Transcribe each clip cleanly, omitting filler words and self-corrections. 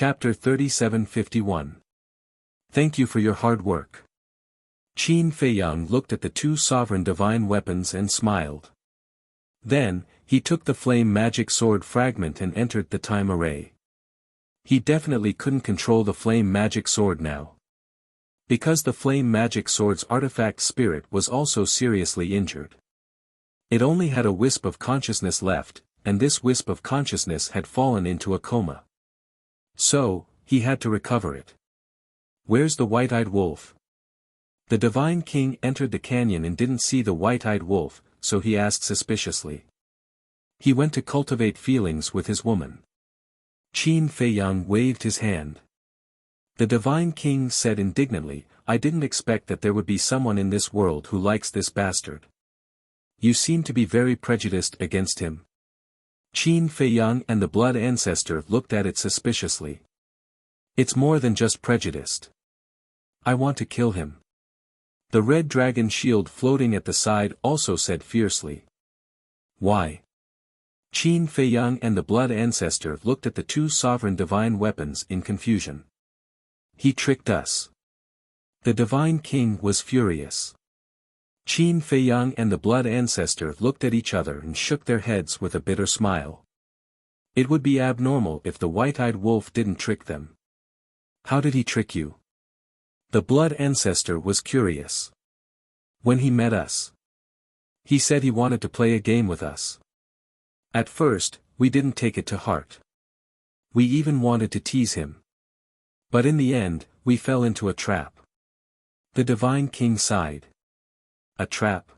Chapter 3751. Thank you for your hard work. Qin Feiyang looked at the two sovereign divine weapons and smiled. Then, he took the flame magic sword fragment and entered the time array. He definitely couldn't control the flame magic sword now. Because the flame magic sword's artifact spirit was also seriously injured. It only had a wisp of consciousness left, and this wisp of consciousness had fallen into a coma. So, he had to recover it. Where's the white-eyed wolf? The divine king entered the canyon and didn't see the white-eyed wolf, so he asked suspiciously. He went to cultivate feelings with his woman. Qin Feiyang waved his hand. The divine king said indignantly, I didn't expect that there would be someone in this world who likes this bastard. You seem to be very prejudiced against him. Qin Feiyang and the blood ancestor looked at it suspiciously. It's more than just prejudiced. I want to kill him. The red dragon shield floating at the side also said fiercely. Why? Qin Feiyang and the blood ancestor looked at the two sovereign divine weapons in confusion. He tricked us. The divine king was furious. Qin Feiyang and the blood ancestor looked at each other and shook their heads with a bitter smile. It would be abnormal if the white-eyed wolf didn't trick them. How did he trick you? The blood ancestor was curious. When he met us. He said he wanted to play a game with us. At first, we didn't take it to heart. We even wanted to tease him. But in the end, we fell into a trap. The divine king sighed. A trap?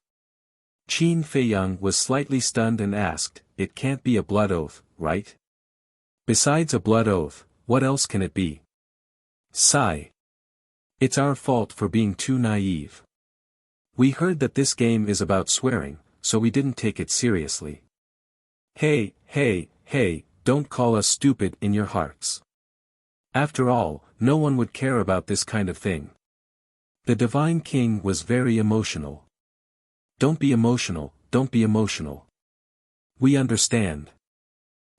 Qin Feiyang was slightly stunned and asked, it can't be a blood oath, right? Besides a blood oath, what else can it be? Sigh. It's our fault for being too naive. We heard that this game is about swearing, so we didn't take it seriously. Hey, don't call us stupid in your hearts. After all, no one would care about this kind of thing. The divine king was very emotional. Don't be emotional, don't be emotional. We understand.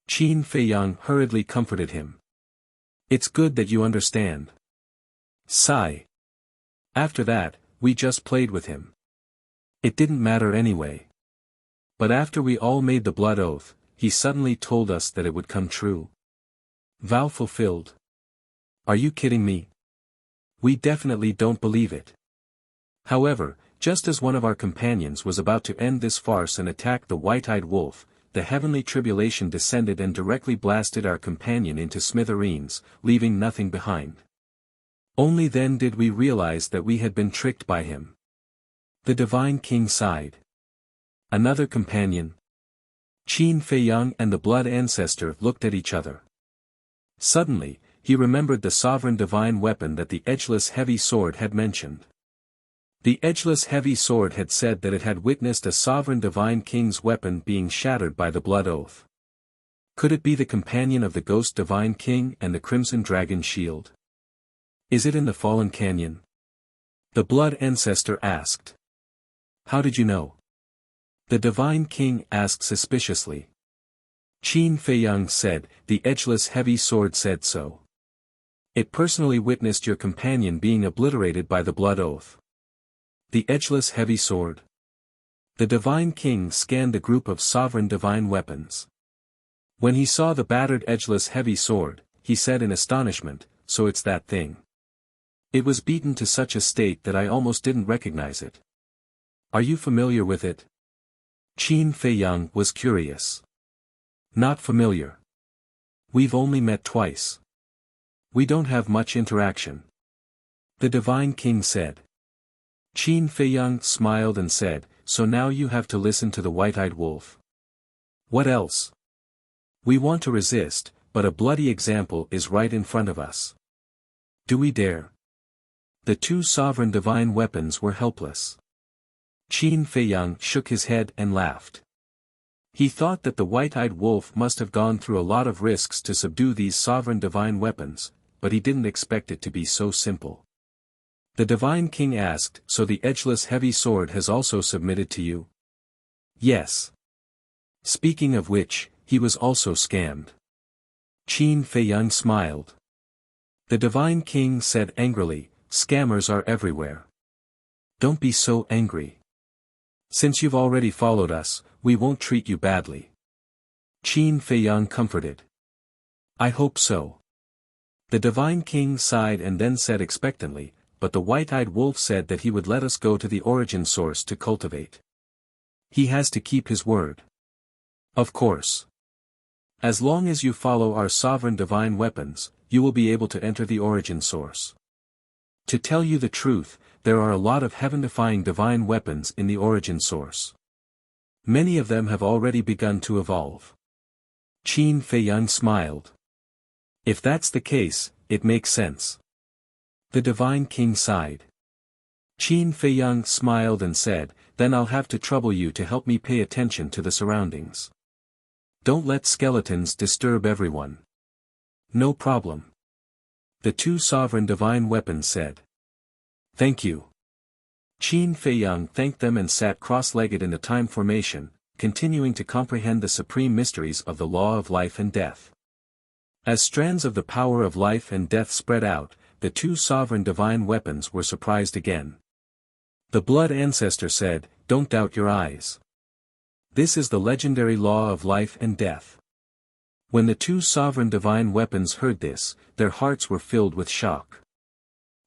Qin Feiyang hurriedly comforted him. It's good that you understand. Sigh. After that, we just played with him. It didn't matter anyway. But after we all made the blood oath, he suddenly told us that it would come true. Vow fulfilled. Are you kidding me? We definitely don't believe it. However, just as one of our companions was about to end this farce and attack the white-eyed wolf, the heavenly tribulation descended and directly blasted our companion into smithereens, leaving nothing behind. Only then did we realize that we had been tricked by him. The divine king sighed. Another companion? Qin Feiyang and the blood ancestor looked at each other. Suddenly, he remembered the sovereign divine weapon that the edgeless heavy sword had mentioned. The edgeless heavy sword had said that it had witnessed a sovereign divine king's weapon being shattered by the blood oath. Could it be the companion of the ghost divine king and the crimson dragon shield? Is it in the fallen canyon? The blood ancestor asked. How did you know? The divine king asked suspiciously. Qin Feiyang said, the edgeless heavy sword said so. It personally witnessed your companion being obliterated by the blood oath. The edgeless heavy sword. The divine king scanned the group of sovereign divine weapons. When he saw the battered edgeless heavy sword, he said in astonishment, so it's that thing. It was beaten to such a state that I almost didn't recognize it. Are you familiar with it? Qin Feiyang was curious. Not familiar. We've only met twice. We don't have much interaction. The divine king said. Qin Feiyang smiled and said, so now you have to listen to the white-eyed wolf. What else? We want to resist, but a bloody example is right in front of us. Do we dare? The two sovereign divine weapons were helpless. Qin Feiyang shook his head and laughed. He thought that the white-eyed wolf must have gone through a lot of risks to subdue these sovereign divine weapons, but he didn't expect it to be so simple. The divine king asked, so the edgeless heavy sword has also submitted to you? Yes. Speaking of which, he was also scammed. Qin Feiyang smiled. The divine king said angrily, "Scammers are everywhere. Don't be so angry. Since you've already followed us, we won't treat you badly." Qin Feiyang comforted. "I hope so." The divine king sighed and then said expectantly, "But the white-eyed wolf said that he would let us go to the origin source to cultivate. He has to keep his word." "Of course. As long as you follow our sovereign divine weapons, you will be able to enter the origin source. To tell you the truth, there are a lot of heaven-defying divine weapons in the origin source. Many of them have already begun to evolve." Qin Feiyang smiled. "If that's the case, it makes sense." The divine king sighed. Qin Feiyang smiled and said, "Then I'll have to trouble you to help me pay attention to the surroundings. Don't let skeletons disturb everyone." "No problem." The two sovereign divine weapons said. "Thank you." Qin Feiyang thanked them and sat cross-legged in a time formation, continuing to comprehend the supreme mysteries of the law of life and death. As strands of the power of life and death spread out, the two sovereign divine weapons were surprised again. The blood ancestor said, "Don't doubt your eyes. This is the legendary law of life and death." When the two sovereign divine weapons heard this, their hearts were filled with shock.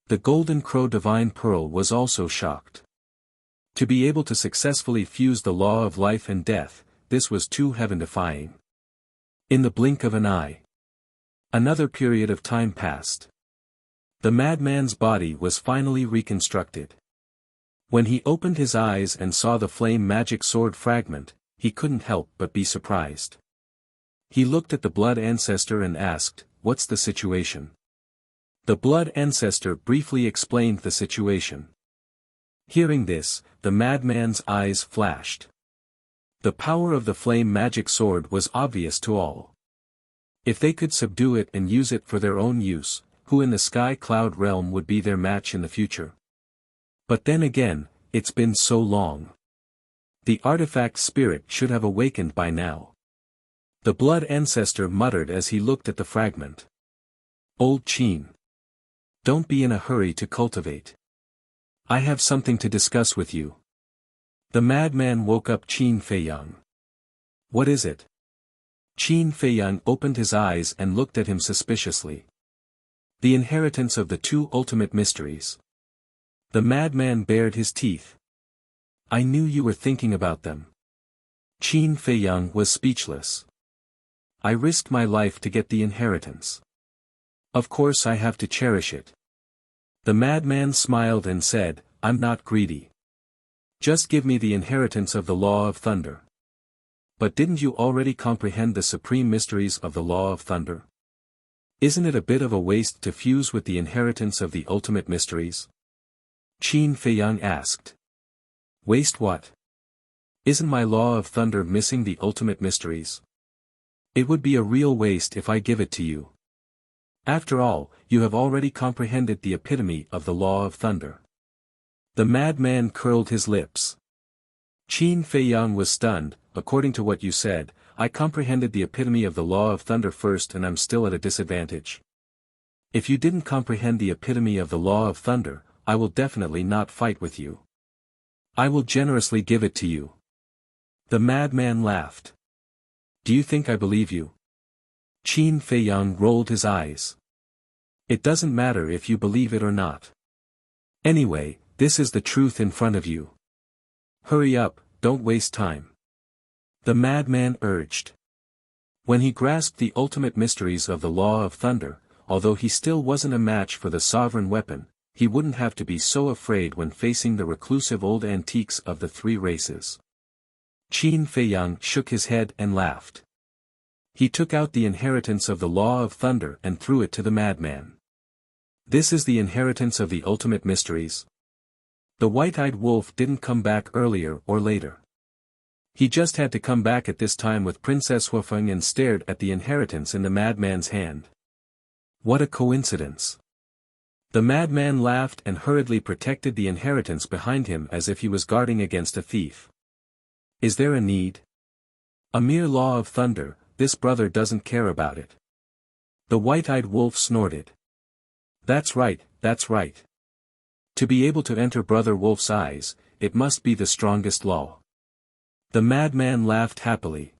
The golden crow divine pearl was also shocked. To be able to successfully fuse the law of life and death, this was too heaven-defying. In the blink of an eye, another period of time passed. The madman's body was finally reconstructed. When he opened his eyes and saw the flame magic sword fragment, he couldn't help but be surprised. He looked at the blood ancestor and asked, "What's the situation?" The blood ancestor briefly explained the situation. Hearing this, the madman's eyes flashed. The power of the flame magic sword was obvious to all. If they could subdue it and use it for their own use, who in the sky cloud realm would be their match in the future? But then again, it's been so long. The artifact spirit should have awakened by now. The blood ancestor muttered as he looked at the fragment. "Old Qin. Don't be in a hurry to cultivate. I have something to discuss with you." The madman woke up Qin Feiyang. "What is it?" Qin Feiyang opened his eyes and looked at him suspiciously. "The inheritance of the two ultimate mysteries." The madman bared his teeth. "I knew you were thinking about them." Qin Feiyang was speechless. "I risked my life to get the inheritance. Of course I have to cherish it." The madman smiled and said, "I'm not greedy. Just give me the inheritance of the law of thunder." "But didn't you already comprehend the supreme mysteries of the law of thunder? Isn't it a bit of a waste to fuse with the inheritance of the ultimate mysteries?" Qin Feiyang asked. "Waste what? Isn't my law of thunder missing the ultimate mysteries? It would be a real waste if I give it to you. After all, you have already comprehended the epitome of the law of thunder." The madman curled his lips. Qin Feiyang was stunned. "According to what you said, I comprehended the epitome of the law of thunder first and I'm still at a disadvantage. If you didn't comprehend the epitome of the law of thunder, I will definitely not fight with you. I will generously give it to you." The madman laughed. "Do you think I believe you?" Qin Feiyang rolled his eyes. "It doesn't matter if you believe it or not. Anyway, this is the truth in front of you. Hurry up, don't waste time." The madman urged. When he grasped the ultimate mysteries of the law of thunder, although he still wasn't a match for the sovereign weapon, he wouldn't have to be so afraid when facing the reclusive old antiques of the three races. Qin Feiyang shook his head and laughed. He took out the inheritance of the law of thunder and threw it to the madman. "This is the inheritance of the ultimate mysteries." The white-eyed wolf didn't come back earlier or later. He just had to come back at this time with Princess Huafeng and stared at the inheritance in the madman's hand. What a coincidence. The madman laughed and hurriedly protected the inheritance behind him as if he was guarding against a thief. "Is there a need? A mere law of thunder, this brother doesn't care about it." The white-eyed wolf snorted. That's right, that's right. To be able to enter Brother Wolf's eyes, it must be the strongest law. The madman laughed happily.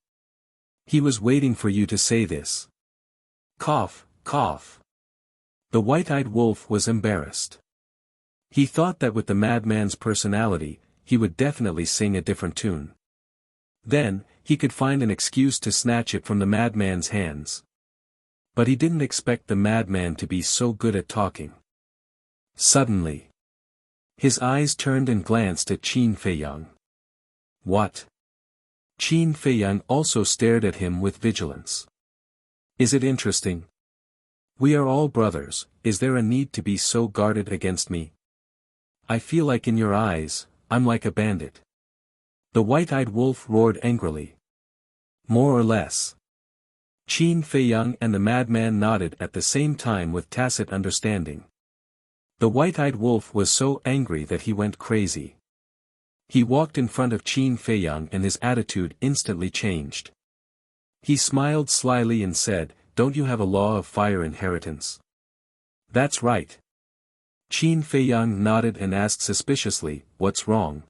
He was waiting for you to say this. Cough, cough. The white-eyed wolf was embarrassed. He thought that with the madman's personality, he would definitely sing a different tune. Then, he could find an excuse to snatch it from the madman's hands. But he didn't expect the madman to be so good at talking. Suddenly, his eyes turned and glanced at Qin Feiyang. What? Qin Feiyang also stared at him with vigilance. Is it interesting? We are all brothers, is there a need to be so guarded against me? I feel like in your eyes, I'm like a bandit. The white-eyed wolf roared angrily. More or less. Qin Feiyang and the madman nodded at the same time with tacit understanding. The white-eyed wolf was so angry that he went crazy. He walked in front of Qin Feiyang and his attitude instantly changed. He smiled slyly and said, "Don't you have a law of fire inheritance?" "That's right." Qin Feiyang nodded and asked suspiciously, "What's wrong?"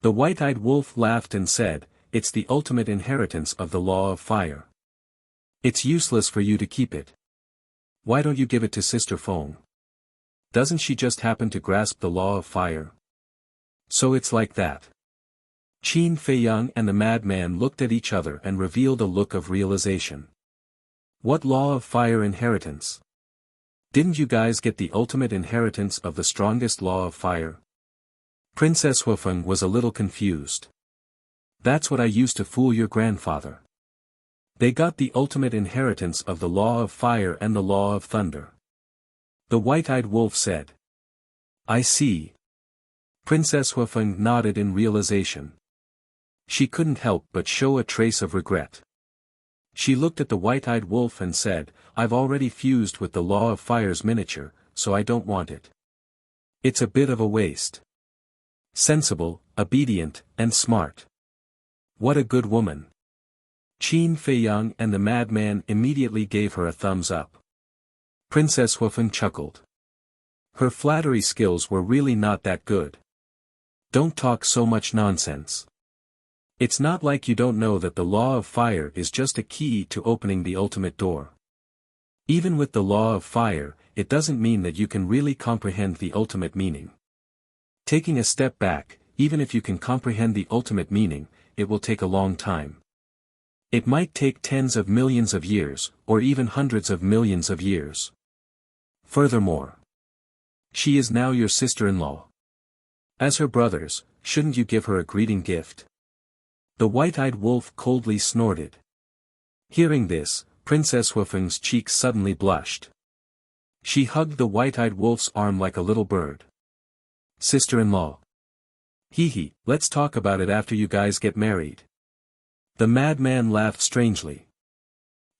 The white-eyed wolf laughed and said, "It's the ultimate inheritance of the law of fire. It's useless for you to keep it. Why don't you give it to Sister Feng? Doesn't she just happen to grasp the law of fire? So it's like that." Qin Feiyang and the madman looked at each other and revealed a look of realization. What law of fire inheritance? Didn't you guys get the ultimate inheritance of the strongest law of fire? Princess Wufeng was a little confused. That's what I used to fool your grandfather. They got the ultimate inheritance of the law of fire and the law of thunder. The white-eyed wolf said. I see. Princess Wufeng nodded in realization. She couldn't help but show a trace of regret. She looked at the white-eyed wolf and said, I've already fused with the law of fire's miniature, so I don't want it. It's a bit of a waste. Sensible, obedient, and smart. What a good woman. Qin Feiyang and the madman immediately gave her a thumbs up. Princess Wufeng chuckled. Her flattery skills were really not that good. Don't talk so much nonsense. It's not like you don't know that the law of fire is just a key to opening the ultimate door. Even with the law of fire, it doesn't mean that you can really comprehend the ultimate meaning. Taking a step back, even if you can comprehend the ultimate meaning, it will take a long time. It might take tens of millions of years, or even hundreds of millions of years. Furthermore, she is now your sister-in-law. As her brothers, shouldn't you give her a greeting gift? The white-eyed wolf coldly snorted. Hearing this, Princess Wufeng's cheeks suddenly blushed. She hugged the white-eyed wolf's arm like a little bird. Sister-in-law. Hee, let's talk about it after you guys get married. The madman laughed strangely.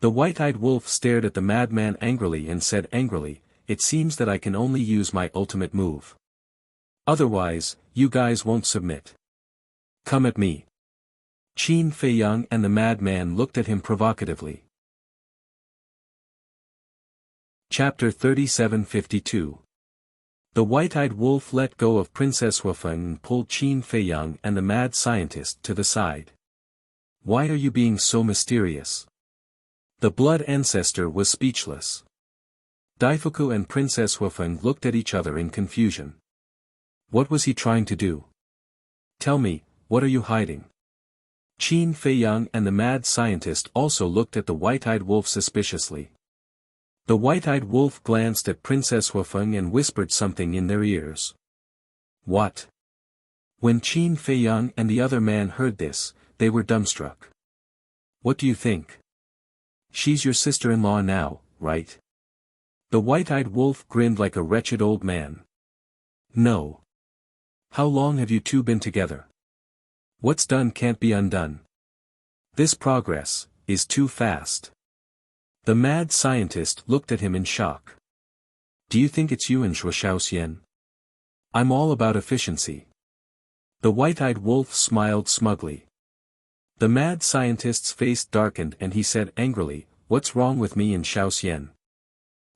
The white-eyed wolf stared at the madman angrily and said angrily, It seems that I can only use my ultimate move. Otherwise, you guys won't submit. Come at me. Qin Feiyang and the madman looked at him provocatively. Chapter 3752. The white-eyed wolf let go of Princess Wufeng and pulled Qin Feiyang and the mad scientist to the side. Why are you being so mysterious? The blood ancestor was speechless. Daifuku and Princess Wufeng looked at each other in confusion. What was he trying to do? Tell me, what are you hiding? Qin Feiyang and the mad scientist also looked at the white-eyed wolf suspiciously. The white-eyed wolf glanced at Princess Wufeng and whispered something in their ears. What? When Qin Feiyang and the other man heard this, they were dumbstruck. What do you think? She's your sister-in-law now, right? The white-eyed wolf grinned like a wretched old man. No. How long have you two been together? What's done can't be undone. This progress is too fast. The mad scientist looked at him in shock. Do you think it's you and Shuo? I'm all about efficiency. The white-eyed wolf smiled smugly. The mad scientist's face darkened and he said angrily, What's wrong with me and Xiaoxian?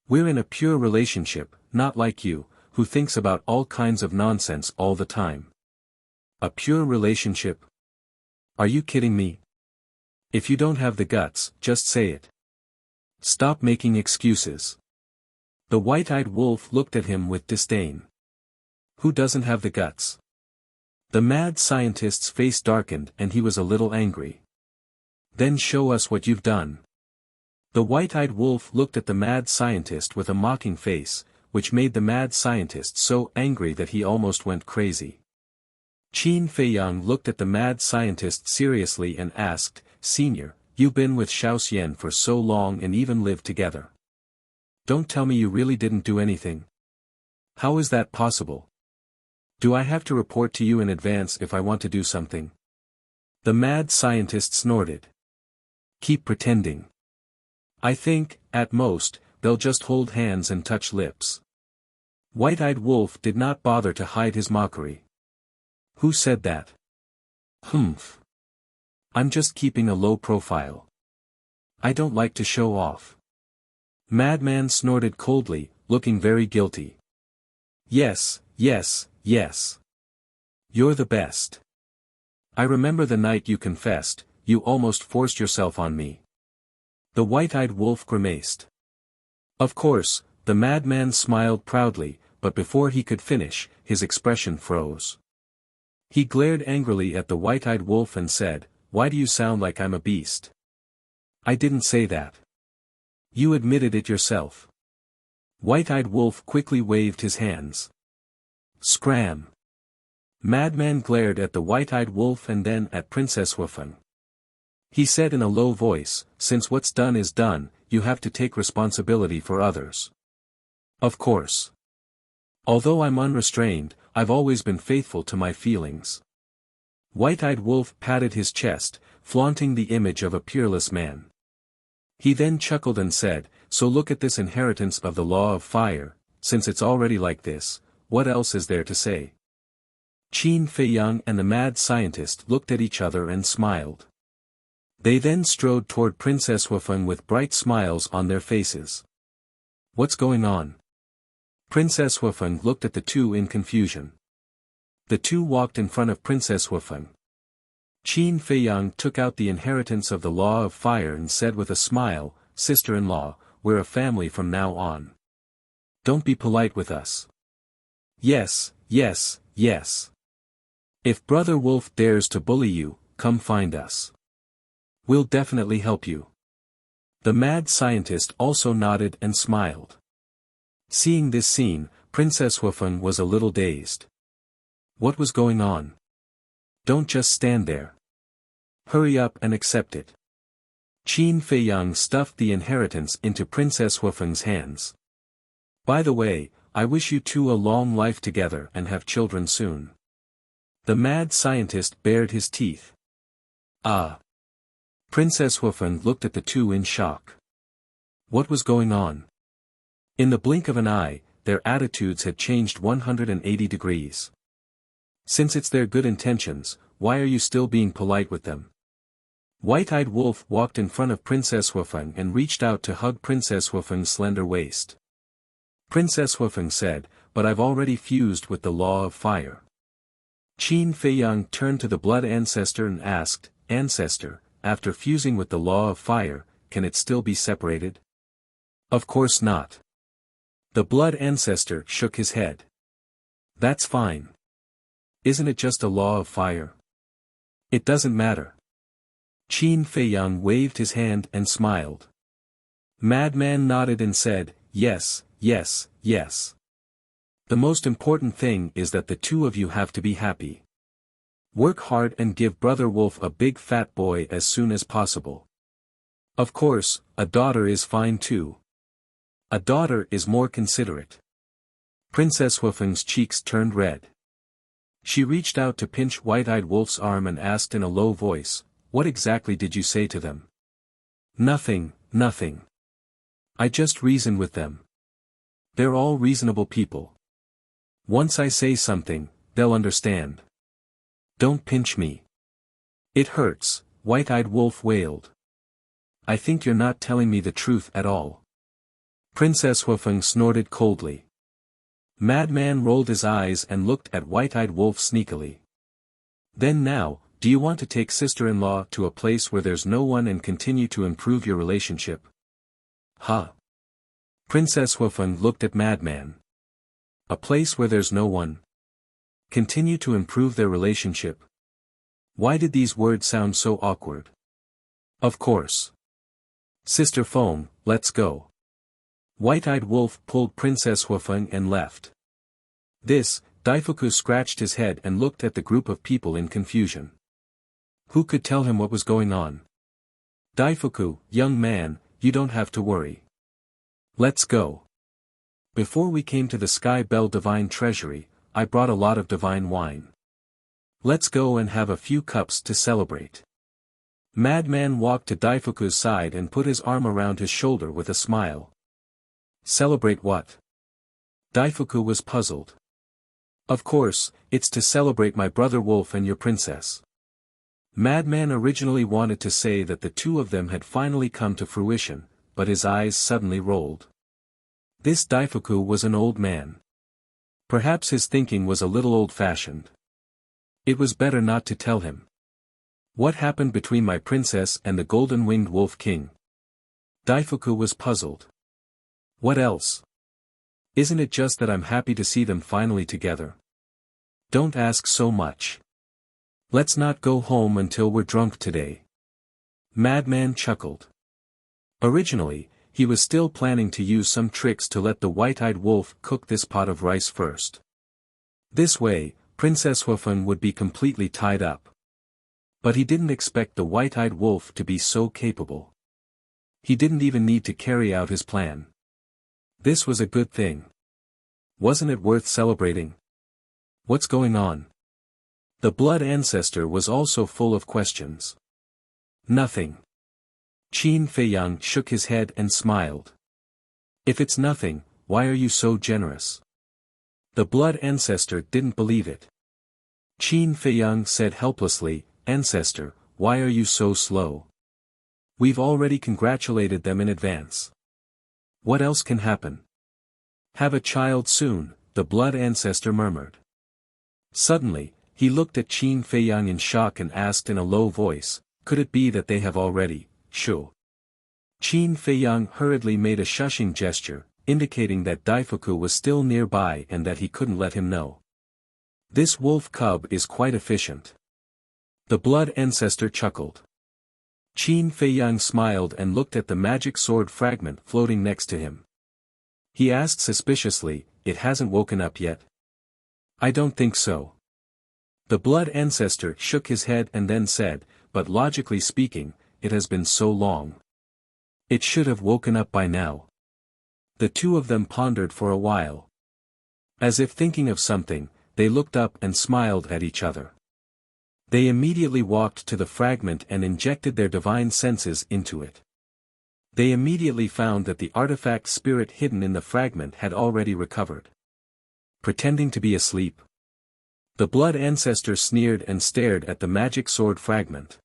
We're in a pure relationship, not like you, who thinks about all kinds of nonsense all the time. A pure relationship? Are you kidding me? If you don't have the guts, just say it. Stop making excuses. The white-eyed wolf looked at him with disdain. Who doesn't have the guts? The mad scientist's face darkened and he was a little angry. Then show us what you've done. The white-eyed wolf looked at the mad scientist with a mocking face, which made the mad scientist so angry that he almost went crazy. Qin Feiyang looked at the mad scientist seriously and asked, "Senior, you've been with Xiaoxian for so long and even lived together. Don't tell me you really didn't do anything. How is that possible? Do I have to report to you in advance if I want to do something?" The mad scientist snorted. "Keep pretending. I think, at most, they'll just hold hands and touch lips." White-eyed wolf did not bother to hide his mockery. "Who said that?" "Humph. I'm just keeping a low profile. I don't like to show off." Madman snorted coldly, looking very guilty. "Yes, yes, yes. You're the best. I remember the night you confessed, you almost forced yourself on me." The white-eyed wolf grimaced. Of course, the madman smiled proudly, but before he could finish, his expression froze. He glared angrily at the white-eyed wolf and said, "Why do you sound like I'm a beast?" "I didn't say that. You admitted it yourself." White-eyed wolf quickly waved his hands. Scram! Madman glared at the white-eyed wolf and then at Princess Wufeng. He said in a low voice, "Since what's done is done, you have to take responsibility for others." "Of course. Although I'm unrestrained, I've always been faithful to my feelings." White-eyed wolf patted his chest, flaunting the image of a peerless man. He then chuckled and said, "So look at this inheritance of the law of fire, since it's already like this, what else is there to say?" Qin Feiyang and the mad scientist looked at each other and smiled. They then strode toward Princess Wufeng with bright smiles on their faces. "What's going on?" Princess Wufeng looked at the two in confusion. The two walked in front of Princess Wufeng. Qin Feiyang took out the inheritance of the law of fire and said with a smile, "Sister-in-law, we're a family from now on. Don't be polite with us." "Yes, yes, yes. If Brother Wolf dares to bully you, come find us. We'll definitely help you." The mad scientist also nodded and smiled. Seeing this scene, Princess Wufeng was a little dazed. What was going on? Don't just stand there. Hurry up and accept it. Qin Feiyang stuffed the inheritance into Princess Wufeng's hands. "By the way, I wish you two a long life together and have children soon." The mad scientist bared his teeth. "Ah." Princess Wufeng looked at the two in shock. What was going on? In the blink of an eye, their attitudes had changed 180 degrees. Since it's their good intentions, why are you still being polite with them? White-eyed wolf walked in front of Princess Wufeng and reached out to hug Princess Wufeng's slender waist. Princess Wufeng said, "But I've already fused with the law of fire." Qin Feiyang turned to the blood ancestor and asked, "Ancestor, after fusing with the law of fire, can it still be separated?" "Of course not." The blood ancestor shook his head. "That's fine. Isn't it just a law of fire? It doesn't matter." Qin Feiyang waved his hand and smiled. Madman nodded and said, "Yes, yes, yes. The most important thing is that the two of you have to be happy. Work hard and give Brother Wolf a big fat boy as soon as possible. Of course, a daughter is fine too. A daughter is more considerate." Princess Wufeng's cheeks turned red. She reached out to pinch White-eyed Wolf's arm and asked in a low voice, "What exactly did you say to them?" "Nothing, nothing. I just reasoned with them. They're all reasonable people. Once I say something, they'll understand. Don't pinch me. It hurts," White-eyed Wolf wailed. "I think you're not telling me the truth at all." Princess Huifeng snorted coldly. Madman rolled his eyes and looked at White-Eyed Wolf sneakily. Then now, do you want to take sister-in-law to a place where there's no one and continue to improve your relationship? Huh? Princess Huifeng looked at Madman. A place where there's no one. Continue to improve their relationship. Why did these words sound so awkward? Of course. Sister Foam, let's go. White-Eyed Wolf pulled Princess Huifeng and left. Daifuku scratched his head and looked at the group of people in confusion. Who could tell him what was going on? Daifuku, young man, you don't have to worry. Let's go. Before we came to the Sky Bell Divine Treasury, I brought a lot of divine wine. Let's go and have a few cups to celebrate. Madman walked to Daifuku's side and put his arm around his shoulder with a smile. Celebrate what? Daifuku was puzzled. Of course, it's to celebrate my brother Wolf and your princess. Madman originally wanted to say that the two of them had finally come to fruition, but his eyes suddenly rolled. This Daifuku was an old man. Perhaps his thinking was a little old-fashioned. It was better not to tell him. What happened between my princess and the golden-winged wolf king? Daifuku was puzzled. What else? Isn't it just that I'm happy to see them finally together? Don't ask so much. Let's not go home until we're drunk today. Madman chuckled. Originally, he was still planning to use some tricks to let the White-Eyed Wolf cook this pot of rice first. This way, Princess Huifeng would be completely tied up. But he didn't expect the White-Eyed Wolf to be so capable. He didn't even need to carry out his plan. This was a good thing. Wasn't it worth celebrating? What's going on? The blood ancestor was also full of questions. Nothing. Qin Feiyang shook his head and smiled. If it's nothing, why are you so generous? The blood ancestor didn't believe it. Qin Feiyang said helplessly, Ancestor, why are you so slow? We've already congratulated them in advance. What else can happen? Have a child soon, the blood ancestor murmured. Suddenly, he looked at Qin Feiyang in shock and asked in a low voice, could it be that they have already, Sure. Qin Feiyang hurriedly made a shushing gesture, indicating that Daifuku was still nearby and that he couldn't let him know. This wolf cub is quite efficient. The blood ancestor chuckled. Qin Feiyang smiled and looked at the magic sword fragment floating next to him. He asked suspiciously, it hasn't woken up yet? I don't think so. The blood ancestor shook his head and then said, but logically speaking, it has been so long. It should have woken up by now. The two of them pondered for a while. As if thinking of something, they looked up and smiled at each other. They immediately walked to the fragment and injected their divine senses into it. They immediately found that the artifact spirit hidden in the fragment had already recovered. Pretending to be asleep. The blood ancestor sneered and stared at the magic sword fragment.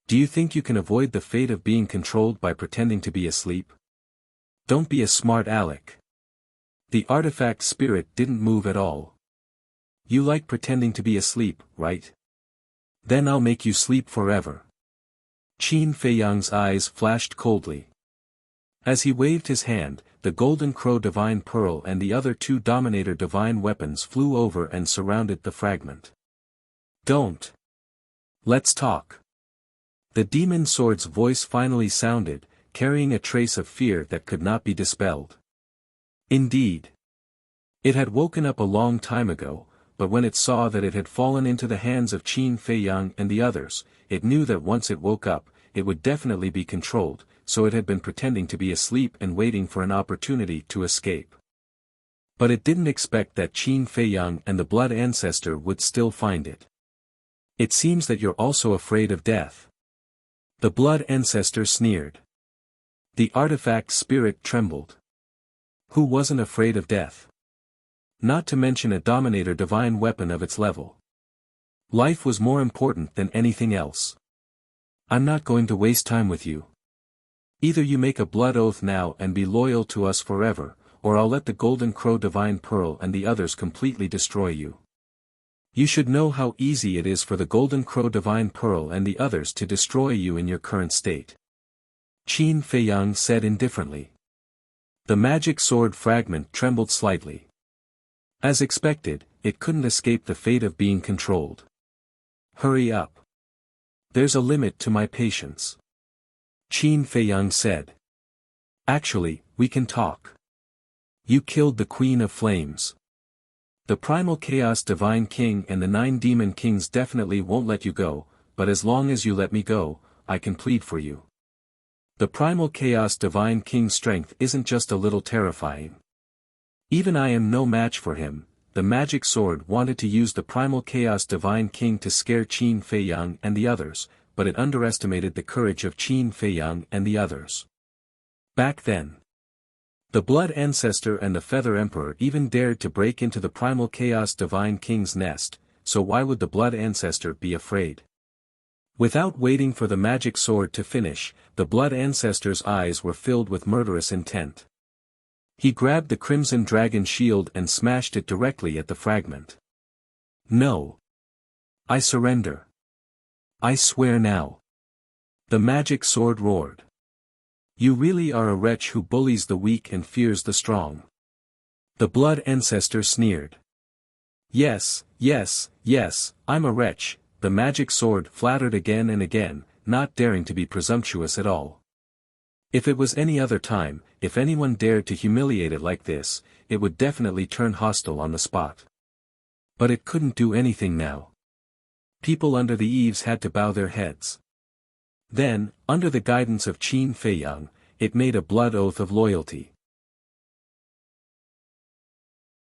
Do you think you can avoid the fate of being controlled by pretending to be asleep? Don't be a smart aleck. The artifact spirit didn't move at all. You like pretending to be asleep, right? Then I'll make you sleep forever. Qin Feiyang's eyes flashed coldly. As he waved his hand, the Golden Crow Divine Pearl and the other two Dominator Divine Weapons flew over and surrounded the fragment. Don't. Let's talk. The Demon Sword's voice finally sounded, carrying a trace of fear that could not be dispelled. Indeed. It had woken up a long time ago, but when it saw that it had fallen into the hands of Qin Feiyang and the others, it knew that once it woke up, it would definitely be controlled, so it had been pretending to be asleep and waiting for an opportunity to escape. But it didn't expect that Qin Feiyang and the blood ancestor would still find it. It seems that you're also afraid of death. The blood ancestor sneered. The artifact spirit trembled. Who wasn't afraid of death? Not to mention a Dominator Divine Weapon of its level. Life was more important than anything else. I'm not going to waste time with you. Either you make a blood oath now and be loyal to us forever, or I'll let the Golden Crow Divine Pearl and the others completely destroy you. You should know how easy it is for the Golden Crow Divine Pearl and the others to destroy you in your current state. Qin Feiyang said indifferently. The magic sword fragment trembled slightly. As expected, it couldn't escape the fate of being controlled. Hurry up. There's a limit to my patience. Qin Feiyang said. Actually, we can talk. You killed the Queen of Flames. The Primal Chaos Divine King and the 9 Demon Kings definitely won't let you go, but as long as you let me go, I can plead for you. The Primal Chaos Divine King's strength isn't just a little terrifying. Even I am no match for him. The magic sword wanted to use the Primal Chaos Divine King to scare Qin Feiyang and the others, but it underestimated the courage of Qin Feiyang and the others. Back then, the Blood Ancestor and the Feather Emperor even dared to break into the Primal Chaos Divine King's nest, so why would the Blood Ancestor be afraid? Without waiting for the magic sword to finish, the Blood Ancestor's eyes were filled with murderous intent. He grabbed the Crimson Dragon shield and smashed it directly at the fragment. No. I surrender. I swear now. The magic sword roared. You really are a wretch who bullies the weak and fears the strong. The Blood Ancestor sneered. Yes, yes, yes, I'm a wretch, the magic sword flattered again and again, not daring to be presumptuous at all. If it was any other time, if anyone dared to humiliate it like this, it would definitely turn hostile on the spot. But it couldn't do anything now. People under the eaves had to bow their heads. Then, under the guidance of Qin Feiyang, it made a blood oath of loyalty.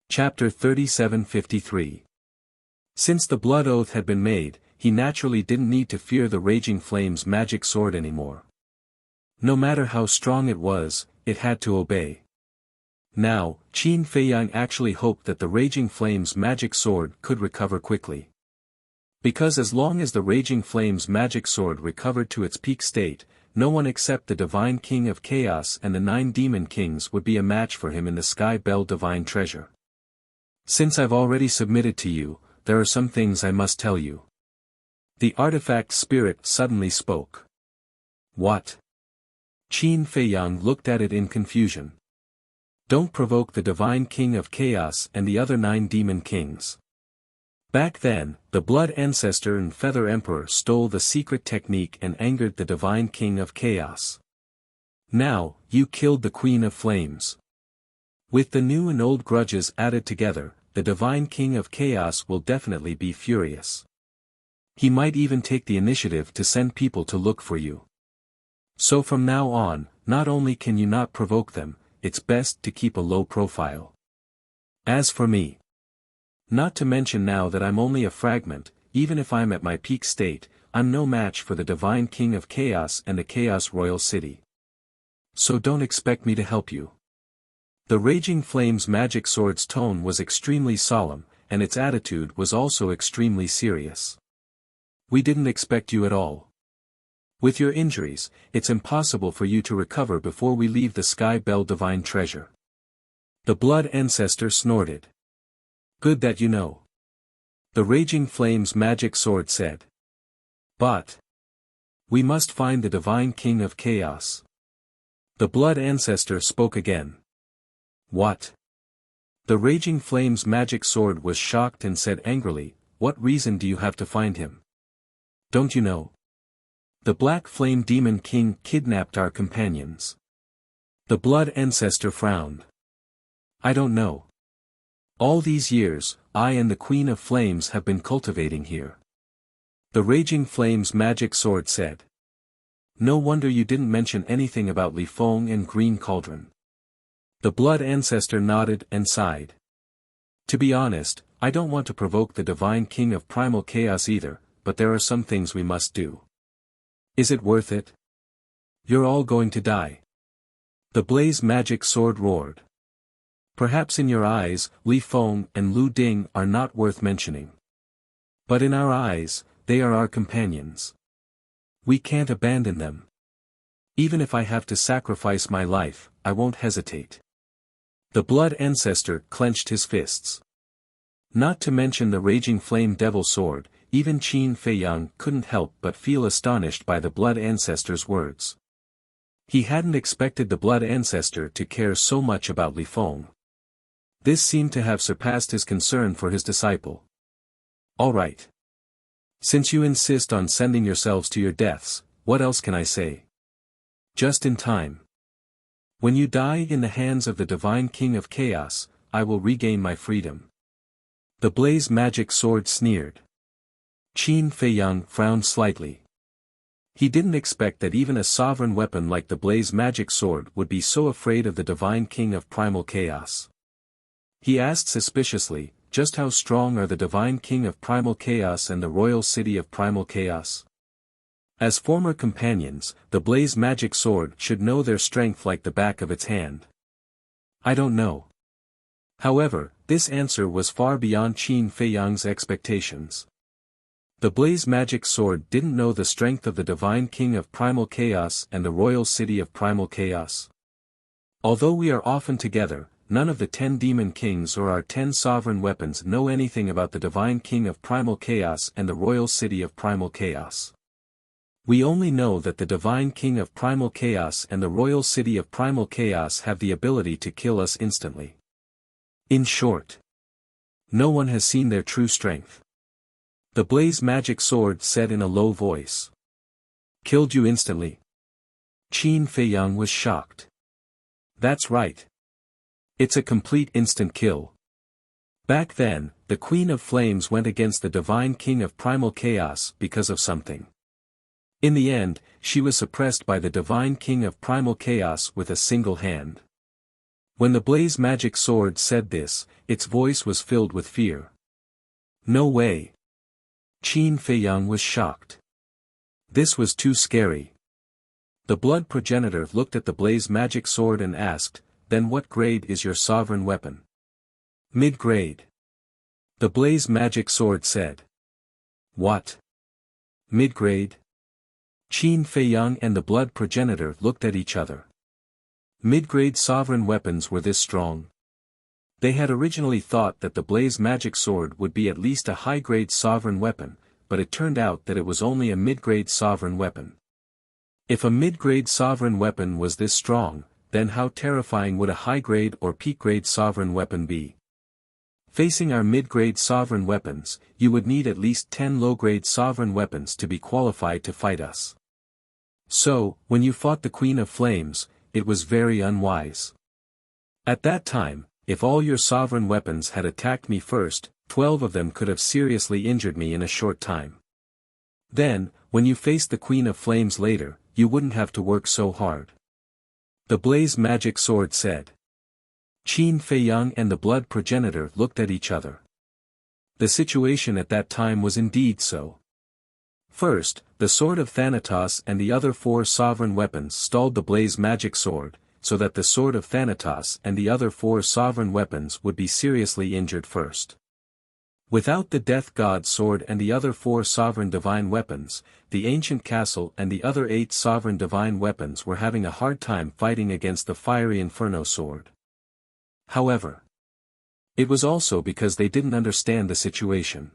Chapter 3753. Since the blood oath had been made, he naturally didn't need to fear the Raging Flame's magic sword anymore. No matter how strong it was, it had to obey. Now, Qin Feiyang actually hoped that the Raging Flame's magic sword could recover quickly. Because as long as the Raging Flame's magic sword recovered to its peak state, no one except the Divine King of Chaos and the 9 Demon Kings would be a match for him in the Sky Bell Divine Treasure. Since I've already submitted to you, there are some things I must tell you. The artifact spirit suddenly spoke. What? Qin Feiyang looked at it in confusion. Don't provoke the Divine King of Chaos and the other 9 Demon Kings. Back then, the Blood Ancestor and Feather Emperor stole the secret technique and angered the Divine King of Chaos. Now, you killed the Queen of Flames. With the new and old grudges added together, the Divine King of Chaos will definitely be furious. He might even take the initiative to send people to look for you. So from now on, not only can you not provoke them, it's best to keep a low profile. As for me, not to mention now that I'm only a fragment, even if I'm at my peak state, I'm no match for the Divine King of Chaos and the Chaos Royal City. So don't expect me to help you. The Raging Flame's magic sword's tone was extremely solemn, and its attitude was also extremely serious. We didn't expect you at all. With your injuries, it's impossible for you to recover before we leave the Sky Bell Divine Treasure. The Blood Ancestor snorted. Good that you know. The Raging Flame's magic sword said. But we must find the Divine King of Chaos. The Blood Ancestor spoke again. What? The Raging Flame's magic sword was shocked and said angrily, what reason do you have to find him? Don't you know? The Black Flame Demon King kidnapped our companions. The Blood Ancestor frowned. I don't know. All these years, I and the Queen of Flames have been cultivating here. The Raging Flame's magic sword said. No wonder you didn't mention anything about Li Feng and Green Cauldron. The Blood Ancestor nodded and sighed. To be honest, I don't want to provoke the Divine King of Primal Chaos either, but there are some things we must do. Is it worth it? You're all going to die. The Blaze magic sword roared. Perhaps in your eyes, Li Feng and Lu Ding are not worth mentioning. But in our eyes, they are our companions. We can't abandon them. Even if I have to sacrifice my life, I won't hesitate. The blood ancestor clenched his fists. Not to mention the raging flame devil sword, even Qin Feiyang couldn't help but feel astonished by the blood ancestor's words. He hadn't expected the blood ancestor to care so much about Li Feng. This seemed to have surpassed his concern for his disciple. All right. Since you insist on sending yourselves to your deaths, what else can I say? Just in time. When you die in the hands of the divine king of chaos, I will regain my freedom. The blaze magic sword sneered. Qin Feiyang frowned slightly. He didn't expect that even a sovereign weapon like the blaze magic sword would be so afraid of the divine king of primal chaos. He asked suspiciously, just how strong are the divine king of primal chaos and the royal city of primal chaos? As former companions, the blaze magic sword should know their strength like the back of its hand. I don't know. However, this answer was far beyond Qin Feiyang's expectations. The blaze magic sword didn't know the strength of the divine king of primal chaos and the royal city of primal chaos. Although we are often together, none of the 10 demon kings or our 10 sovereign weapons know anything about the divine king of primal chaos and the royal city of primal chaos. We only know that the divine king of primal chaos and the royal city of primal chaos have the ability to kill us instantly. In short, no one has seen their true strength. The blaze magic sword said in a low voice. Killed you instantly? Qin Feiyang was shocked. That's right. It's a complete instant kill. Back then, the Queen of Flames went against the divine king of primal chaos because of something. In the end, she was suppressed by the divine king of primal chaos with a single hand. When the blaze magic sword said this, its voice was filled with fear. No way. Qin Feiyang was shocked. This was too scary. The blood progenitor looked at the blaze magic sword and asked, then what grade is your sovereign weapon? Mid-grade. The blaze magic sword said. What? Mid-grade? Qin Feiyang and the blood progenitor looked at each other. Mid-grade sovereign weapons were this strong. They had originally thought that the blaze magic sword would be at least a high-grade sovereign weapon, but it turned out that it was only a mid-grade sovereign weapon. If a mid-grade sovereign weapon was this strong, then how terrifying would a high-grade or peak-grade sovereign weapon be? Facing our mid-grade sovereign weapons, you would need at least 10 low-grade sovereign weapons to be qualified to fight us. So, when you fought the Queen of Flames, it was very unwise. At that time, if all your sovereign weapons had attacked me first, 12 of them could have seriously injured me in a short time. Then, when you faced the Queen of Flames later, you wouldn't have to work so hard. The blaze magic sword said. Qin Feiyang and the blood progenitor looked at each other. The situation at that time was indeed so. First, the sword of Thanatos and the other 4 sovereign weapons stalled the blaze magic sword, so that the sword of Thanatos and the other 4 sovereign weapons would be seriously injured first. Without the death god sword and the other 4 sovereign divine weapons, the ancient castle and the other 8 sovereign divine weapons were having a hard time fighting against the fiery inferno sword. However, it was also because they didn't understand the situation.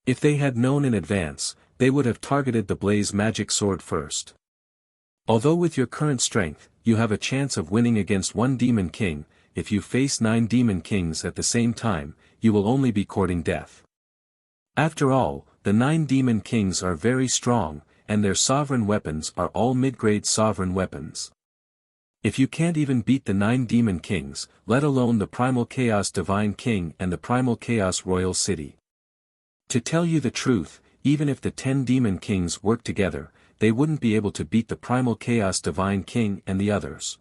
If they had known in advance, they would have targeted the blaze magic sword first. Although with your current strength, you have a chance of winning against 1 demon king, if you face 9 demon kings at the same time, you will only be courting death. After all, the 9 demon kings are very strong, and their sovereign weapons are all mid-grade sovereign weapons. If you can't even beat the 9 demon kings, let alone the primal chaos divine king and the primal chaos royal city. To tell you the truth, even if the 10 demon kings worked together, they wouldn't be able to beat the primal chaos divine king and the others.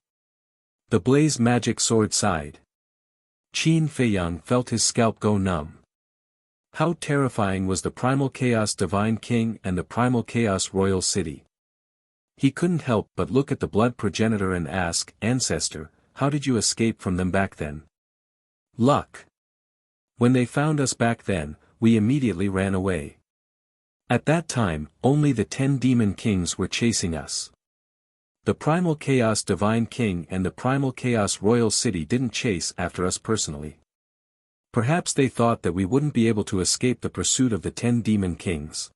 The blaze magic sword sighed. Qin Feiyang felt his scalp go numb. How terrifying was the primal chaos divine king and the primal chaos royal city. He couldn't help but look at the blood progenitor and ask, Ancestor, how did you escape from them back then? Luck. When they found us back then, we immediately ran away. At that time, only the 10 demon kings were chasing us. The Primal Chaos Divine King and the Primal Chaos Royal City didn't chase after us personally. Perhaps they thought that we wouldn't be able to escape the pursuit of the 10 Demon Kings.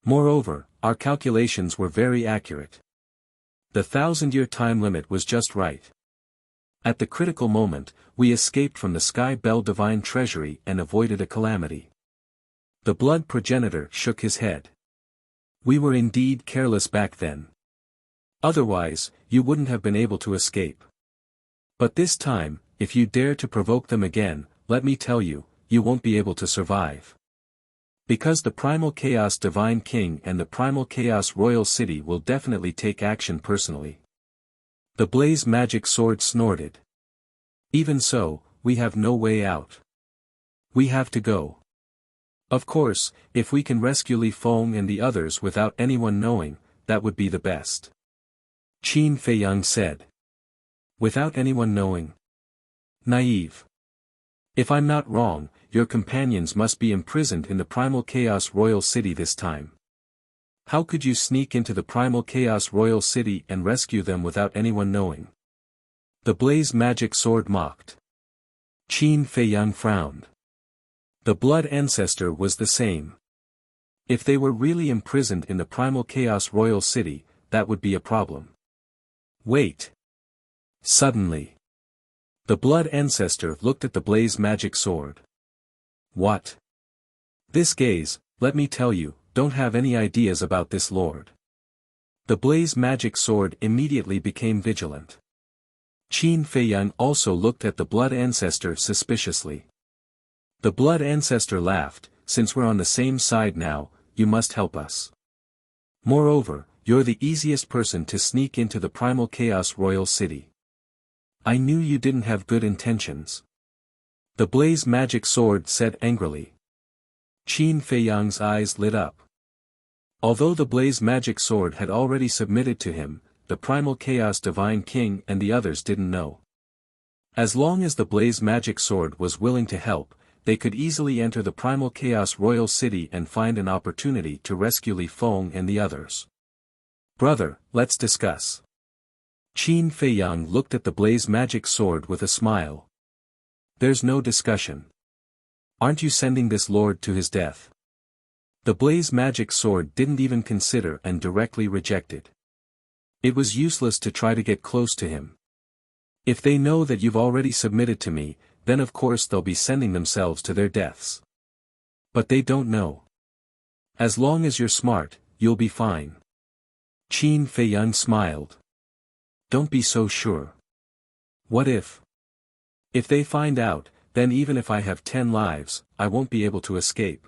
Moreover, our calculations were very accurate. The 1,000-year time limit was just right. At the critical moment, we escaped from the Sky Bell Divine Treasury and avoided a calamity. The Blood Progenitor shook his head. We were indeed careless back then. Otherwise, you wouldn't have been able to escape. But this time, if you dare to provoke them again, let me tell you, you won't be able to survive. Because the Primal Chaos Divine King and the Primal Chaos Royal City will definitely take action personally. The Blaze Magic Sword snorted. Even so, we have no way out. We have to go. Of course, if we can rescue Li Feng and the others without anyone knowing, that would be the best. Qin Feiyang said. Without anyone knowing? Naive. If I'm not wrong, your companions must be imprisoned in the Primal Chaos Royal City this time. How could you sneak into the Primal Chaos Royal City and rescue them without anyone knowing? The Blaze Magic Sword mocked. Qin Feiyang frowned. The Blood Ancestor was the same. If they were really imprisoned in the Primal Chaos Royal City, that would be a problem. Wait. Suddenly. The Blood Ancestor looked at the Blaze Magic Sword. What? This gaze, let me tell you, don't have any ideas about this lord. The Blaze Magic Sword immediately became vigilant. Qin Feiyang also looked at the Blood Ancestor suspiciously. The Blood Ancestor laughed, since we're on the same side now, you must help us. Moreover, you're the easiest person to sneak into the Primal Chaos Royal City. I knew you didn't have good intentions. The Blaze Magic Sword said angrily. Qin Feiyang's eyes lit up. Although the Blaze Magic Sword had already submitted to him, the Primal Chaos Divine King and the others didn't know. As long as the Blaze Magic Sword was willing to help, they could easily enter the Primal Chaos Royal City and find an opportunity to rescue Li Feng and the others. Brother, let's discuss. Qin Feiyang looked at the Blaze Magic Sword with a smile. There's no discussion. Aren't you sending this lord to his death? The Blaze Magic Sword didn't even consider and directly rejected. It was useless to try to get close to him. If they know that you've already submitted to me, then of course they'll be sending themselves to their deaths. But they don't know. As long as you're smart, you'll be fine. Qin Feiyang smiled. Don't be so sure. What if? If they find out, then even if I have 10 lives, I won't be able to escape.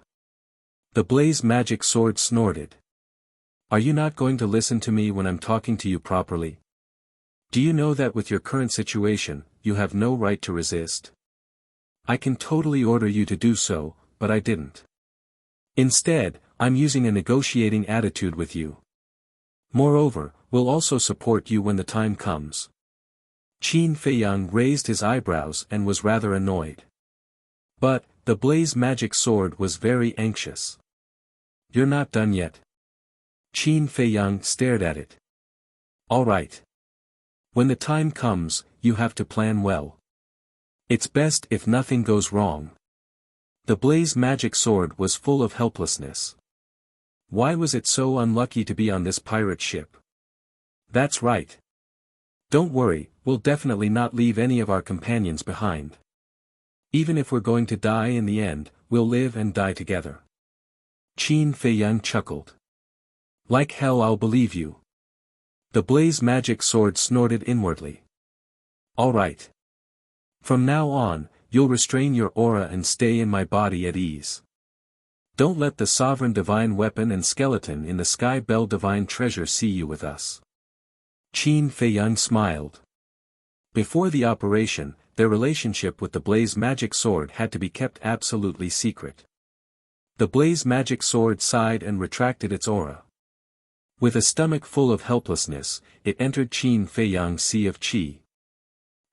The Blaze Magic Sword snorted. Are you not going to listen to me when I'm talking to you properly? Do you know that with your current situation, you have no right to resist? I can totally order you to do so, but I didn't. Instead, I'm using a negotiating attitude with you. Moreover, we'll also support you when the time comes. Qin Feiyang raised his eyebrows and was rather annoyed. But, the Blaze Magic Sword was very anxious. You're not done yet. Qin Feiyang stared at it. All right. When the time comes, you have to plan well. It's best if nothing goes wrong. The Blaze Magic Sword was full of helplessness. Why was it so unlucky to be on this pirate ship? That's right. Don't worry, we'll definitely not leave any of our companions behind. Even if we're going to die in the end, we'll live and die together. Qin Feiyang chuckled. Like hell I'll believe you. The Blaze Magic Sword snorted inwardly. All right. From now on, you'll restrain your aura and stay in my body at ease. Don't let the Sovereign Divine Weapon and Skeleton in the Sky Bell Divine Treasure see you with us. Qin Feiyang smiled. Before the operation, their relationship with the Blaze Magic Sword had to be kept absolutely secret. The Blaze Magic Sword sighed and retracted its aura. With a stomach full of helplessness, it entered Qin Feiyang's Sea of Qi.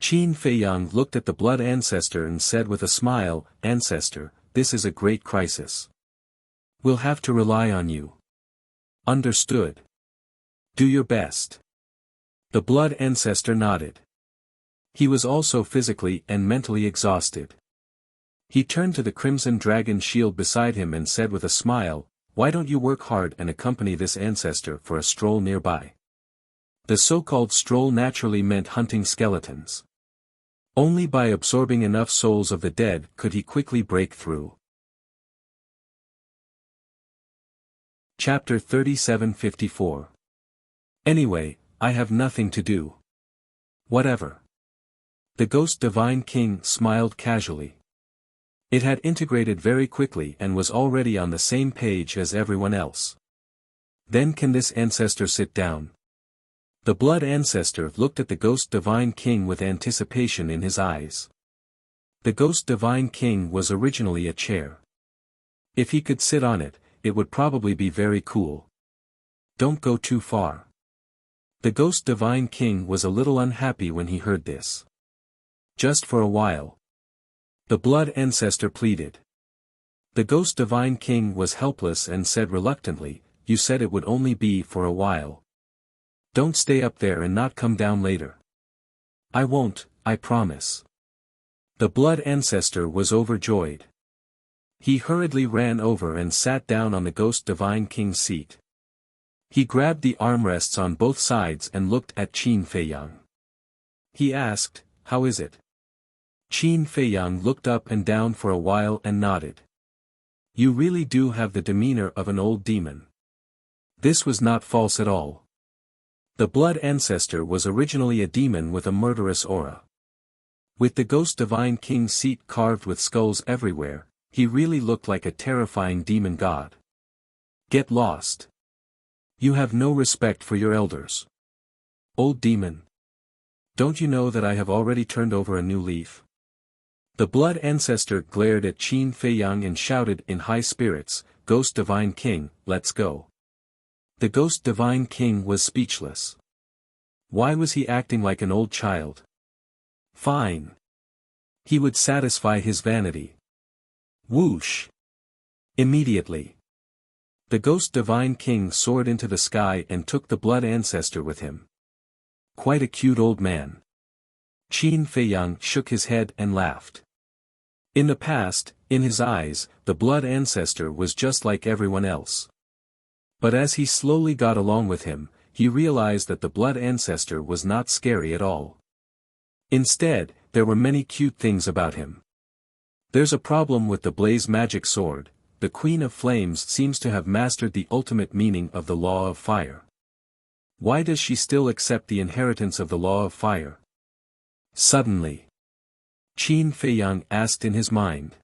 Qin Feiyang looked at the Blood Ancestor and said with a smile, Ancestor, this is a great crisis. We'll have to rely on you. Understood. Do your best. The blood ancestor nodded. He was also physically and mentally exhausted. He turned to the crimson dragon shield beside him and said with a smile, "Why don't you work hard and accompany this ancestor for a stroll nearby?" The so-called stroll naturally meant hunting skeletons. Only by absorbing enough souls of the dead could he quickly break through. Chapter 3754. Anyway, I have nothing to do. Whatever. The Ghost Divine King smiled casually. It had integrated very quickly and was already on the same page as everyone else. Then can this ancestor sit down? The blood ancestor looked at the Ghost Divine King with anticipation in his eyes. The Ghost Divine King was originally a chair. If he could sit on it, it would probably be very cool. Don't go too far. The Ghost Divine King was a little unhappy when he heard this. Just for a while. The blood ancestor pleaded. The Ghost Divine King was helpless and said reluctantly, "You said it would only be for a while. Don't stay up there and not come down later." "I won't, I promise." The blood ancestor was overjoyed. He hurriedly ran over and sat down on the Ghost Divine King's seat. He grabbed the armrests on both sides and looked at Qin Feiyang. He asked, "How is it?" Qin Feiyang looked up and down for a while and nodded. "You really do have the demeanor of an old demon." This was not false at all. The blood ancestor was originally a demon with a murderous aura. With the Ghost Divine King's seat carved with skulls everywhere, he really looked like a terrifying demon god. "Get lost. You have no respect for your elders. Old demon. Don't you know that I have already turned over a new leaf?" The blood ancestor glared at Qin Feiyang and shouted in high spirits, "Ghost Divine King, let's go." The Ghost Divine King was speechless. Why was he acting like an old child? Fine. He would satisfy his vanity. Whoosh! Immediately. The Ghost Divine King soared into the sky and took the blood ancestor with him. Quite a cute old man. Qin Feiyang shook his head and laughed. In the past, in his eyes, the blood ancestor was just like everyone else. But as he slowly got along with him, he realized that the blood ancestor was not scary at all. Instead, there were many cute things about him. There's a problem with the blaze magic sword. The Queen of Flames seems to have mastered the ultimate meaning of the law of fire. Why does she still accept the inheritance of the law of fire? Suddenly, Qin Feiyang asked in his mind.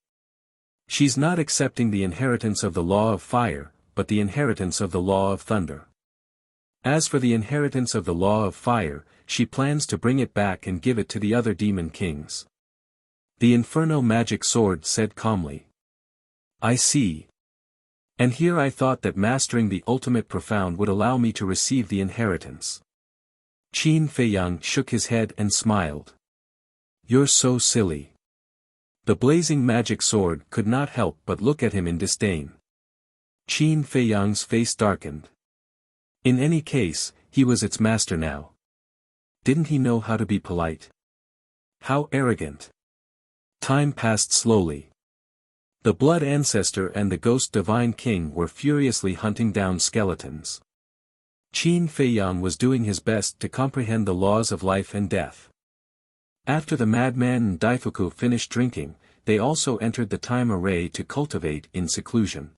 She's not accepting the inheritance of the law of fire, but the inheritance of the law of thunder. As for the inheritance of the law of fire, she plans to bring it back and give it to the other demon kings. The Inferno magic sword said calmly. I see. And here I thought that mastering the ultimate profound would allow me to receive the inheritance. Qin Feiyang shook his head and smiled. You're so silly. The blazing magic sword could not help but look at him in disdain. Qin Feiyang's face darkened. In any case, he was its master now. Didn't he know how to be polite? How arrogant. Time passed slowly. The blood ancestor and the Ghost Divine King were furiously hunting down skeletons. Qin Feiyang was doing his best to comprehend the laws of life and death. After the madman and Daifuku finished drinking, they also entered the time array to cultivate in seclusion.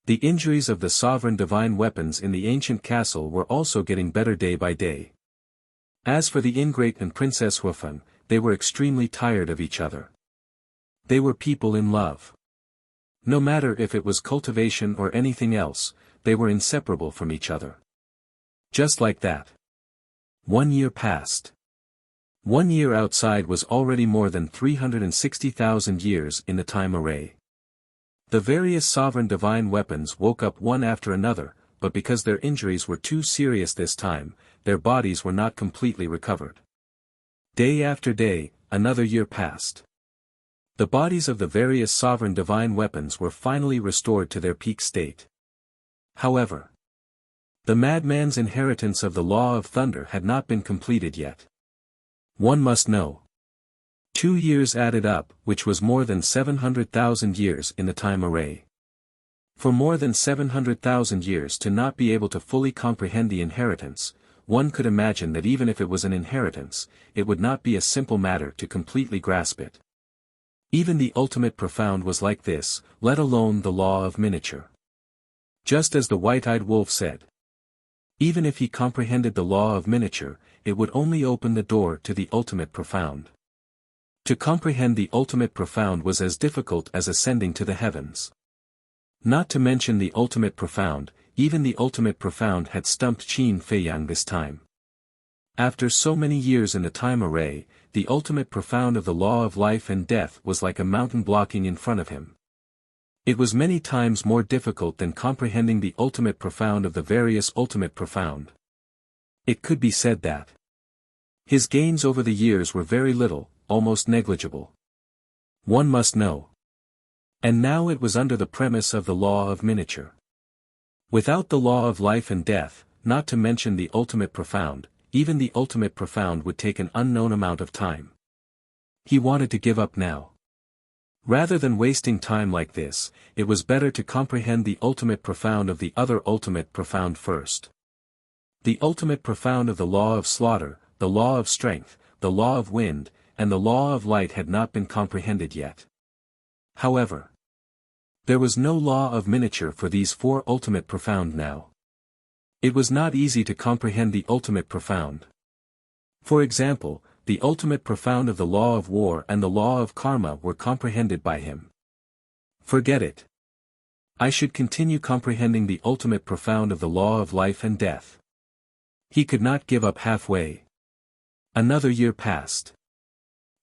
The injuries of the sovereign divine weapons in the ancient castle were also getting better day by day. As for the ingrate and Princess Huifeng, they were extremely tired of each other. They were people in love. No matter if it was cultivation or anything else, they were inseparable from each other. Just like that. 1 year passed. 1 year outside was already more than 360,000 years in the time array. The various sovereign divine weapons woke up one after another, but because their injuries were too serious this time, their bodies were not completely recovered. Day after day, another year passed. The bodies of the various sovereign divine weapons were finally restored to their peak state. However, The madman's inheritance of the law of thunder had not been completed yet. One must know. 2 years added up, which was more than 700,000 years in the time array. For more than 700,000 years to not be able to fully comprehend the inheritance, one could imagine that even if it was an inheritance, it would not be a simple matter to completely grasp it. Even the ultimate profound was like this, let alone the law of miniature. Just as the white-eyed wolf said. Even if he comprehended the law of miniature, it would only open the door to the ultimate profound. To comprehend the ultimate profound was as difficult as ascending to the heavens. Not to mention the ultimate profound, even the ultimate profound had stumped Qin Feiyang this time. After so many years in the time array, the ultimate profound of the law of life and death was like a mountain blocking in front of him. It was many times more difficult than comprehending the ultimate profound of the various ultimate profound. It could be said that his gains over the years were very little, almost negligible. One must know. And now it was under the premise of the law of miniature. Without the law of life and death, not to mention the ultimate profound, even the ultimate profound would take an unknown amount of time. He wanted to give up now. Rather than wasting time like this, it was better to comprehend the ultimate profound of the other ultimate profound first. The ultimate profound of the law of slaughter, the law of strength, the law of wind, and the law of light had not been comprehended yet. However, there was no law of miniature for these 4 ultimate profound now. It was not easy to comprehend the ultimate profound. For example, the ultimate profound of the law of war and the law of karma were comprehended by him. Forget it. I should continue comprehending the ultimate profound of the law of life and death. He could not give up halfway. Another year passed.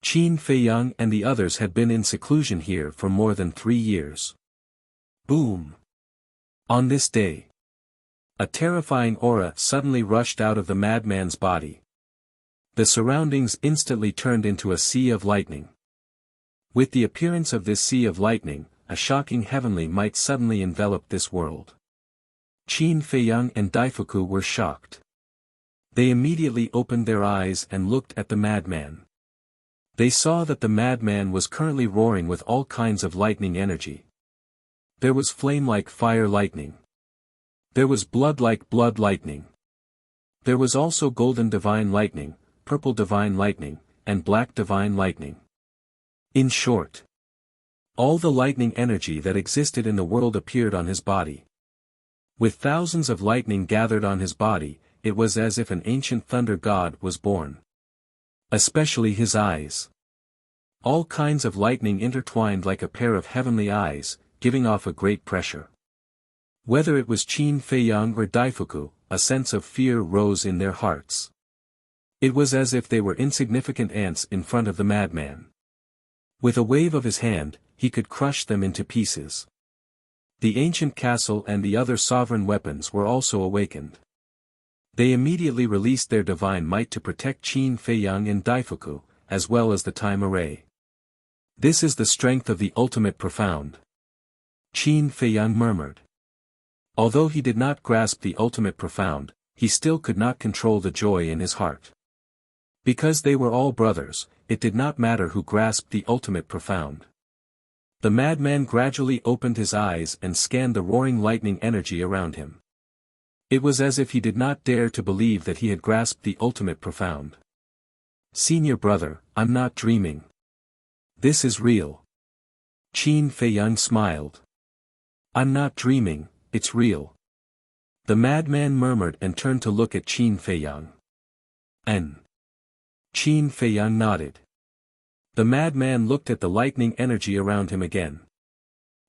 Qin Feiyang and the others had been in seclusion here for more than 3 years. Boom! On this day, a terrifying aura suddenly rushed out of the madman's body. The surroundings instantly turned into a sea of lightning. With the appearance of this sea of lightning, a shocking heavenly might suddenly envelop this world. Qin Feiyang and Daifuku were shocked. They immediately opened their eyes and looked at the madman. They saw that the madman was currently roaring with all kinds of lightning energy. There was flame like fire lightning. There was blood like blood lightning. There was also golden divine lightning, purple divine lightning, and black divine lightning. In short, all the lightning energy that existed in the world appeared on his body. With thousands of lightning gathered on his body, it was as if an ancient thunder god was born. Especially his eyes. All kinds of lightning intertwined like a pair of heavenly eyes, giving off a great pressure. Whether it was Qin Feiyang or Daifuku, a sense of fear rose in their hearts. It was as if they were insignificant ants in front of the madman. With a wave of his hand, he could crush them into pieces. The ancient castle and the other sovereign weapons were also awakened. They immediately released their divine might to protect Qin Feiyang and Daifuku, as well as the time array. This is the strength of the ultimate profound. Qin Feiyang murmured. Although he did not grasp the ultimate profound, he still could not control the joy in his heart. Because they were all brothers, it did not matter who grasped the ultimate profound. The madman gradually opened his eyes and scanned the roaring lightning energy around him. It was as if he did not dare to believe that he had grasped the ultimate profound. Senior brother, I'm not dreaming. This is real. Qin Feiyang smiled. I'm not dreaming, it's real. The madman murmured and turned to look at Qin Feiyang. Qin Feiyang nodded. The madman looked at the lightning energy around him again.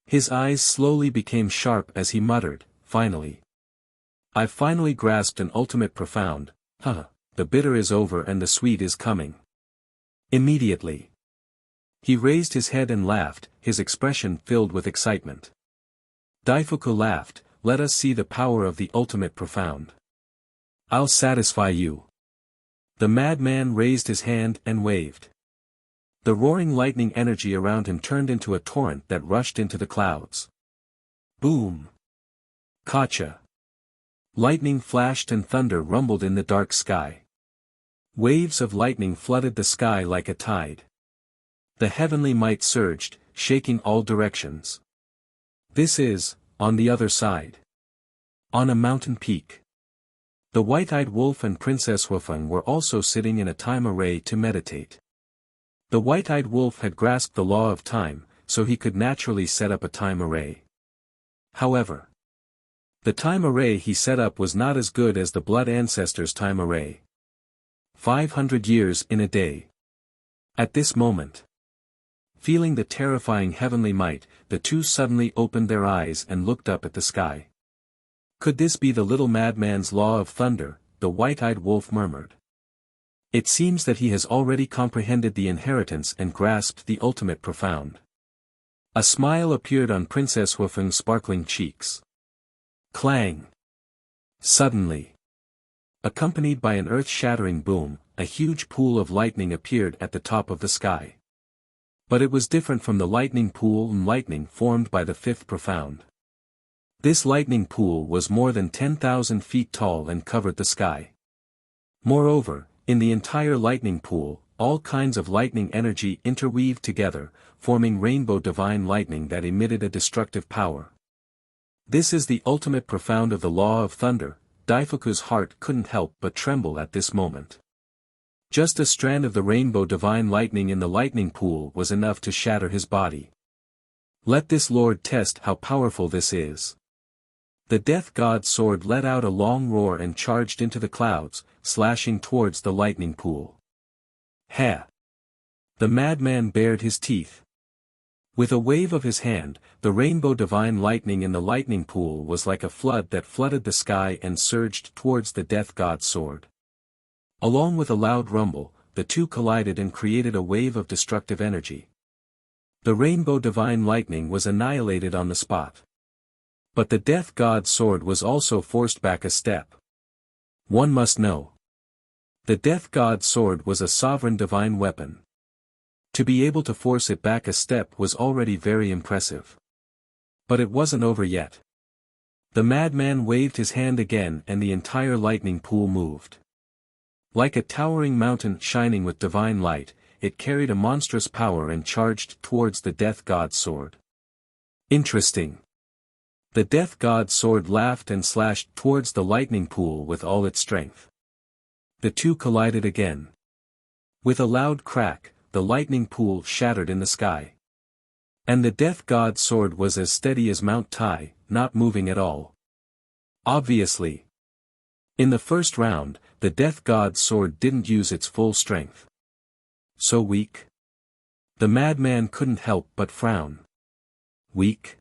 His eyes slowly became sharp as he muttered, finally. I've finally grasped an ultimate profound, the bitter is over and the sweet is coming. Immediately. He raised his head and laughed, his expression filled with excitement. Daifuku laughed, let us see the power of the ultimate profound. I'll satisfy you. The madman raised his hand and waved. The roaring lightning energy around him turned into a torrent that rushed into the clouds. Boom! Gotcha! Lightning flashed and thunder rumbled in the dark sky. Waves of lightning flooded the sky like a tide. The heavenly might surged, shaking all directions. This is, on the other side. On a mountain peak. The white-eyed wolf and Princess Wufeng were also sitting in a time array to meditate. The white-eyed wolf had grasped the law of time, so he could naturally set up a time array. However, the time array he set up was not as good as the blood ancestors' time array. 500 years in a day. At this moment, feeling the terrifying heavenly might, the two suddenly opened their eyes and looked up at the sky. Could this be the little madman's law of thunder? The white-eyed wolf murmured. It seems that he has already comprehended the inheritance and grasped the ultimate profound. A smile appeared on Princess Wufeng's sparkling cheeks. Clang! Suddenly, accompanied by an earth-shattering boom, a huge pool of lightning appeared at the top of the sky. But it was different from the lightning pool and lightning formed by the fifth profound. This lightning pool was more than 10,000 feet tall and covered the sky. Moreover, in the entire lightning pool, all kinds of lightning energy interweaved together, forming rainbow divine lightning that emitted a destructive power. This is the ultimate profound of the law of thunder. Daifuku's heart couldn't help but tremble at this moment. Just a strand of the rainbow divine lightning in the lightning pool was enough to shatter his body. Let this lord test how powerful this is. The death god's sword let out a long roar and charged into the clouds, slashing towards the lightning pool. Ha! The madman bared his teeth. With a wave of his hand, the rainbow divine lightning in the lightning pool was like a flood that flooded the sky and surged towards the death god's sword. Along with a loud rumble, the two collided and created a wave of destructive energy. The rainbow divine lightning was annihilated on the spot. But the death god's sword was also forced back a step. One must know. The death god's sword was a sovereign divine weapon. To be able to force it back a step was already very impressive. But it wasn't over yet. The madman waved his hand again and the entire lightning pool moved. Like a towering mountain shining with divine light, it carried a monstrous power and charged towards the death god's sword. Interesting. The death god's sword laughed and slashed towards the lightning pool with all its strength. The two collided again. With a loud crack, the lightning pool shattered in the sky. And the death god's sword was as steady as Mount Tai, not moving at all. Obviously. In the first round, the death god's sword didn't use its full strength. So weak? The madman couldn't help but frown. Weak?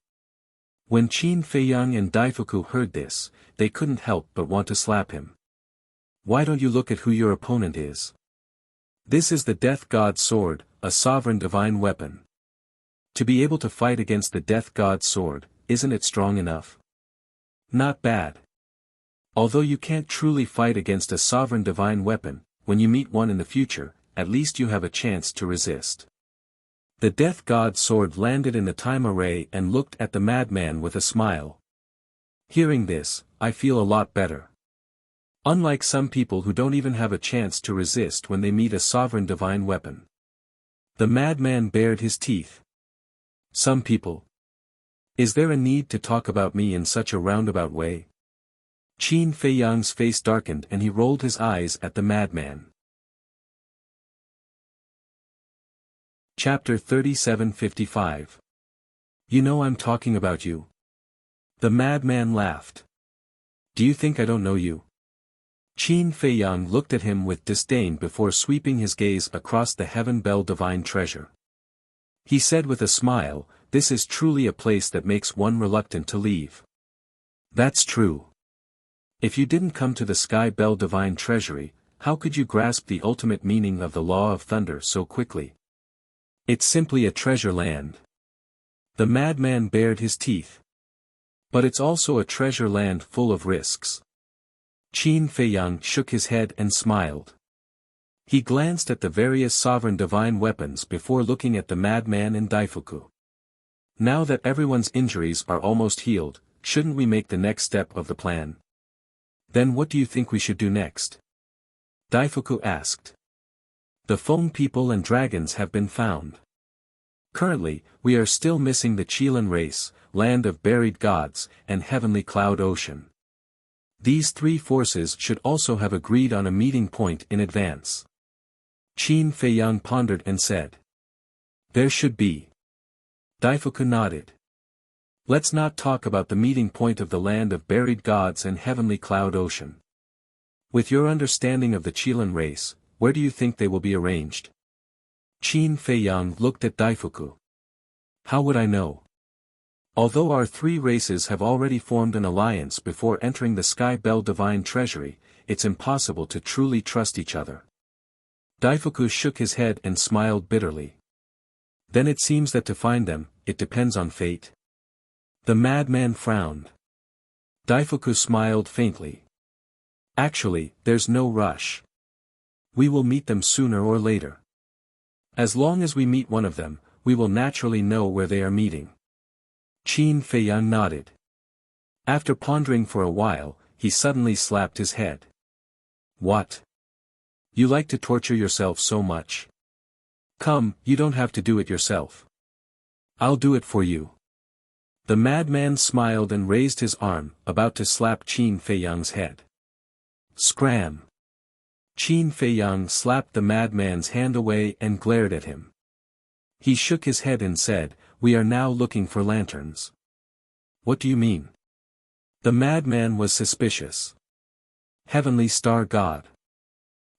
When Qin Feiyang and Daifuku heard this, they couldn't help but want to slap him. Why don't you look at who your opponent is? This is the death god's sword, a sovereign divine weapon. To be able to fight against the death god's sword, isn't it strong enough? Not bad. Although you can't truly fight against a sovereign divine weapon, when you meet one in the future, at least you have a chance to resist. The death god's sword landed in the time array and looked at the madman with a smile. Hearing this, I feel a lot better. Unlike some people who don't even have a chance to resist when they meet a sovereign divine weapon. The madman bared his teeth. Some people. Is there a need to talk about me in such a roundabout way? Qin Feiyang's face darkened and he rolled his eyes at the madman. Chapter 3755. You know I'm talking about you. The madman laughed. Do you think I don't know you? Qin Feiyang looked at him with disdain before sweeping his gaze across the heaven bell divine treasure. He said with a smile, this is truly a place that makes one reluctant to leave. That's true. If you didn't come to the Sky Bell divine treasury, how could you grasp the ultimate meaning of the law of thunder so quickly? It's simply a treasure land. The madman bared his teeth. But it's also a treasure land full of risks. Qin Feiyang shook his head and smiled. He glanced at the various sovereign divine weapons before looking at the madman and Daifuku. Now that everyone's injuries are almost healed, shouldn't we make the next step of the plan? Then what do you think we should do next? Daifuku asked. The Foam people and dragons have been found. Currently, we are still missing the Chilan race, land of buried gods, and heavenly cloud ocean. These three forces should also have agreed on a meeting point in advance. Qin Feiyang pondered and said. There should be. Daifuku nodded. Let's not talk about the meeting point of the land of buried gods and heavenly cloud ocean. With your understanding of the Chilan race, where do you think they will be arranged? Qin Feiyang looked at Daifuku. How would I know? Although our three races have already formed an alliance before entering the Sky Bell Divine Treasury, it's impossible to truly trust each other. Daifuku shook his head and smiled bitterly. Then it seems that to find them, it depends on fate. The madman frowned. Daifuku smiled faintly. Actually, there's no rush. We will meet them sooner or later. As long as we meet one of them, we will naturally know where they are meeting. Qin Feiyang nodded. After pondering for a while, he suddenly slapped his head. What? You like to torture yourself so much? Come, you don't have to do it yourself. I'll do it for you. The madman smiled and raised his arm, about to slap Qin Feiyang's head. Scram! Qin Feiyang slapped the madman's hand away and glared at him. He shook his head and said, We are now looking for lanterns. What do you mean? The madman was suspicious. Heavenly Star God.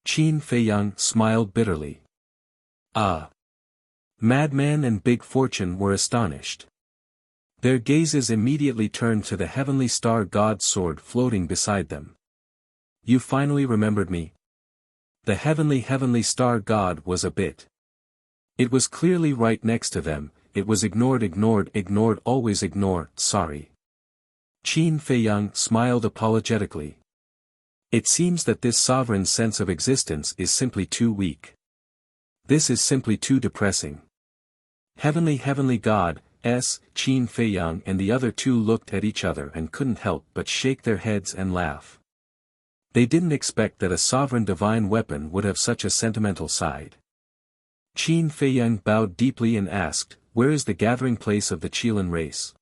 Qin Feiyang smiled bitterly. Ah! Madman and Big Fortune were astonished. Their gazes immediately turned to the Heavenly Star God's sword floating beside them. You finally remembered me? The Heavenly Star God was a bit. It was clearly right next to them, it was ignored, always ignore, sorry. Qin Feiyang smiled apologetically. It seems that this sovereign's sense of existence is simply too weak. This is simply too depressing. Heavenly God, Qin Feiyang and the other two looked at each other and couldn't help but shake their heads and laugh. They didn't expect that a sovereign divine weapon would have such a sentimental side. Qin Feiyang bowed deeply and asked, Where is the gathering place of the Chilan race?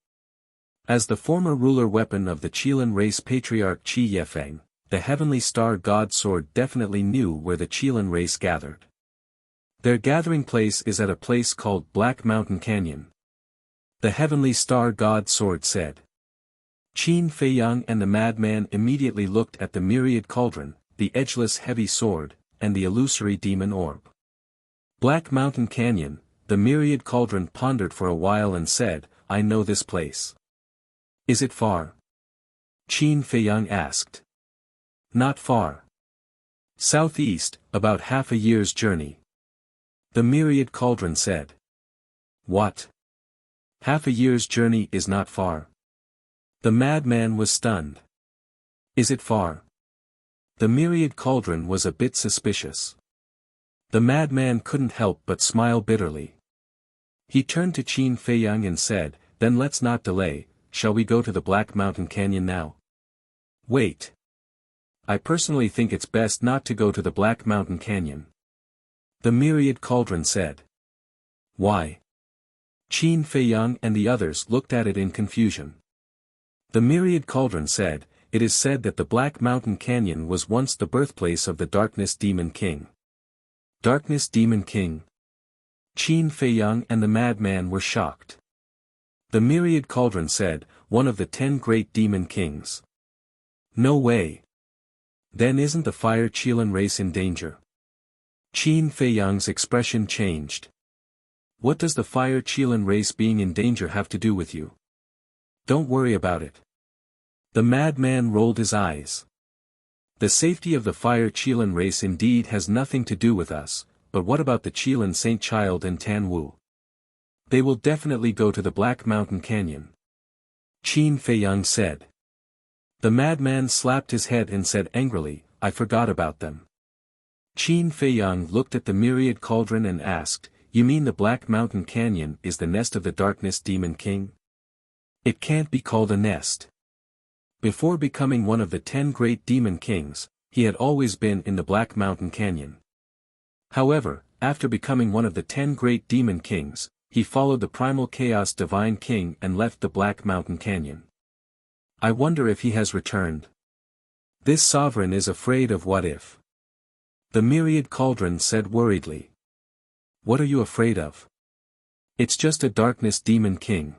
As the former ruler weapon of the Chilan race Patriarch Qi Yefeng, the Heavenly Star God sword definitely knew where the Chilan race gathered. Their gathering place is at a place called Black Mountain Canyon. The Heavenly Star God sword said. Qin Feiyang and the madman immediately looked at the myriad cauldron, the edgeless heavy sword, and the illusory demon orb. Black Mountain Canyon, the myriad cauldron pondered for a while and said, I know this place. Is it far? Qin Feiyang asked. Not far. Southeast, about half a year's journey. The myriad cauldron said. What? Half a year's journey is not far. The madman was stunned. Is it far? The myriad cauldron was a bit suspicious. The madman couldn't help but smile bitterly. He turned to Qin Feiyang and said, Then let's not delay, shall we go to the Black Mountain Canyon now? Wait. I personally think it's best not to go to the Black Mountain Canyon. The myriad cauldron said. Why? Qin Feiyang and the others looked at it in confusion. The myriad cauldron said, It is said that the Black Mountain Canyon was once the birthplace of the Darkness Demon King. Darkness Demon King? Qin Feiyang and the madman were shocked. The myriad cauldron said, One of the 10 great demon kings. No way. Then isn't the Fire Chilan race in danger? Qin Feiyang's expression changed. What does the Fire Chilan race being in danger have to do with you? Don't worry about it. The madman rolled his eyes. The safety of the Fire Chilan race indeed has nothing to do with us, but what about the Chilan Saint Child and Tan Wu? They will definitely go to the Black Mountain Canyon. Qin Feiyang said. The madman slapped his head and said angrily, I forgot about them. Qin Feiyang looked at the myriad cauldron and asked, You mean the Black Mountain Canyon is the nest of the Darkness Demon King? It can't be called a nest. Before becoming one of the 10 great demon kings, he had always been in the Black Mountain Canyon. However, after becoming one of the 10 great demon kings, he followed the primal chaos divine king and left the Black Mountain Canyon. I wonder if he has returned. This sovereign is afraid of what if. The myriad cauldron said worriedly. What are you afraid of? It's just a darkness demon king.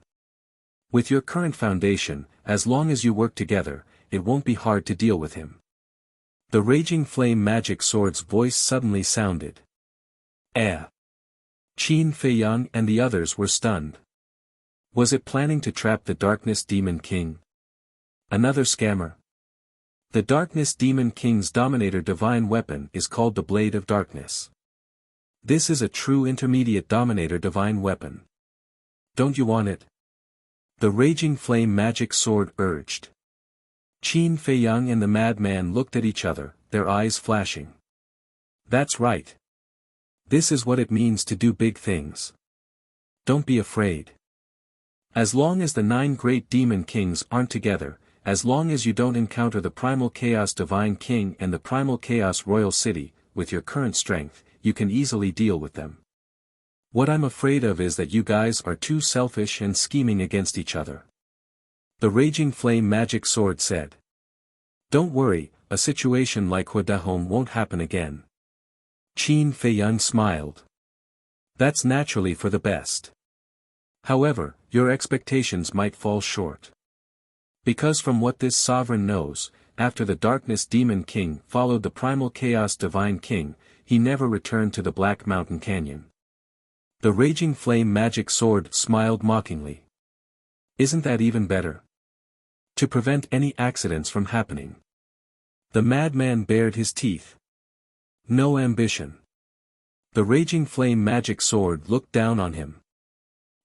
With your current foundation, as long as you work together, it won't be hard to deal with him. The raging flame magic sword's voice suddenly sounded. Eh. Qin Feiyang and the others were stunned. Was it planning to trap the darkness demon king? Another scammer? The Darkness Demon King's Dominator divine weapon is called the Blade of Darkness. This is a true intermediate Dominator divine weapon. Don't you want it? The Raging Flame Magic Sword urged. Qin Feiyang and the madman looked at each other, their eyes flashing. That's right. This is what it means to do big things. Don't be afraid. As long as the 9 great demon kings aren't together, as long as you don't encounter the Primal Chaos Divine King and the Primal Chaos Royal City, with your current strength, you can easily deal with them. What I'm afraid of is that you guys are too selfish and scheming against each other. The Raging Flame Magic Sword said. Don't worry, a situation like Huadahome won't happen again. Qin Feiyang smiled. That's naturally for the best. However, your expectations might fall short. Because from what this sovereign knows, after the Darkness Demon King followed the Primal Chaos Divine King, he never returned to the Black Mountain Canyon. The Raging Flame Magic Sword smiled mockingly. Isn't that even better? To prevent any accidents from happening. The madman bared his teeth. No ambition. The Raging Flame Magic Sword looked down on him.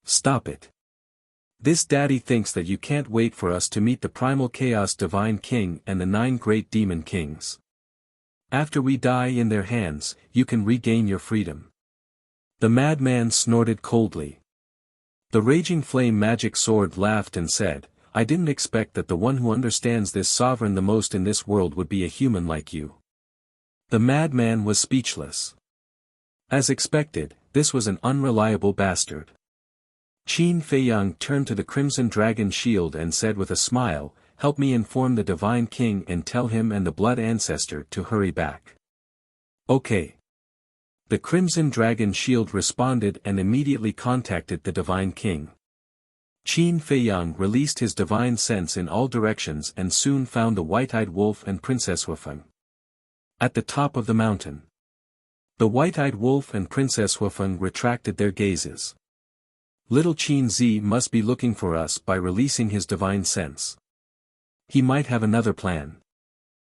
Stop it. This daddy thinks that you can't wait for us to meet the Primal Chaos Divine King and the 9 great demon kings. After we die in their hands, you can regain your freedom. The madman snorted coldly. The Raging Flame Magic Sword laughed and said, I didn't expect that the one who understands this sovereign the most in this world would be a human like you. The madman was speechless. As expected, this was an unreliable bastard. Qin Feiyang turned to the Crimson Dragon Shield and said with a smile, help me inform the Divine King and tell him and the Blood Ancestor to hurry back. Okay. The Crimson Dragon Shield responded and immediately contacted the Divine King. Qin Feiyang released his divine sense in all directions and soon found the White-Eyed Wolf and Princess Huafeng. At the top of the mountain. The White-Eyed Wolf and Princess Huafeng retracted their gazes. Little Qin Zi must be looking for us by releasing his divine sense. He might have another plan.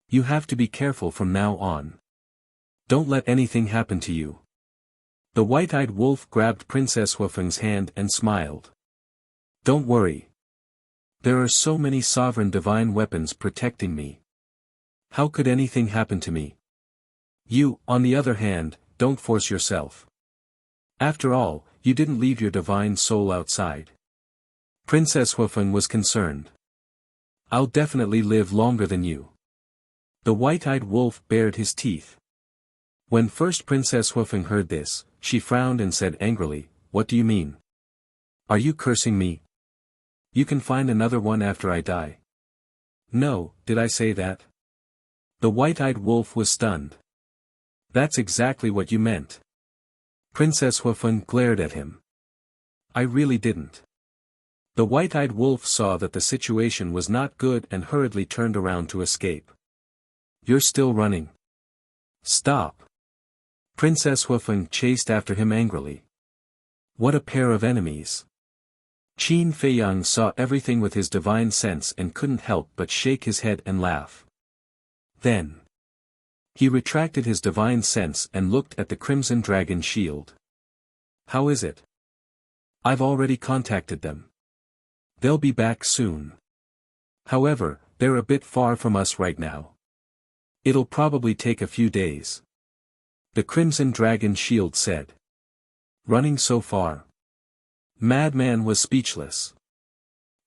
You have to be careful from now on. Don't let anything happen to you. The White-Eyed Wolf grabbed Princess Huafeng's hand and smiled. Don't worry. There are so many sovereign divine weapons protecting me. How could anything happen to me? You, on the other hand, don't force yourself. After all, you didn't leave your divine soul outside. Princess Huafeng was concerned. I'll definitely live longer than you. The White-Eyed Wolf bared his teeth. When first Princess Huafeng heard this, she frowned and said angrily, what do you mean? Are you cursing me? You can find another one after I die. No, did I say that? The White-Eyed Wolf was stunned. That's exactly what you meant. Princess Huafeng glared at him. I really didn't. The White-Eyed Wolf saw that the situation was not good and hurriedly turned around to escape. You're still running. Stop. Princess Huafeng chased after him angrily. What a pair of enemies. Qin Feiyang saw everything with his divine sense and couldn't help but shake his head and laugh. Then. He retracted his divine sense and looked at the Crimson Dragon Shield. How is it? I've already contacted them. They'll be back soon. However, they're a bit far from us right now. It'll probably take a few days. The Crimson Dragon Shield said. Running so far. Madman was speechless.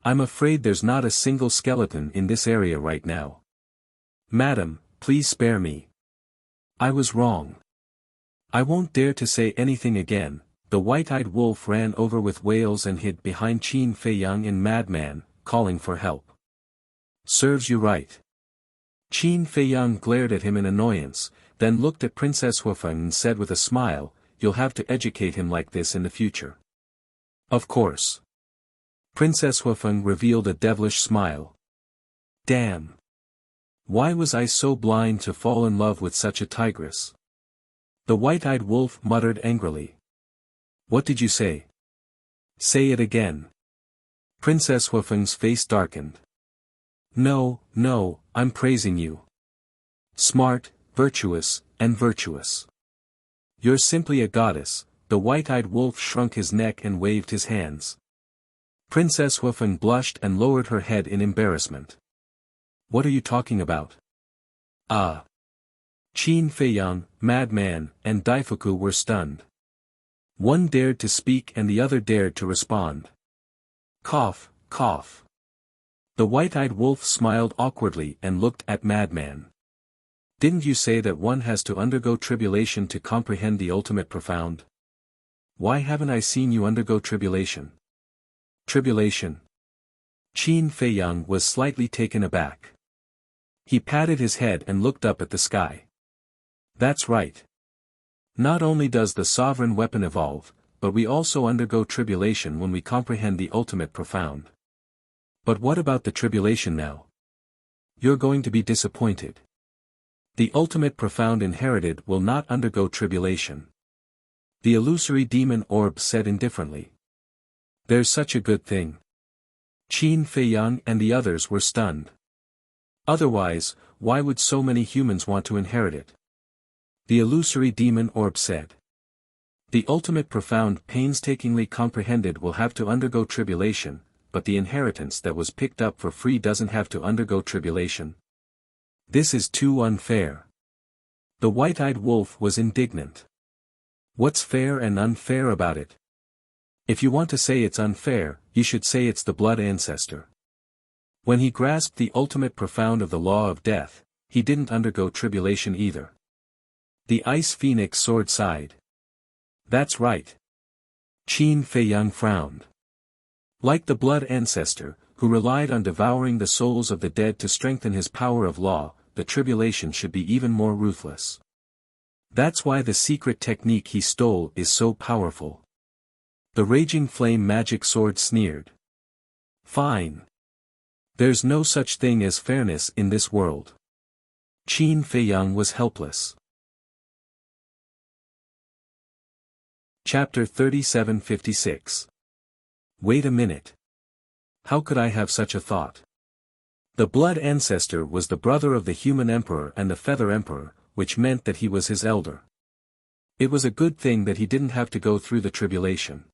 I'm afraid there's not a single skeleton in this area right now. Madam, please spare me. I was wrong. I won't dare to say anything again. The white-eyed wolf ran over with wails and hid behind Qin Fei Yang and Madman, calling for help. Serves you right. Qin Fei Yang glared at him in annoyance, then looked at Princess Huafeng and said with a smile, "You'll have to educate him like this in the future." Of course. Princess Huafeng revealed a devilish smile. Damn. Why was I so blind to fall in love with such a tigress? The white-eyed wolf muttered angrily. What did you say? Say it again. Princess Huafeng's face darkened. No, I'm praising you. Smart, virtuous, and virtuous. You're simply a goddess. The white-eyed wolf shrunk his neck and waved his hands. Princess Huafeng blushed and lowered her head in embarrassment. What are you talking about? Ah. Qin Fei Yang, Madman, and Daifuku were stunned. One dared to speak and the other dared to respond. Cough, cough. The white-eyed wolf smiled awkwardly and looked at Madman. Didn't you say that one has to undergo tribulation to comprehend the ultimate profound? Why haven't I seen you undergo tribulation? Tribulation? Qin Fei Yang was slightly taken aback. He patted his head and looked up at the sky. That's right. Not only does the sovereign weapon evolve, but we also undergo tribulation when we comprehend the ultimate profound. But what about the tribulation now? You're going to be disappointed. The ultimate profound inherited will not undergo tribulation. The illusory demon orb said indifferently. There's such a good thing. Qin Fei Yang and the others were stunned. Otherwise, why would so many humans want to inherit it? The illusory demon orb said. The ultimate profound painstakingly comprehended will have to undergo tribulation, but the inheritance that was picked up for free doesn't have to undergo tribulation. This is too unfair. The white-eyed wolf was indignant. What's fair and unfair about it? If you want to say it's unfair, you should say it's the blood ancestor. When he grasped the ultimate profound of the law of death, he didn't undergo tribulation either. The ice phoenix sword sighed. That's right. Qin Fei Yang frowned. Like the blood ancestor, who relied on devouring the souls of the dead to strengthen his power of law, the tribulation should be even more ruthless. That's why the secret technique he stole is so powerful. The raging flame magic sword sneered. Fine. There's no such thing as fairness in this world. Qin Fei Yang was helpless. Chapter 3756. Wait a minute. How could I have such a thought? The blood ancestor was the brother of the human emperor and the feather emperor, which meant that he was his elder. It was a good thing that he didn't have to go through the tribulation.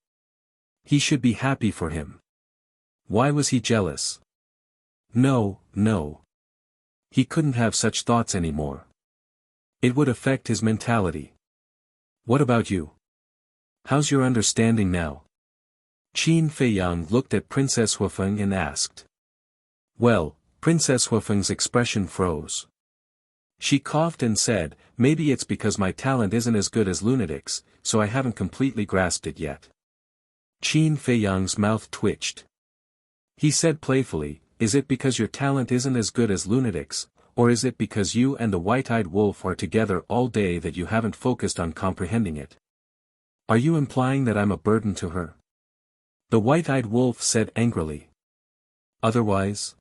He should be happy for him. Why was he jealous? No. He couldn't have such thoughts anymore. It would affect his mentality. What about you? How's your understanding now? Qin Fei Yang looked at Princess Huafeng and asked. Well, Princess Huafeng's expression froze. She coughed and said, maybe it's because my talent isn't as good as Lunatic's, so I haven't completely grasped it yet. Qin Fei Yang's mouth twitched. He said playfully, is it because your talent isn't as good as Lunatic's, or is it because you and the white-eyed wolf are together all day that you haven't focused on comprehending it? Are you implying that I'm a burden to her? The white-eyed wolf said angrily. Otherwise?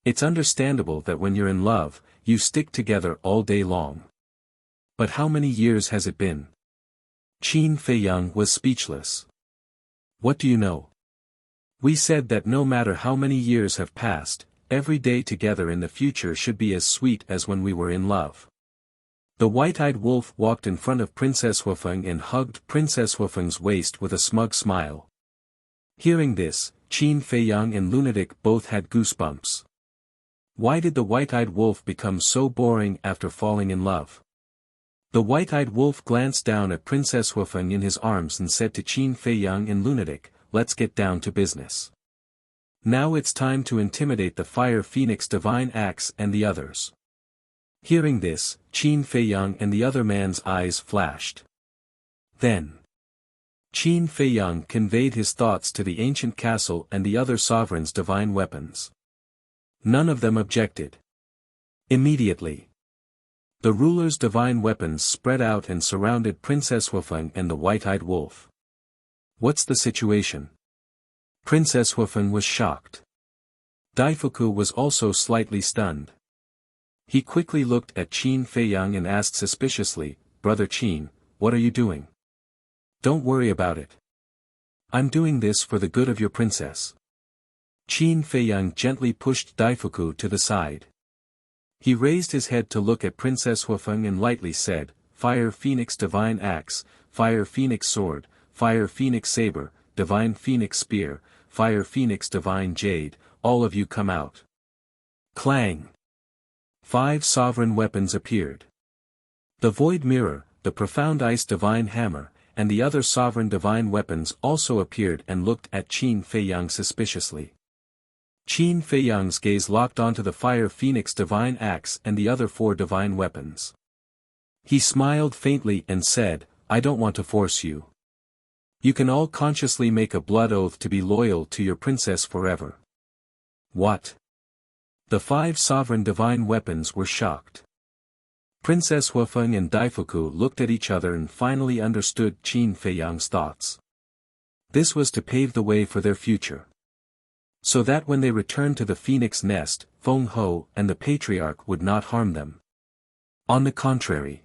It's understandable that when you're in love, you stick together all day long. But how many years has it been? Qin Fei Yang was speechless. What do you know? We said that no matter how many years have passed, every day together in the future should be as sweet as when we were in love. The white-eyed wolf walked in front of Princess Huafeng and hugged Princess Huafeng's waist with a smug smile. Hearing this, Qin Fei Yang and Lunatic both had goosebumps. Why did the white-eyed wolf become so boring after falling in love? The white-eyed wolf glanced down at Princess Huafeng in his arms and said to Qin Fei Yang and Lunatic, let's get down to business. Now it's time to intimidate the Fire Phoenix Divine Axe and the others. Hearing this, Qin Feiyang and the other man's eyes flashed. Then, Qin Feiyang conveyed his thoughts to the ancient castle and the other sovereigns' divine weapons. None of them objected. Immediately, the ruler's divine weapons spread out and surrounded Princess Huafeng and the white-eyed wolf. What's the situation? Princess Huafeng was shocked. Daifuku was also slightly stunned. He quickly looked at Qin Feiyang and asked suspiciously, "Brother Qin, what are you doing?" "Don't worry about it. I'm doing this for the good of your princess." Qin Feiyang gently pushed Daifuku to the side. He raised his head to look at Princess Huafeng and lightly said, "Fire Phoenix Divine Axe, Fire Phoenix Sword, Fire Phoenix Saber, Divine Phoenix Spear, Fire Phoenix Divine Jade, all of you come out." Clang! 5 sovereign weapons appeared. The Void Mirror, the Profound Ice Divine Hammer, and the other sovereign divine weapons also appeared and looked at Qin Feiyang suspiciously. Qin Feiyang's gaze locked onto the Fire Phoenix Divine Axe and the other 4 divine weapons. He smiled faintly and said, "I don't want to force you. You can all consciously make a blood oath to be loyal to your princess forever." What? The 5 sovereign divine weapons were shocked. Princess Huafeng and Daifuku looked at each other and finally understood Qin Feiyang's thoughts. This was to pave the way for their future. So that when they returned to the Phoenix Nest, Feng Ho and the Patriarch would not harm them. On the contrary.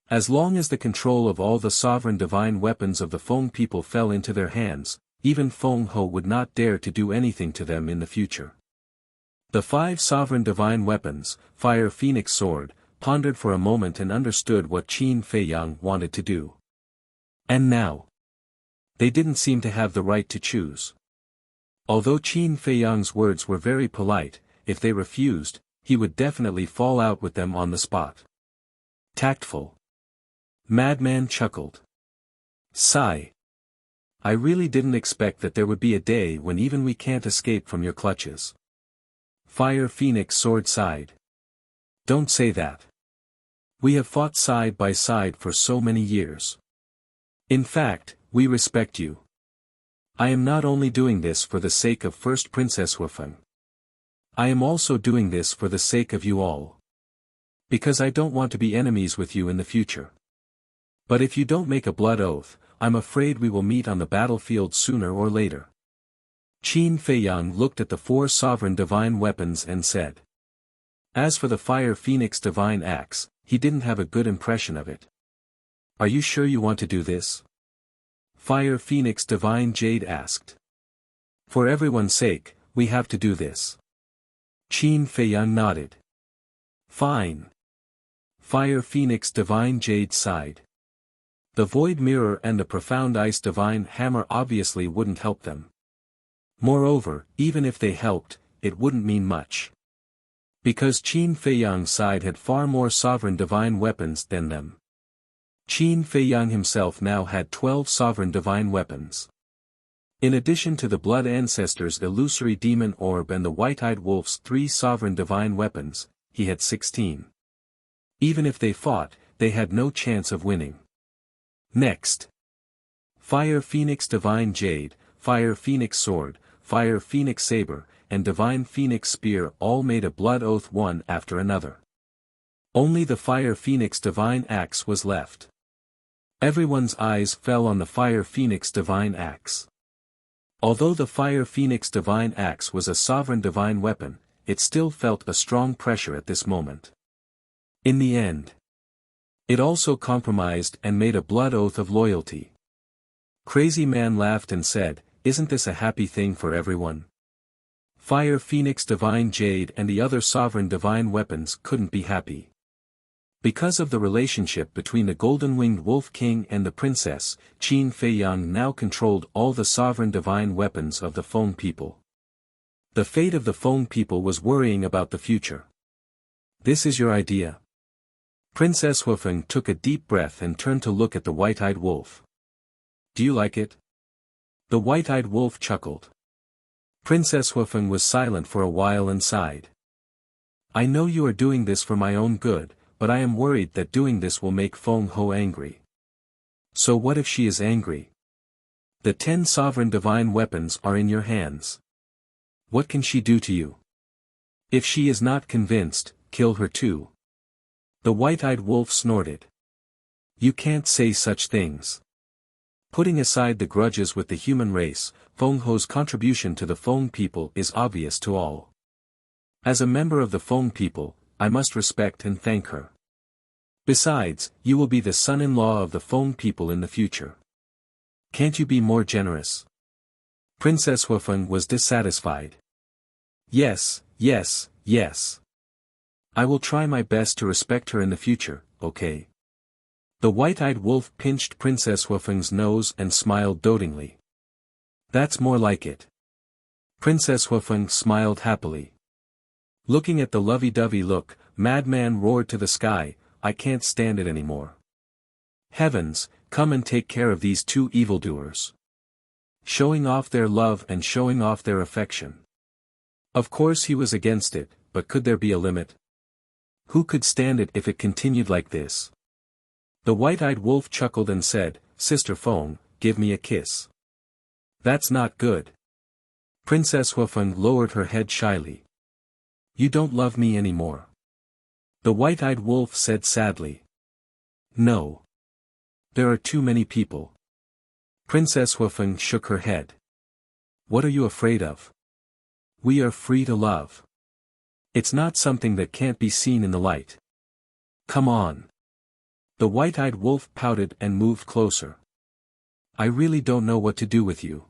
As long as the control of all the sovereign divine weapons of the Feng people fell into their hands, even Feng Ho would not dare to do anything to them in the future. The 5 sovereign divine weapons, Fire Phoenix Sword, pondered for a moment and understood what Qin Feiyang wanted to do. And now, they didn't seem to have the right to choose. Although Qin Feiyang's words were very polite, if they refused, he would definitely fall out with them on the spot. Tactful. Madman chuckled. Sigh. I really didn't expect that there would be a day when even we can't escape from your clutches. Fire Phoenix Sword sighed. Don't say that. We have fought side by side for so many years. In fact, we respect you. I am not only doing this for the sake of First Princess Huafeng. I am also doing this for the sake of you all. Because I don't want to be enemies with you in the future. But if you don't make a blood oath, I'm afraid we will meet on the battlefield sooner or later. Qin Feiyang looked at the 4 sovereign divine weapons and said. As for the Fire Phoenix Divine Axe, he didn't have a good impression of it. Are you sure you want to do this? Fire Phoenix Divine Jade asked. For everyone's sake, we have to do this. Qin Feiyang nodded. Fine. Fire Phoenix Divine Jade sighed. The Void Mirror and the Profound Ice Divine Hammer obviously wouldn't help them. Moreover, even if they helped, it wouldn't mean much. Because Qin Feiyang's side had far more sovereign divine weapons than them. Qin Feiyang himself now had 12 sovereign divine weapons. In addition to the Blood Ancestor's illusory demon orb and the White-Eyed Wolf's 3 sovereign divine weapons, he had 16. Even if they fought, they had no chance of winning. Next. Fire Phoenix Divine Jade, Fire Phoenix Sword, Fire Phoenix Saber, and Divine Phoenix Spear all made a blood oath one after another. Only the Fire Phoenix Divine Axe was left. Everyone's eyes fell on the Fire Phoenix Divine Axe. Although the Fire Phoenix Divine Axe was a sovereign divine weapon, it still felt a strong pressure at this moment. In the end, it also compromised and made a blood oath of loyalty. Crazy Man laughed and said, "Isn't this a happy thing for everyone?" Fire Phoenix Divine Jade and the other sovereign divine weapons couldn't be happy. Because of the relationship between the Golden-Winged Wolf King and the princess, Qin Feiyang now controlled all the sovereign divine weapons of the Feng people. The fate of the Feng people was worrying about the future. This is your idea? Princess Huafeng took a deep breath and turned to look at the White-Eyed Wolf. Do you like it? The White-Eyed Wolf chuckled. Princess Huifeng was silent for a while and sighed. I know you are doing this for my own good, but I am worried that doing this will make Feng Ho angry. So what if she is angry? The 10 sovereign divine weapons are in your hands. What can she do to you? If she is not convinced, kill her too. The white-eyed wolf snorted. You can't say such things. Putting aside the grudges with the human race, Feng Ho's contribution to the Feng people is obvious to all. As a member of the Feng people, I must respect and thank her. Besides, you will be the son-in-law of the Feng people in the future. Can't you be more generous? Princess Huifeng was dissatisfied. Yes, yes, yes. I will try my best to respect her in the future, okay? The white-eyed wolf pinched Princess Huifeng's nose and smiled dotingly. That's more like it. Princess Huifeng smiled happily. Looking at the lovey-dovey look, Madman roared to the sky, I can't stand it anymore. Heavens, come and take care of these 2 evildoers. Showing off their love and showing off their affection. Of course he was against it, but could there be a limit? Who could stand it if it continued like this? The white-eyed wolf chuckled and said, Sister Feng, give me a kiss. That's not good. Princess Huifeng lowered her head shyly. You don't love me anymore. The white-eyed wolf said sadly. No. There are too many people. Princess Huifeng shook her head. What are you afraid of? We are free to love. It's not something that can't be seen in the light. Come on. The white-eyed wolf pouted and moved closer. I really don't know what to do with you.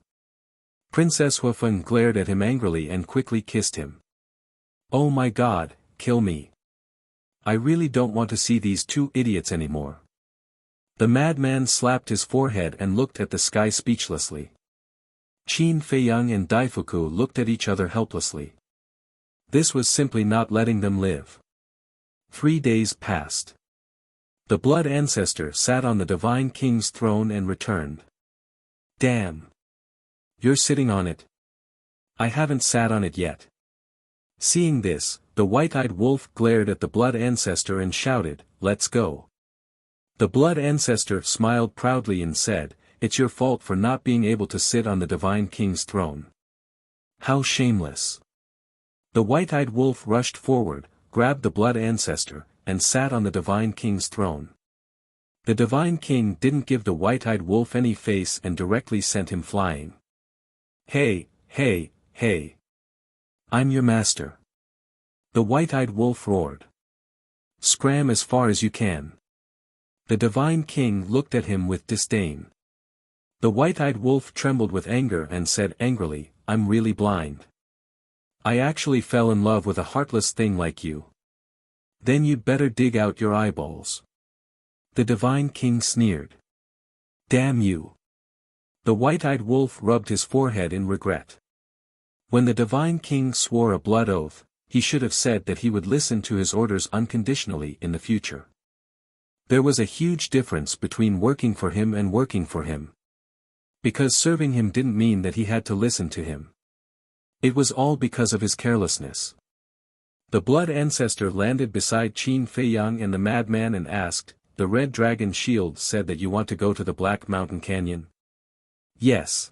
Princess Huifeng glared at him angrily and quickly kissed him. Oh my God, kill me. I really don't want to see these 2 idiots anymore. The madman slapped his forehead and looked at the sky speechlessly. Qin Feiyang and Daifuku looked at each other helplessly. This was simply not letting them live. 3 days passed. The blood ancestor sat on the divine king's throne and returned. Damn. You're sitting on it. I haven't sat on it yet. Seeing this, the white-eyed wolf glared at the blood ancestor and shouted, Let's go. The blood ancestor smiled proudly and said, It's your fault for not being able to sit on the divine king's throne. How shameless. The white-eyed wolf rushed forward, grabbed the blood ancestor, and sat on the divine king's throne. The divine king didn't give the white-eyed wolf any face and directly sent him flying. Hey, hey, hey. I'm your master. The white-eyed wolf roared. Scram as far as you can. The divine king looked at him with disdain. The white-eyed wolf trembled with anger and said angrily, I'm really blind. I actually fell in love with a heartless thing like you. Then you'd better dig out your eyeballs. The divine king sneered. Damn you. The white-eyed wolf rubbed his forehead in regret. When the divine king swore a blood oath, he should have said that he would listen to his orders unconditionally in the future. There was a huge difference between working for him and working for him. Because serving him didn't mean that he had to listen to him. It was all because of his carelessness. The blood ancestor landed beside Qin Feiyang and the madman and asked, The red dragon shield said that you want to go to the Black Mountain Canyon? Yes.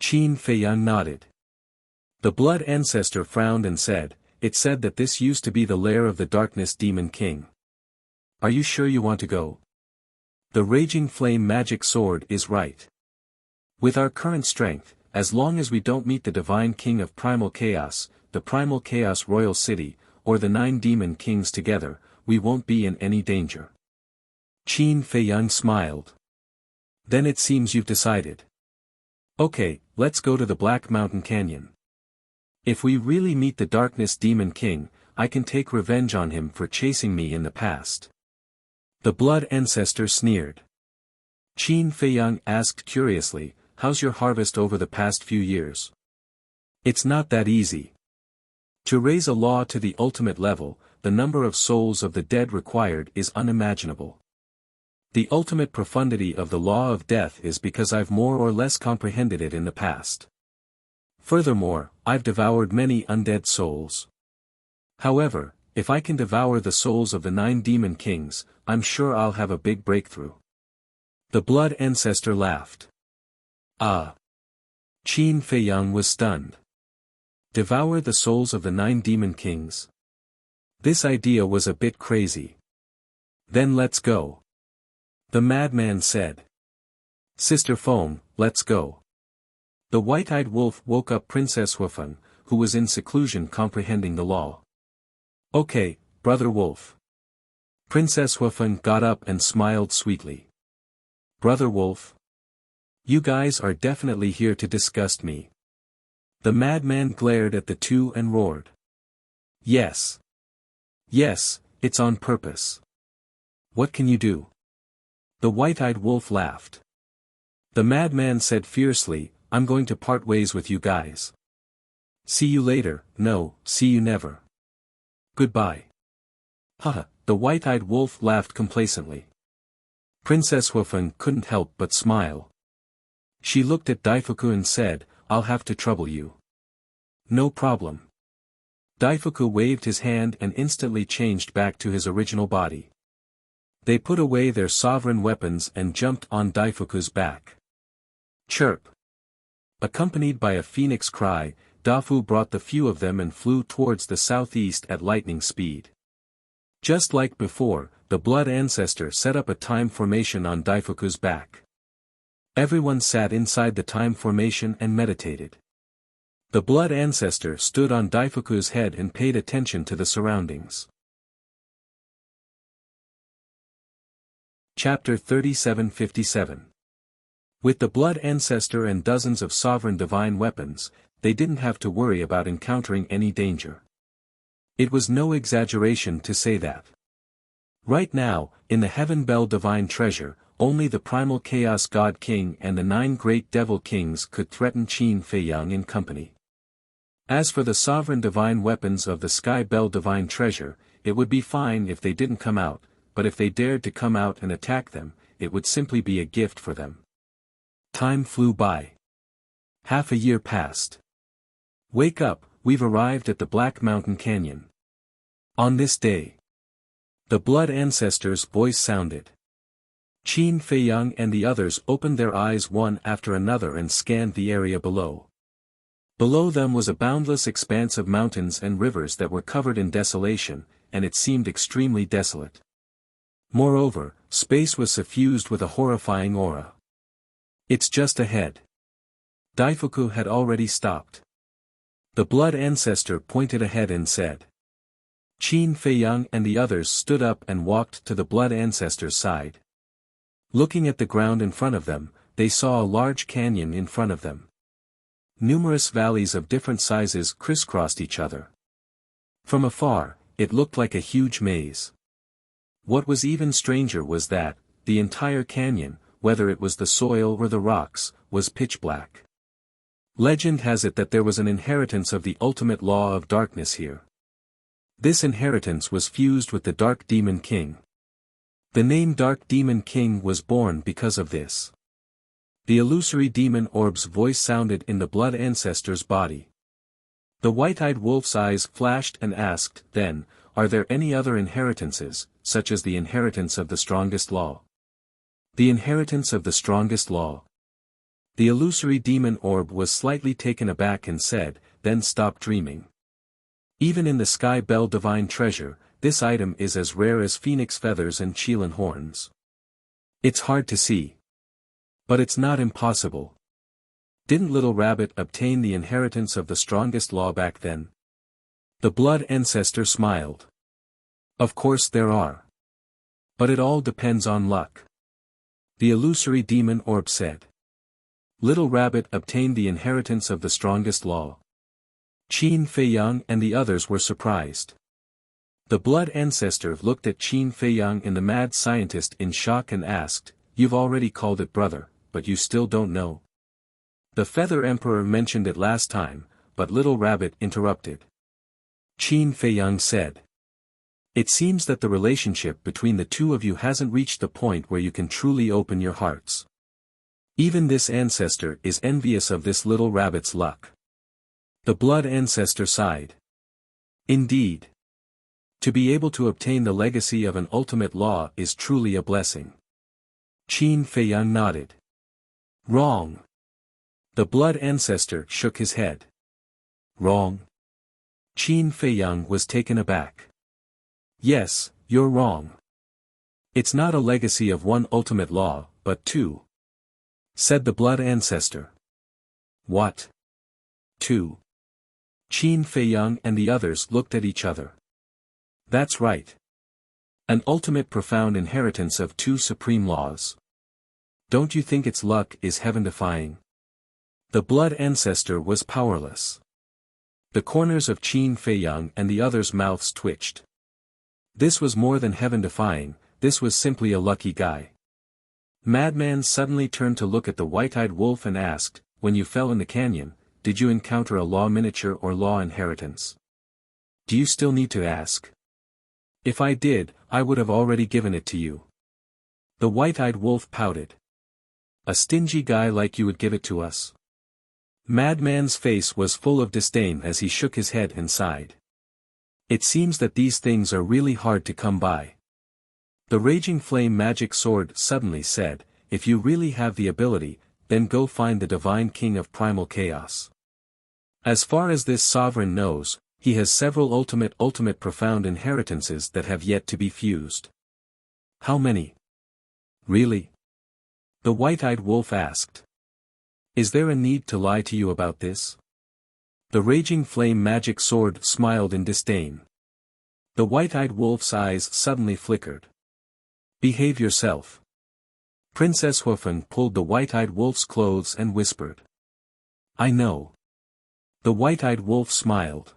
Qin Feiyang nodded. The blood ancestor frowned and said, It said that this used to be the lair of the Darkness Demon King. Are you sure you want to go? The Raging Flame Magic Sword is right. With our current strength, as long as we don't meet the Divine King of Primal Chaos, the Primal Chaos Royal City, or the 9 Demon Kings together, we won't be in any danger. Qin Feiyang smiled. Then it seems you've decided. Okay, let's go to the Black Mountain Canyon. If we really meet the Darkness Demon King, I can take revenge on him for chasing me in the past. The blood ancestor sneered. Qin Feiyang asked curiously, How's your harvest over the past few years? It's not that easy. To raise a law to the ultimate level, the number of souls of the dead required is unimaginable. The ultimate profundity of the law of death is because I've more or less comprehended it in the past. Furthermore, I've devoured many undead souls. However, if I can devour the souls of the 9 demon kings, I'm sure I'll have a big breakthrough. The blood ancestor laughed. Ah! Qin Feiyang was stunned. Devour the souls of the 9 demon kings? This idea was a bit crazy. Then let's go. The madman said. Sister Feng, let's go. The white-eyed wolf woke up Princess Huifeng, who was in seclusion comprehending the law. Okay, brother wolf. Princess Huifeng got up and smiled sweetly. Brother wolf? You guys are definitely here to disgust me. The madman glared at the two and roared. Yes. Yes, it's on purpose. What can you do? The white-eyed wolf laughed. The madman said fiercely, I'm going to part ways with you guys. See you later, no, see you never. Goodbye. Haha, the white-eyed wolf laughed complacently. Princess Huifeng couldn't help but smile. She looked at Daifuku and said, I'll have to trouble you. No problem. Daifuku waved his hand and instantly changed back to his original body. They put away their sovereign weapons and jumped on Daifuku's back. Chirp. Accompanied by a phoenix cry, Dafu brought the few of them and flew towards the southeast at lightning speed. Just like before, the blood ancestor set up a time formation on Daifuku's back. Everyone sat inside the time formation and meditated. The blood ancestor stood on Daifuku's head and paid attention to the surroundings. Chapter 3757. With the blood ancestor and dozens of sovereign divine weapons, they didn't have to worry about encountering any danger. It was no exaggeration to say that. Right now, in the Heaven Bell Divine Treasure, only the Primal Chaos God King and the 9 Great Devil Kings could threaten Qin Feiyang in company. As for the sovereign divine weapons of the Sky Bell Divine Treasure, it would be fine if they didn't come out, but if they dared to come out and attack them, it would simply be a gift for them. Time flew by. Half a year passed. Wake up, we've arrived at the Black Mountain Canyon. On this day. The blood ancestor's voice sounded. Qin Feiyang and the others opened their eyes one after another and scanned the area below. Below them was a boundless expanse of mountains and rivers that were covered in desolation, and it seemed extremely desolate. Moreover, space was suffused with a horrifying aura. It's just ahead. Daifuku had already stopped. The blood ancestor pointed ahead and said. Qin Feiyang and the others stood up and walked to the blood ancestor's side. Looking at the ground in front of them, they saw a large canyon in front of them. Numerous valleys of different sizes crisscrossed each other. From afar, it looked like a huge maze. What was even stranger was that, the entire canyon, whether it was the soil or the rocks, was pitch black. Legend has it that there was an inheritance of the ultimate law of darkness here. This inheritance was fused with the Dark Demon King. The name Dark Demon King was born because of this. The illusory demon orb's voice sounded in the blood ancestor's body. The white-eyed wolf's eyes flashed and asked, then, are there any other inheritances, such as the inheritance of the strongest law? The inheritance of the strongest law. The illusory demon orb was slightly taken aback and said, then stop dreaming. Even in the Sky Bell Divine Treasure, this item is as rare as phoenix feathers and Qilin horns. It's hard to see. But it's not impossible. Didn't Little Rabbit obtain the inheritance of the strongest law back then? The blood ancestor smiled. Of course there are. But it all depends on luck. The illusory demon orb said. Little Rabbit obtained the inheritance of the strongest law. Qin Feiyang and the others were surprised. The blood ancestor looked at Qin Feiyang and the mad scientist in shock and asked, you've already called it brother, but you still don't know? The Feather Emperor mentioned it last time, but Little Rabbit interrupted. Qin Feiyang said. It seems that the relationship between the two of you hasn't reached the point where you can truly open your hearts. Even this ancestor is envious of this Little Rabbit's luck. The blood ancestor sighed. Indeed. To be able to obtain the legacy of an ultimate law is truly a blessing. Qin Feiyang nodded. Wrong. The blood ancestor shook his head. Wrong? Qin Feiyang was taken aback. Yes, you're wrong. It's not a legacy of one ultimate law, but two, said the blood ancestor. What? Two? Qin Feiyang and the others looked at each other. That's right. An ultimate profound inheritance of two supreme laws. Don't you think its luck is heaven-defying? The blood ancestor was powerless. The corners of Qin Feiyang and the others' mouths twitched. This was more than heaven-defying, this was simply a lucky guy. Madman suddenly turned to look at the white-eyed wolf and asked, when you fell in the canyon, did you encounter a law miniature or law inheritance? Do you still need to ask? If I did, I would have already given it to you. The white-eyed wolf pouted. A stingy guy like you would give it to us? Madman's face was full of disdain as he shook his head and sighed. It seems that these things are really hard to come by. The raging flame magic sword suddenly said, if you really have the ability, then go find the divine king of primal chaos. As far as this sovereign knows, he has several ultimate profound inheritances that have yet to be fused. How many? Really? The white-eyed wolf asked. Is there a need to lie to you about this? The raging flame magic sword smiled in disdain. The white-eyed wolf's eyes suddenly flickered. Behave yourself. Princess Huifeng pulled the white-eyed wolf's clothes and whispered. I know. The white-eyed wolf smiled.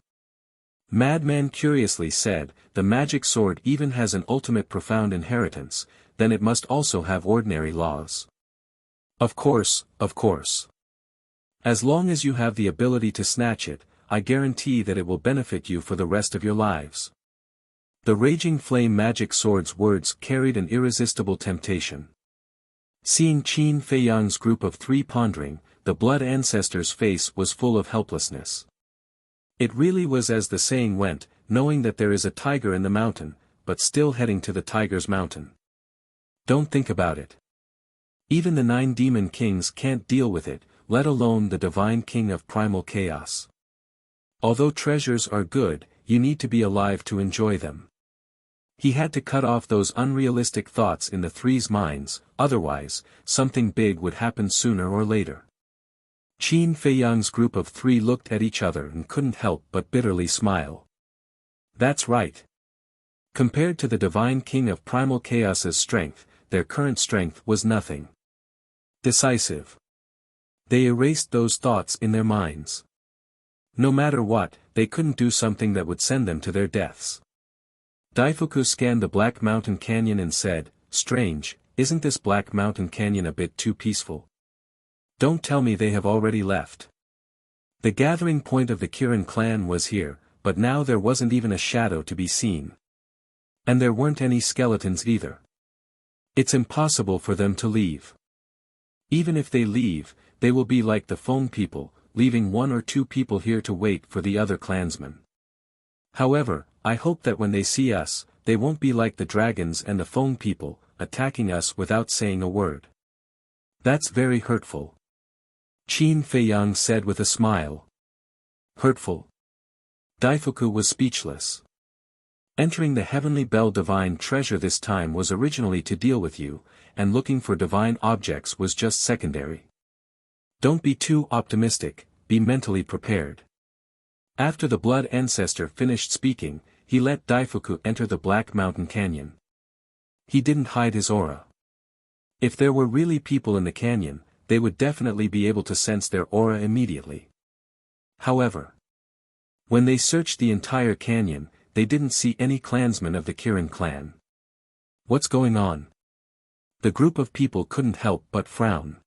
Madman curiously said, the magic sword even has an ultimate profound inheritance, then it must also have ordinary laws. Of course, of course. As long as you have the ability to snatch it, I guarantee that it will benefit you for the rest of your lives. The raging flame magic sword's words carried an irresistible temptation. Seeing Qin Feiyang's group of three pondering, the blood ancestor's face was full of helplessness. It really was as the saying went, knowing that there is a tiger in the mountain, but still heading to the tiger's mountain. Don't think about it. Even the 9 demon kings can't deal with it, let alone the divine king of primal chaos. Although treasures are good, you need to be alive to enjoy them. He had to cut off those unrealistic thoughts in the three's minds, otherwise, something big would happen sooner or later. Qin Feiyang's group of 3 looked at each other and couldn't help but bitterly smile. That's right. Compared to the divine king of primal chaos's strength, their current strength was nothing. Decisive. They erased those thoughts in their minds. No matter what, they couldn't do something that would send them to their deaths. Daifuku scanned the Black Mountain Canyon and said, strange, isn't this Black Mountain Canyon a bit too peaceful? Don't tell me they have already left. The gathering point of the Kirin clan was here, but now there wasn't even a shadow to be seen. And there weren't any skeletons either. It's impossible for them to leave. Even if they leave, they will be like the Feng people, leaving 1 or 2 people here to wait for the other clansmen. However, I hope that when they see us, they won't be like the dragons and the Feng people, attacking us without saying a word. That's very hurtful. Qin Feiyang said with a smile. Hurtful? Daifuku was speechless. Entering the Heavenly Bell divine treasure this time was originally to deal with you, and looking for divine objects was just secondary. Don't be too optimistic, be mentally prepared. After the blood ancestor finished speaking, he let Daifuku enter the Black Mountain Canyon. He didn't hide his aura. If there were really people in the canyon, they would definitely be able to sense their aura immediately. However, when they searched the entire canyon, they didn't see any clansmen of the Kirin clan. What's going on? The group of people couldn't help but frown.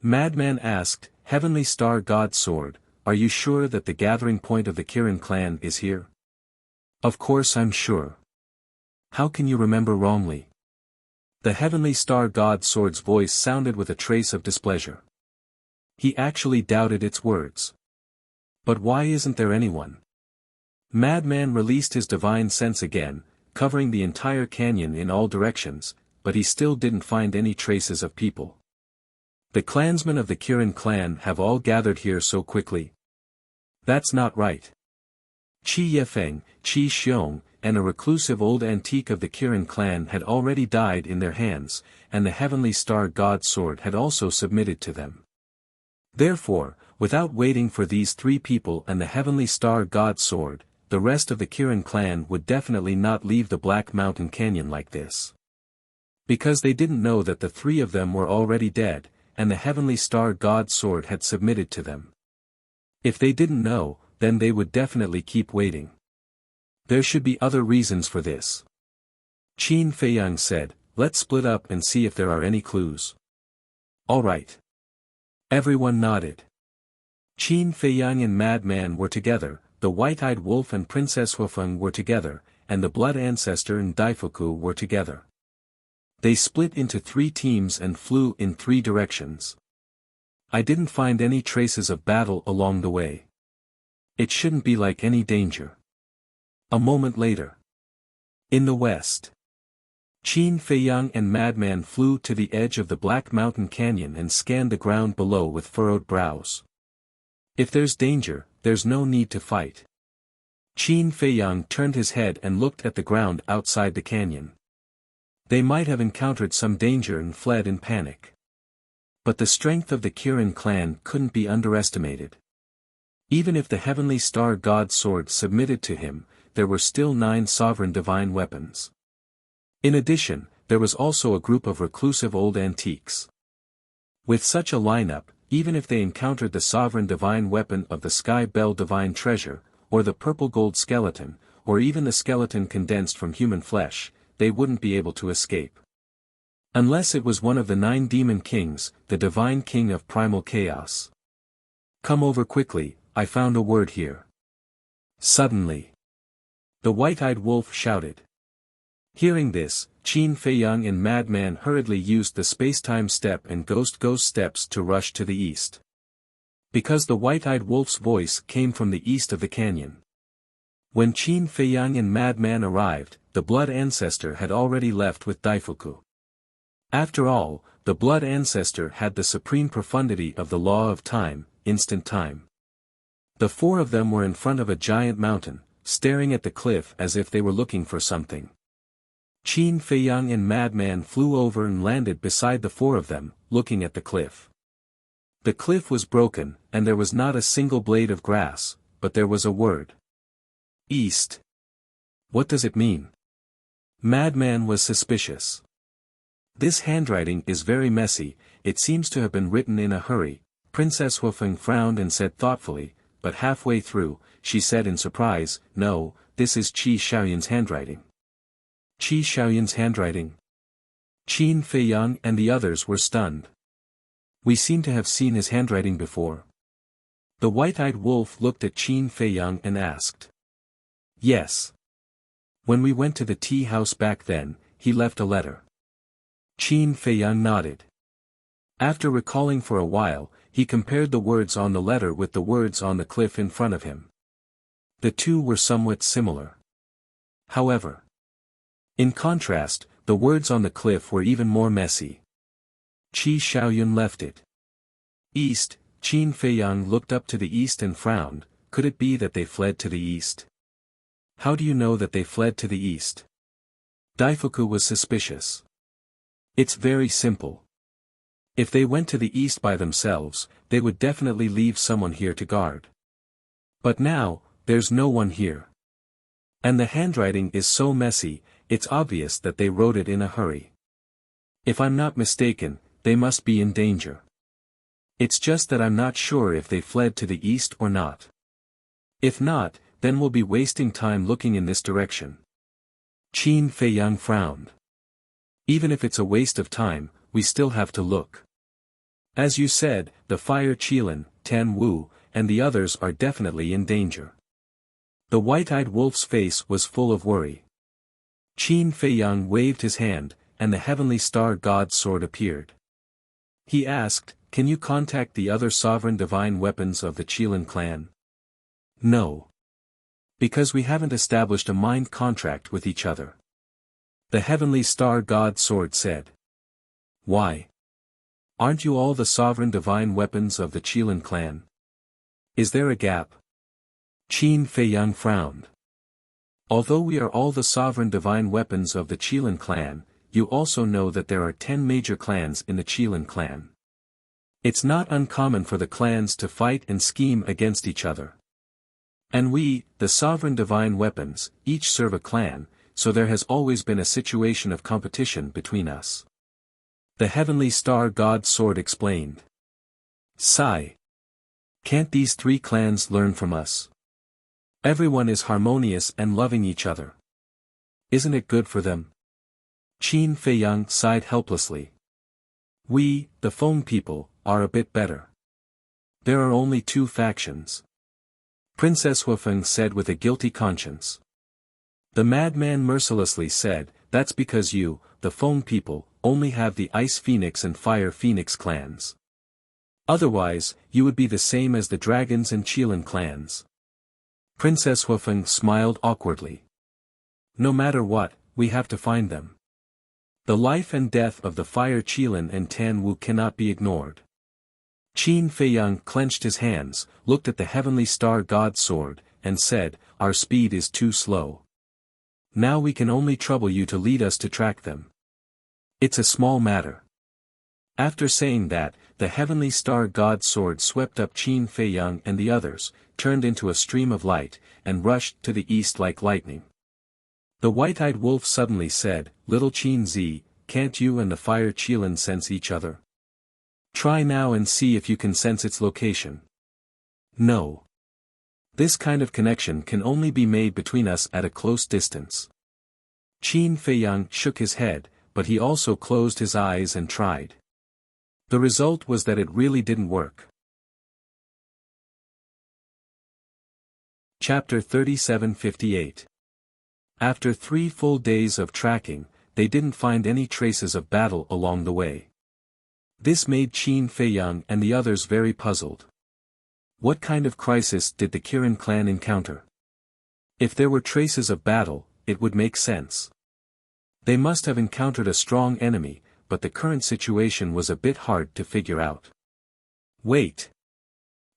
Madman asked, Heavenly Star God Sword, are you sure that the gathering point of the Kirin clan is here? Of course I'm sure. How can you remember wrongly? The Heavenly Star God Sword's voice sounded with a trace of displeasure. He actually doubted its words. But why isn't there anyone? Madman released his divine sense again, covering the entire canyon in all directions, but he still didn't find any traces of people. The clansmen of the Kirin clan have all gathered here so quickly. That's not right. Qi Yefeng, Qi Xiong, and a reclusive old antique of the Kirin clan had already died in their hands, and the heavenly star god sword had also submitted to them. Therefore, without waiting for these three people and the heavenly star god sword, the rest of the Kirin clan would definitely not leave the Black Mountain Canyon like this. Because they didn't know that the three of them were already dead, and the heavenly star god sword had submitted to them. If they didn't know, then they would definitely keep waiting. There should be other reasons for this. Qin Feiyang said, "Let's split up and see if there are any clues." "All right." Everyone nodded. Qin Feiyang and Madman were together, the White-Eyed Wolf and Princess Huifeng were together, and the Blood Ancestor and Daifuku were together. They split into 3 teams and flew in 3 directions. I didn't find any traces of battle along the way. It shouldn't be like any danger. A moment later. In the west. Qin Feiyang and Madman flew to the edge of the Black Mountain Canyon and scanned the ground below with furrowed brows. If there's danger, there's no need to fight. Qin Feiyang turned his head and looked at the ground outside the canyon. They might have encountered some danger and fled in panic. But the strength of the Kirin clan couldn't be underestimated. Even if the heavenly star god sword submitted to him, there were still 9 sovereign divine weapons. In addition, there was also a group of reclusive old antiques. With such a lineup, even if they encountered the sovereign divine weapon of the Sky Bell divine treasure, or the purple gold skeleton, or even the skeleton condensed from human flesh, they wouldn't be able to escape. Unless it was one of the 9 demon kings, the divine king of primal chaos. "Come over quickly, I found a word here." Suddenly. The White-Eyed Wolf shouted. Hearing this, Qin Feiyang and Madman hurriedly used the space-time step and ghost steps to rush to the east. Because the White-Eyed Wolf's voice came from the east of the canyon. When Qin Feiyang and Madman arrived, the Blood Ancestor had already left with Daifuku. After all, the Blood Ancestor had the supreme profundity of the law of time, instant time. The 4 of them were in front of a giant mountain, staring at the cliff as if they were looking for something. Qin Feiyang and Madman flew over and landed beside the 4 of them, looking at the cliff. The cliff was broken, and there was not a single blade of grass, but there was a word. East. What does it mean? Madman was suspicious. This handwriting is very messy, it seems to have been written in a hurry. Princess Huifeng frowned and said thoughtfully, but halfway through, she said in surprise, "No, this is Qi Xiaoyan's handwriting." Qi Xiaoyan's handwriting? Qin Feiyang and the others were stunned. "We seem to have seen his handwriting before." The White-Eyed Wolf looked at Qin Feiyang and asked. "Yes. When we went to the tea house back then, he left a letter." Qin Feiyang nodded. After recalling for a while, he compared the words on the letter with the words on the cliff in front of him. The 2 were somewhat similar. However, in contrast, the words on the cliff were even more messy. Qi Xiaoyan left it. East. Qin Feiyang looked up to the east and frowned. Could it be that they fled to the east? How do you know that they fled to the east? Daifuku was suspicious. It's very simple. If they went to the east by themselves, they would definitely leave someone here to guard. But now, there's no one here. And the handwriting is so messy, it's obvious that they wrote it in a hurry. If I'm not mistaken, they must be in danger. It's just that I'm not sure if they fled to the east or not. If not, then we'll be wasting time looking in this direction. Qin Feiyang frowned. Even if it's a waste of time, we still have to look. As you said, the Fire Qilin, Tan Wu, and the others are definitely in danger. The White-Eyed Wolf's face was full of worry. Qin Feiyang waved his hand, and the heavenly star god sword appeared. He asked, "Can you contact the other sovereign divine weapons of the Qilin clan?" No. Because we haven't established a mind contract with each other. The Heavenly Star God Sword said. Why? Aren't you all the sovereign divine weapons of the Qilin clan? Is there a gap? Qin Feiyang frowned. Although we are all the sovereign divine weapons of the Qilin clan, you also know that there are 10 major clans in the Qilin clan. It's not uncommon for the clans to fight and scheme against each other. And we, the sovereign divine weapons, each serve a clan, so there has always been a situation of competition between us. The Heavenly Star God Sword explained. Sigh. Can't these 3 clans learn from us? Everyone is harmonious and loving each other. Isn't it good for them? Qin Feiyang sighed helplessly. We, the Feng people, are a bit better. There are only 2 factions. Princess Huafeng said with a guilty conscience. The madman mercilessly said, that's because you, the Feng people, only have the Ice Phoenix and Fire Phoenix clans. Otherwise, you would be the same as the Dragons and Qilin clans. Princess Huafeng smiled awkwardly. No matter what, we have to find them. The life and death of the Fire Qilin and Tan Wu cannot be ignored. Qin Feiyang clenched his hands, looked at the Heavenly Star God Sword, and said, our speed is too slow. Now we can only trouble you to lead us to track them. It's a small matter. After saying that, the Heavenly Star God Sword swept up Qin Feiyang and the others, turned into a stream of light, and rushed to the east like lightning. The white-eyed wolf suddenly said, Little Qin Zi, can't you and the Fire Qilin sense each other? Try now and see if you can sense its location. No. This kind of connection can only be made between us at a close distance. Qin Feiyang shook his head, but he also closed his eyes and tried. The result was that it really didn't work. Chapter 3758. After 3 full days of tracking, they didn't find any traces of battle along the way. This made Qin Feiyang and the others very puzzled. What kind of crisis did the Kirin clan encounter? If there were traces of battle, it would make sense. They must have encountered a strong enemy, but the current situation was a bit hard to figure out. Wait.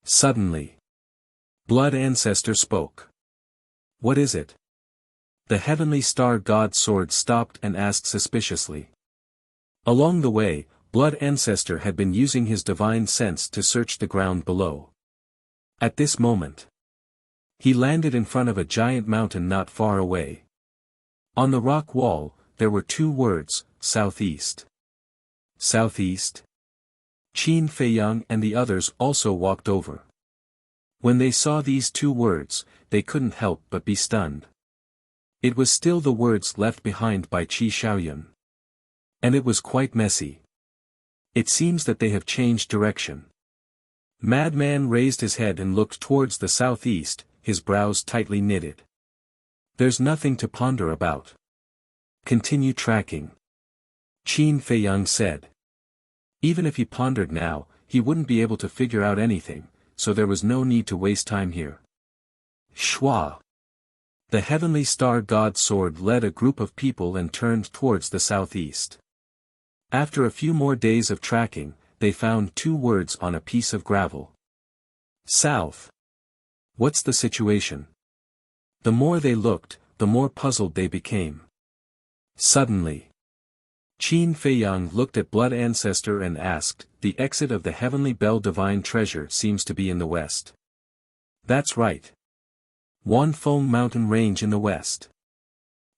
Suddenly, Blood Ancestor spoke. What is it? The Heavenly Star God Sword stopped and asked suspiciously. Along the way, Blood Ancestor had been using his divine sense to search the ground below. At this moment, he landed in front of a giant mountain not far away. On the rock wall, there were 2 words, Southeast. Southeast? Qin Feiyang and the others also walked over. When they saw these 2 words, they couldn't help but be stunned. It was still the words left behind by Qi Xiaoyun. And it was quite messy. It seems that they have changed direction. Madman raised his head and looked towards the southeast, his brows tightly knitted. There's nothing to ponder about. Continue tracking. Qin Feiyang said. Even if he pondered now, he wouldn't be able to figure out anything, so there was no need to waste time here. Shua. The Heavenly Star God Sword led a group of people and turned towards the southeast. After a few more days of tracking, they found 2 words on a piece of gravel. South. What's the situation? The more they looked, the more puzzled they became. Suddenly, Qin Feiyang looked at Blood Ancestor and asked, the exit of the Heavenly Bell Divine Treasure seems to be in the west. That's right. Wanfeng Mountain Range in the west.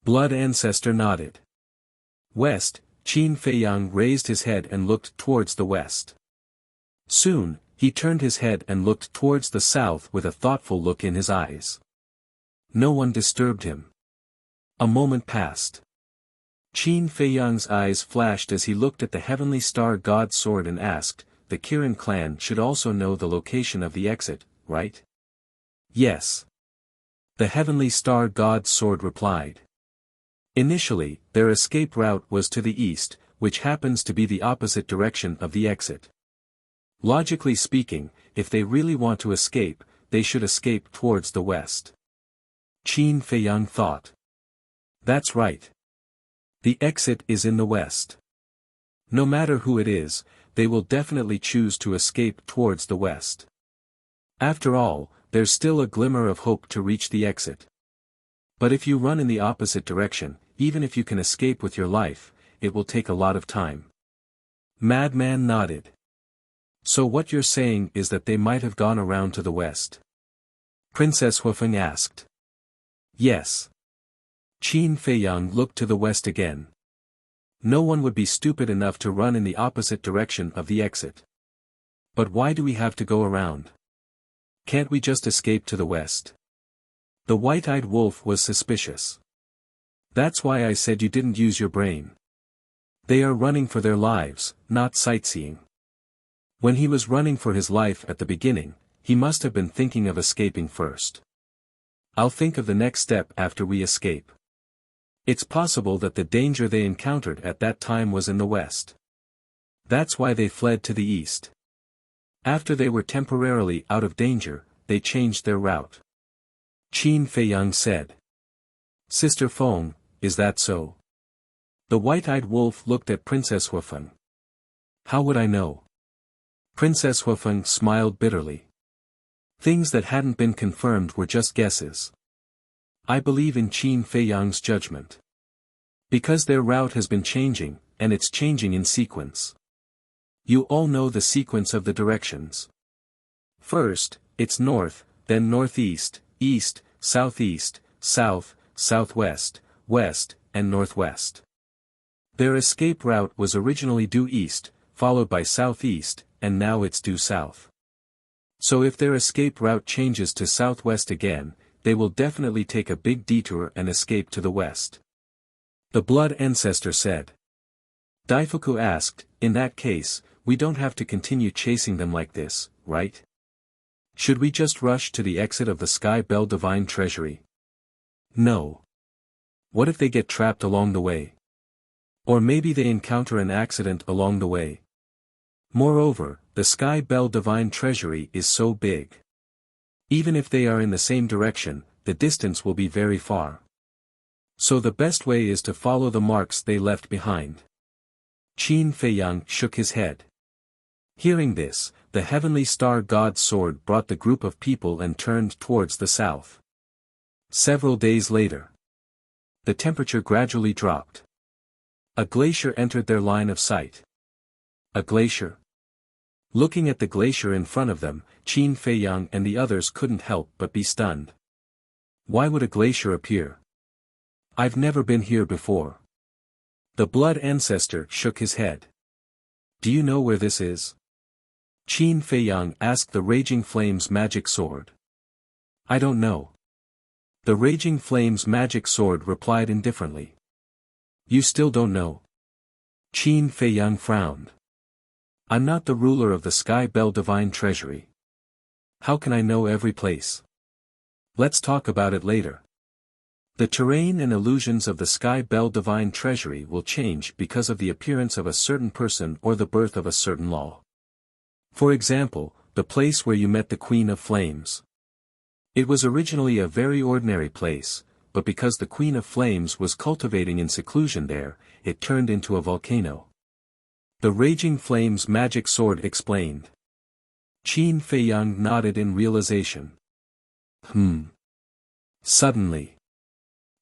Blood Ancestor nodded. West, Qin Feiyang raised his head and looked towards the west. Soon, he turned his head and looked towards the south with a thoughtful look in his eyes. No one disturbed him. A moment passed. Qin Feiyang's eyes flashed as he looked at the Heavenly Star God Sword and asked, the Kirin clan should also know the location of the exit, right? Yes. The Heavenly Star God Sword replied. Initially, their escape route was to the east, which happens to be the opposite direction of the exit. Logically speaking, if they really want to escape, they should escape towards the west. Qin Feiyang thought. That's right. The exit is in the west. No matter who it is, they will definitely choose to escape towards the west. After all, there's still a glimmer of hope to reach the exit. But if you run in the opposite direction, even if you can escape with your life, it will take a lot of time. Madman nodded. So what you're saying is that they might have gone around to the west? Princess Huifeng asked. Yes. Qin Feiyang looked to the west again. No one would be stupid enough to run in the opposite direction of the exit. But why do we have to go around? Can't we just escape to the west? The white-eyed wolf was suspicious. That's why I said you didn't use your brain. They are running for their lives, not sightseeing. When he was running for his life at the beginning, he must have been thinking of escaping first. I'll think of the next step after we escape. It's possible that the danger they encountered at that time was in the west. That's why they fled to the east. After they were temporarily out of danger, they changed their route. Qin Feiyang said. Sister Feng, is that so? The white-eyed wolf looked at Princess Huifeng. How would I know? Princess Huifeng smiled bitterly. Things that hadn't been confirmed were just guesses. I believe in Qin Feiyang's judgment. Because their route has been changing, and it's changing in sequence. You all know the sequence of the directions. First, it's north, then northeast, east, southeast, south, southwest, west, and northwest. Their escape route was originally due east, followed by southeast, and now it's due south. So if their escape route changes to southwest again, they will definitely take a big detour and escape to the west. The blood ancestor said. Daifuku asked, in that case, we don't have to continue chasing them like this, right? Should we just rush to the exit of the Sky Bell Divine Treasury? No. What if they get trapped along the way? Or maybe they encounter an accident along the way. Moreover, the Sky Bell Divine Treasury is so big. Even if they are in the same direction, the distance will be very far. So the best way is to follow the marks they left behind. Qin Feiyang shook his head. Hearing this, the heavenly star god's sword brought the group of people and turned towards the south. Several days later, the temperature gradually dropped. A glacier entered their line of sight. A glacier? Looking at the glacier in front of them, Qin Feiyang and the others couldn't help but be stunned. Why would a glacier appear? I've never been here before. The blood ancestor shook his head. Do you know where this is? Qin Feiyang asked the Raging Flame's magic sword. I don't know. The Raging Flame's magic sword replied indifferently. You still don't know? Qin Feiyang frowned. I'm not the ruler of the Sky Bell Divine Treasury. How can I know every place? Let's talk about it later. The terrain and illusions of the Sky Bell Divine Treasury will change because of the appearance of a certain person or the birth of a certain law. For example, the place where you met the Queen of Flames. It was originally a very ordinary place, but because the Queen of Flames was cultivating in seclusion there, it turned into a volcano. The Raging Flame's magic sword explained. Qin Feiyang nodded in realization. Suddenly,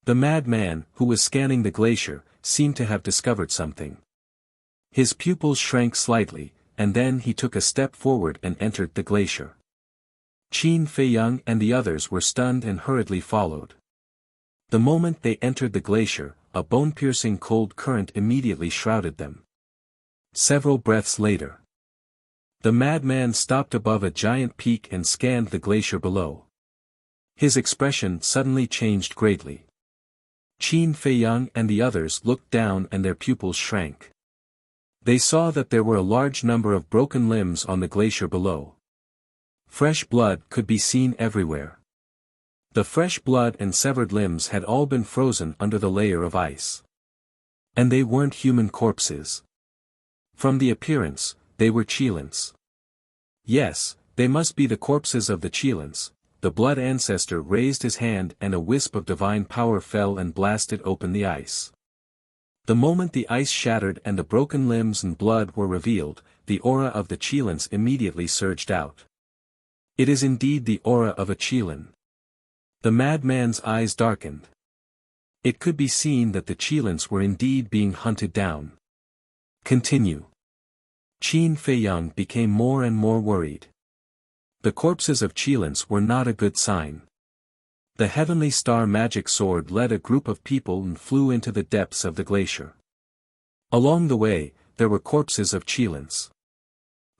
the madman, who was scanning the glacier, seemed to have discovered something. His pupils shrank slightly, and then he took a step forward and entered the glacier. Qin Feiyang and the others were stunned and hurriedly followed. The moment they entered the glacier, a bone-piercing cold current immediately shrouded them. Several breaths later, the madman stopped above a giant peak and scanned the glacier below. His expression suddenly changed greatly. Qin Feiyang and the others looked down and their pupils shrank. They saw that there were a large number of broken limbs on the glacier below. Fresh blood could be seen everywhere. The fresh blood and severed limbs had all been frozen under the layer of ice. And they weren't human corpses. From the appearance, they were Qilins. Yes, They must be the corpses of the Qilins. The blood ancestor raised his hand and a wisp of divine power fell and blasted open the ice. The moment the ice shattered and the broken limbs and blood were revealed, the aura of the Qilins immediately surged out. It is indeed the aura of a Qilin. The madman's eyes darkened. It could be seen that the Qilins were indeed being hunted down. Continue. Qin Feiyang became more and more worried. The corpses of Qilins were not a good sign. The heavenly star magic sword led a group of people and flew into the depths of the glacier. Along the way, there were corpses of Qilins.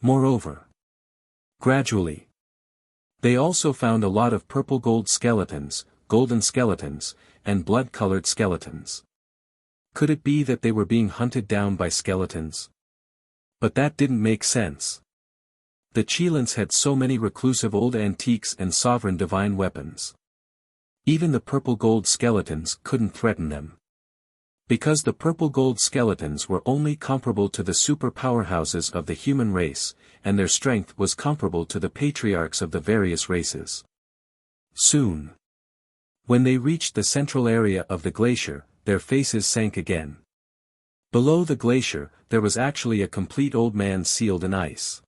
Moreover, gradually, they also found a lot of purple gold skeletons, golden skeletons, and blood-colored skeletons. Could it be that they were being hunted down by skeletons? But that didn't make sense. The Qilins had so many reclusive old antiques and sovereign divine weapons. Even the purple gold skeletons couldn't threaten them. Because the purple gold skeletons were only comparable to the super powerhouses of the human race, and their strength was comparable to the patriarchs of the various races. Soon, when they reached the central area of the glacier, their faces sank again. Below the glacier, there was actually a complete old man sealed in ice.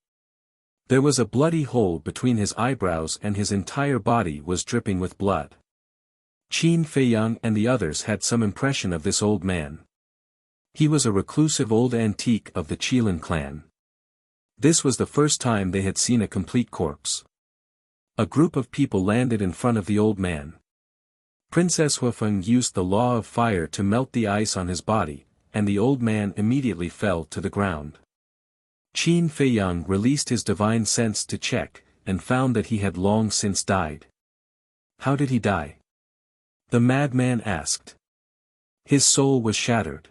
There was a bloody hole between his eyebrows and his entire body was dripping with blood. Qin Feiyang and the others had some impression of this old man. He was a reclusive old antique of the Qilin clan. This was the first time they had seen a complete corpse. A group of people landed in front of the old man. Princess Huifeng used the law of fire to melt the ice on his body, and the old man immediately fell to the ground. Qin Feiyang released his divine sense to check, and found that he had long since died. How did he die? The madman asked. His soul was shattered.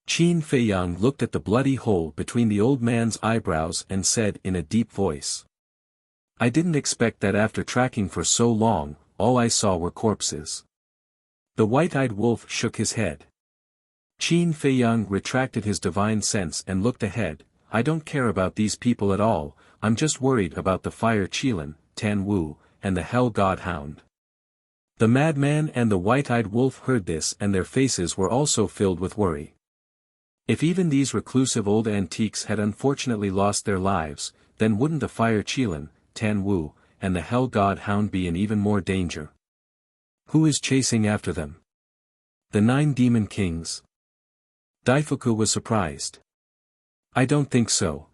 Qin Feiyang looked at the bloody hole between the old man's eyebrows and said in a deep voice. I didn't expect that after tracking for so long, all I saw were corpses. The white-eyed wolf shook his head. Qin Feiyang retracted his divine sense and looked ahead. I don't care about these people at all, I'm just worried about the fire Qilin, Tan Wu, and the hell god hound. The madman and the white-eyed wolf heard this and their faces were also filled with worry. If even these reclusive old antiques had unfortunately lost their lives, then wouldn't the fire Qilin, Tan Wu, and the hell god hound be in even more danger? Who is chasing after them? The 9 demon kings? Daifuku was surprised. I don't think so.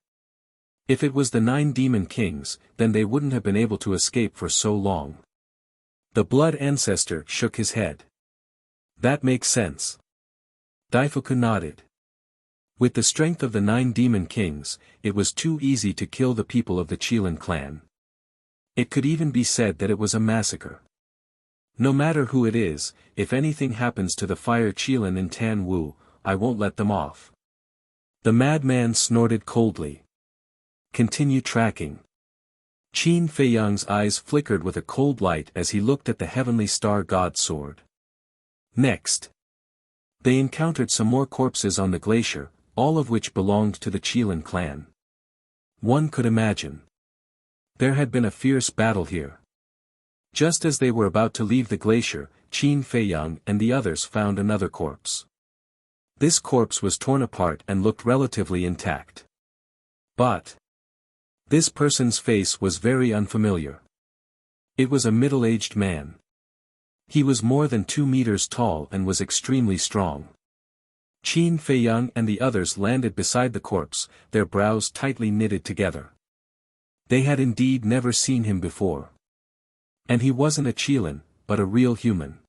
If it was the 9 demon kings, then they wouldn't have been able to escape for so long. The blood ancestor shook his head. That makes sense. Daifuku nodded. With the strength of the 9 demon kings, it was too easy to kill the people of the Qilin clan. It could even be said that it was a massacre. No matter who it is, if anything happens to the fire Qilin and Tan Wu, I won't let them off. The madman snorted coldly. Continue tracking. Qin Feiyang's eyes flickered with a cold light as he looked at the heavenly star god sword. Next, they encountered some more corpses on the glacier, all of which belonged to the Qilin clan. One could imagine. There had been a fierce battle here. Just as they were about to leave the glacier, Qin Feiyang and the others found another corpse. This corpse was torn apart and looked relatively intact. But this person's face was very unfamiliar. It was a middle-aged man. He was more than 2 meters tall and was extremely strong. Qin Feiyang and the others landed beside the corpse, their brows tightly knitted together. They had indeed never seen him before. And he wasn't a Qilin, but a real human.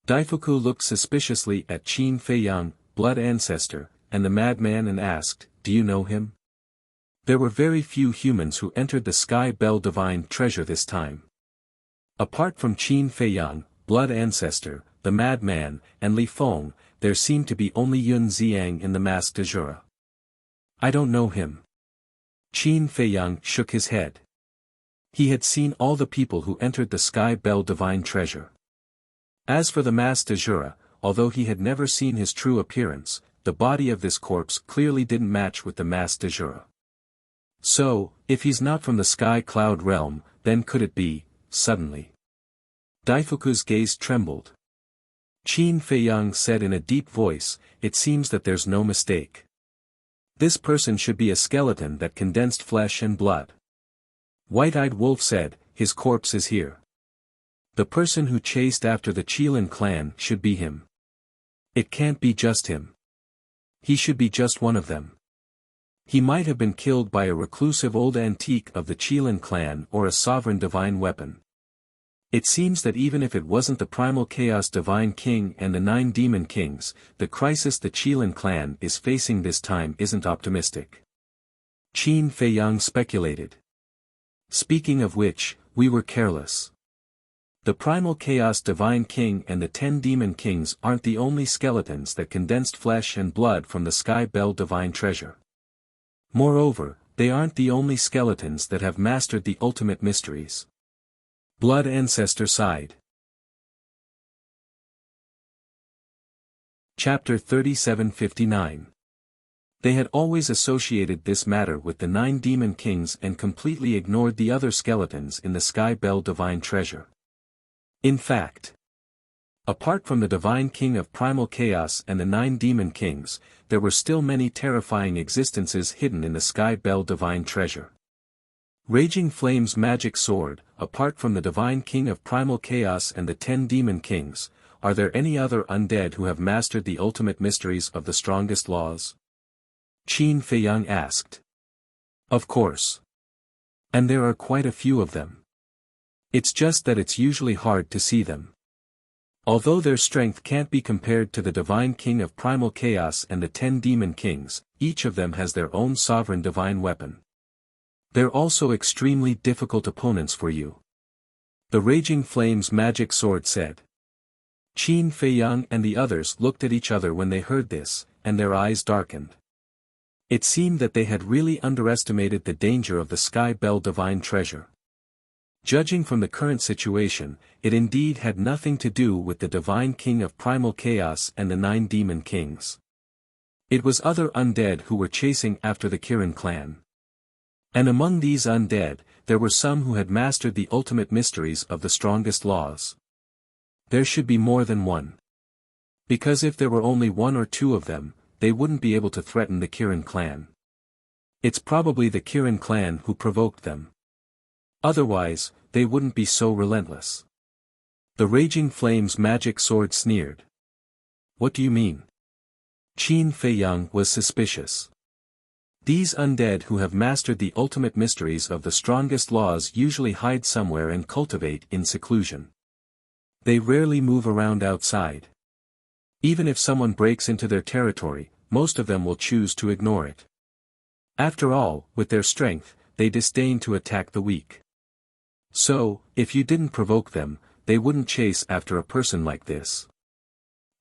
Daifuku looked suspiciously at Qin Feiyang, blood ancestor, and the madman and asked, do you know him? There were very few humans who entered the Sky Bell Divine Treasure this time. Apart from Qin Feiyang, blood ancestor, the madman, and Li Feng, there seemed to be only Yun Xiang in the Mask de Jura. I don't know him. Qin Feiyang shook his head. He had seen all the people who entered the Sky Bell Divine Treasure. As for the Mask de Jura, although he had never seen his true appearance, the body of this corpse clearly didn't match with the Mask de Jura. So, if he's not from the sky cloud realm, then could it be, suddenly? Daifuku's gaze trembled. Qin Feiyang said in a deep voice, "It seems that there's no mistake. This person should be a skeleton that condensed flesh and blood." White-Eyed Wolf said, "His corpse is here. The person who chased after the Qilin clan should be him. It can't be just him. He should be just one of them. He might have been killed by a reclusive old antique of the Qilin clan or a sovereign divine weapon. It seems that even if it wasn't the primal chaos divine king and the 9 demon kings, the crisis the Qilin clan is facing this time isn't optimistic." Qin Feiyang speculated. "Speaking of which, we were careless. The primal chaos divine king and the 10 demon kings aren't the only skeletons that condensed flesh and blood from the Sky Bell divine treasure. Moreover, they aren't the only skeletons that have mastered the ultimate mysteries." Blood Ancestor sighed. Chapter 3759. They had always associated this matter with the 9 demon kings and completely ignored the other skeletons in the Sky Bell divine treasure. In fact, apart from the divine king of primal chaos and the 9 demon kings, there were still many terrifying existences hidden in the Sky Bell divine treasure. Raging Flame's magic sword, apart from the divine king of primal chaos and the 10 demon kings, are there any other undead who have mastered the ultimate mysteries of the strongest laws? Qin Feiyang asked. Of course. And there are quite a few of them. It's just that it's usually hard to see them. Although their strength can't be compared to the divine king of primal chaos and the 10 demon kings, each of them has their own sovereign divine weapon. They're also extremely difficult opponents for you. The Raging Flame's magic sword said. Qin Feiyang and the others looked at each other when they heard this, and their eyes darkened. It seemed that they had really underestimated the danger of the Sky Bell divine treasure. Judging from the current situation, it indeed had nothing to do with the divine king of primal chaos and the 9 demon kings. It was other undead who were chasing after the Kirin clan. And among these undead, there were some who had mastered the ultimate mysteries of the strongest laws. There should be more than one. Because if there were only 1 or 2 of them, they wouldn't be able to threaten the Kirin clan. It's probably the Kirin clan who provoked them. Otherwise, they wouldn't be so relentless. The Raging Flame's magic sword sneered. What do you mean? Qin Feiyang was suspicious. These undead who have mastered the ultimate mysteries of the strongest laws usually hide somewhere and cultivate in seclusion. They rarely move around outside. Even if someone breaks into their territory, most of them will choose to ignore it. After all, with their strength, they disdain to attack the weak. So, if you didn't provoke them, they wouldn't chase after a person like this.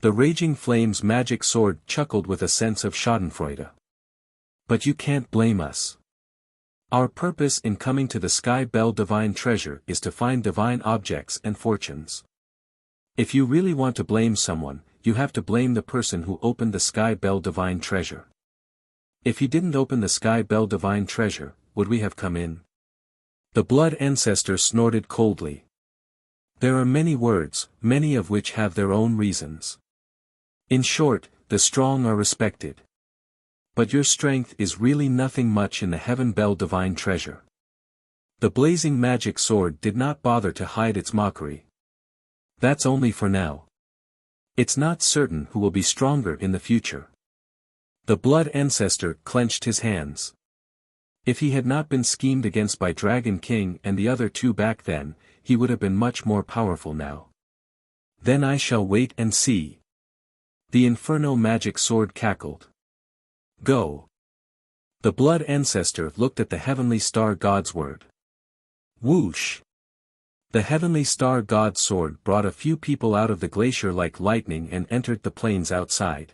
The Raging Flame's magic sword chuckled with a sense of schadenfreude. But you can't blame us. Our purpose in coming to the Sky Bell divine treasure is to find divine objects and fortunes. If you really want to blame someone, you have to blame the person who opened the Sky Bell divine treasure. If he didn't open the Sky Bell divine treasure, would we have come in? The Blood Ancestor snorted coldly. There are many words, many of which have their own reasons. In short, the strong are respected. But your strength is really nothing much in the Heaven Bell divine treasure. The blazing magic sword did not bother to hide its mockery. That's only for now. It's not certain who will be stronger in the future. The Blood Ancestor clenched his hands. If he had not been schemed against by Dragon King and the other 2 back then, he would have been much more powerful now. Then I shall wait and see. The Inferno magic sword cackled. Go. The Blood Ancestor looked at the Heavenly Star God's word. Whoosh. The Heavenly Star God's sword brought a few people out of the glacier like lightning and entered the plains outside.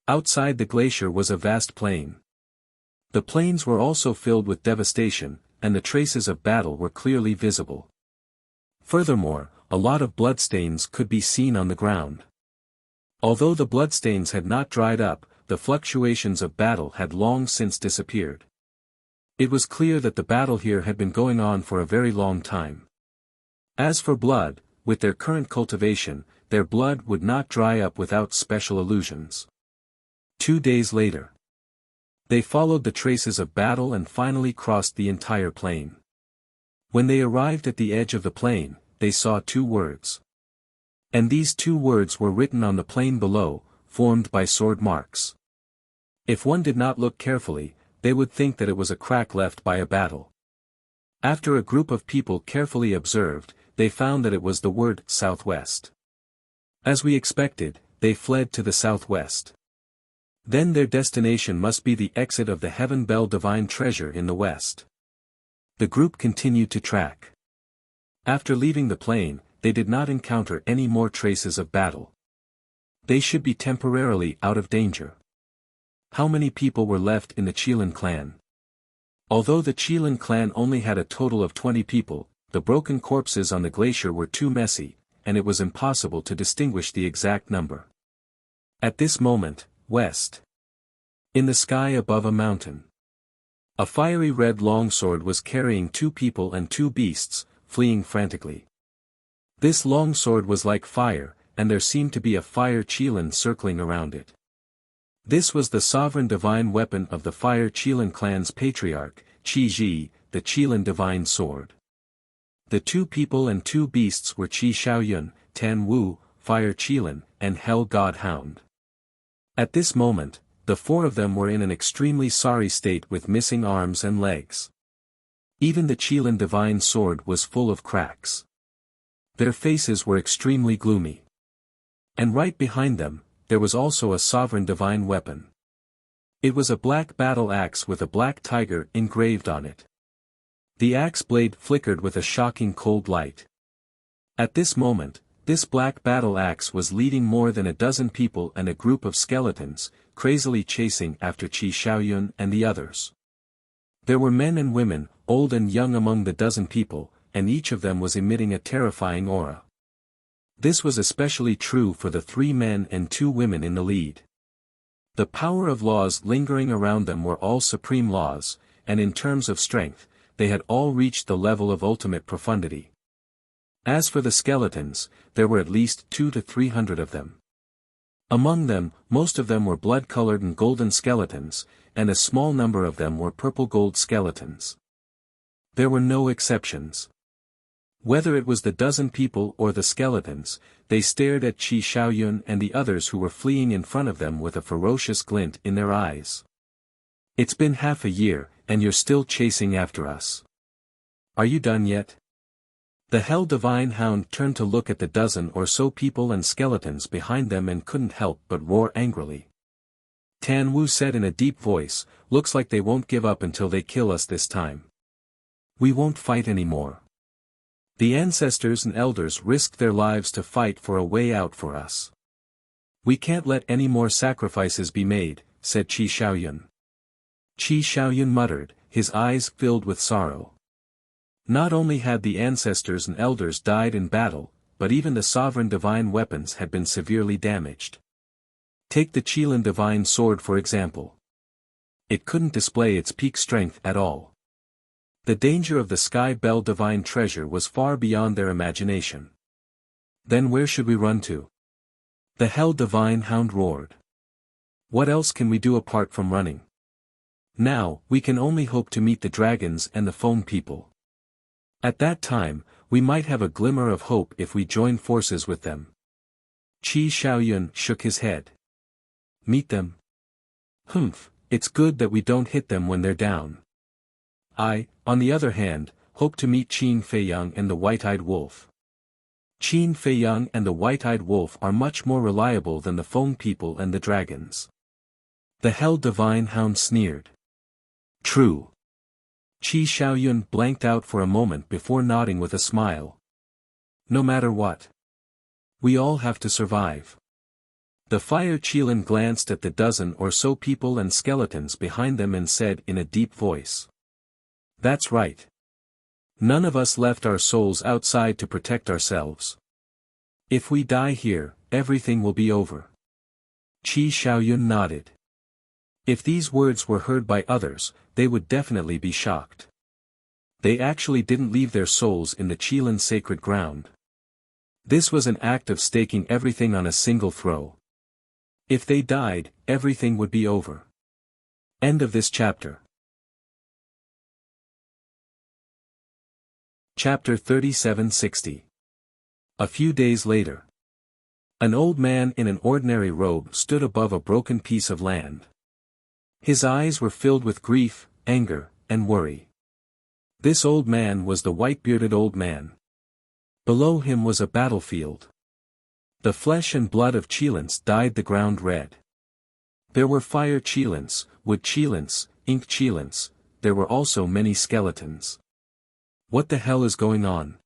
Outside the glacier was a vast plain. The plains were also filled with devastation, and the traces of battle were clearly visible. Furthermore, a lot of bloodstains could be seen on the ground. Although the bloodstains had not dried up, the fluctuations of battle had long since disappeared. It was clear that the battle here had been going on for a very long time. As for blood, with their current cultivation, their blood would not dry up without special illusions. 2 days later, they followed the traces of battle and finally crossed the entire plain. When they arrived at the edge of the plain, they saw 2 words. And these 2 words were written on the plain below, formed by sword marks. If one did not look carefully, they would think that it was a crack left by a battle. After a group of people carefully observed, they found that it was the word southwest. As we expected, they fled to the southwest. Then their destination must be the exit of the Heaven Bell Divine Treasure in the west. The group continued to track. After leaving the plain, they did not encounter any more traces of battle. They should be temporarily out of danger. How many people were left in the Qilin clan? Although the Qilin clan only had a total of 20 people, the broken corpses on the glacier were too messy, and it was impossible to distinguish the exact number. At this moment, west. In the sky above a mountain, a fiery red longsword was carrying 2 people and 2 beasts, fleeing frantically. This longsword was like fire, and there seemed to be a fire Qilin circling around it. This was the sovereign divine weapon of the Fire Qilin clan's patriarch, Qi Ji, the Qilin divine sword. The 2 people and 2 beasts were Qi Shaoyun, Tan Wu, Fire Qilin, and Hell God Hound. At this moment, the 4 of them were in an extremely sorry state with missing arms and legs. Even the Qilin divine sword was full of cracks. Their faces were extremely gloomy. And right behind them, there was also a sovereign divine weapon. It was a black battle axe with a black tiger engraved on it. The axe blade flickered with a shocking cold light. At this moment, this black battle axe was leading more than a dozen people and a group of skeletons, crazily chasing after Qi Shaoyun and the others. There were men and women, old and young among the dozen people, and each of them was emitting a terrifying aura. This was especially true for the 3 men and 2 women in the lead. The power of laws lingering around them were all supreme laws, and in terms of strength, they had all reached the level of ultimate profundity. As for the skeletons, there were at least 200 to 300 of them. Among them, most of them were blood-colored and golden skeletons, and a small number of them were purple-gold skeletons. There were no exceptions. Whether it was the dozen people or the skeletons, they stared at Qi Shaoyun and the others who were fleeing in front of them with a ferocious glint in their eyes. "It's been half a year, and you're still chasing after us. Are you done yet?" The Hell Divine Hound turned to look at the dozen or so people and skeletons behind them and couldn't help but roar angrily. Tan Wu said in a deep voice, "Looks like they won't give up until they kill us this time. We won't fight anymore. The ancestors and elders risked their lives to fight for a way out for us. We can't let any more sacrifices be made," said Qi Shaoyun. Qi Shaoyun muttered, his eyes filled with sorrow. Not only had the ancestors and elders died in battle, but even the sovereign divine weapons had been severely damaged. Take the Qilin divine sword for example. It couldn't display its peak strength at all. The danger of the Sky Bell divine treasure was far beyond their imagination. Then where should we run to? The Hell Divine Hound roared. What else can we do apart from running? Now, we can only hope to meet the dragons and the foam people. At that time, we might have a glimmer of hope if we join forces with them. Qi Shaoyun shook his head. Meet them? Humph, it's good that we don't hit them when they're down. I, on the other hand, hope to meet Qin Feiyang and the White-Eyed Wolf. Qin Feiyang and the White-Eyed Wolf are much more reliable than the foam people and the dragons. The Hell Divine Hound sneered. True. Qi Shaoyun blanked out for a moment before nodding with a smile. No matter what. We all have to survive. The Fire Qilin glanced at the dozen or so people and skeletons behind them and said in a deep voice. That's right. None of us left our souls outside to protect ourselves. If we die here, everything will be over. Qi Shaoyun nodded. If these words were heard by others, they would definitely be shocked. They actually didn't leave their souls in the Qilin sacred ground. This was an act of staking everything on a single throw. If they died, everything would be over. End of this chapter. Chapter 3760. A few days later. An old man in an ordinary robe stood above a broken piece of land. His eyes were filled with grief, anger, and worry. This old man was the white-bearded old man. Below him was a battlefield. The flesh and blood of Qilins dyed the ground red. There were fire Qilins, wood Qilins, ink Qilins, there were also many skeletons. What the hell is going on?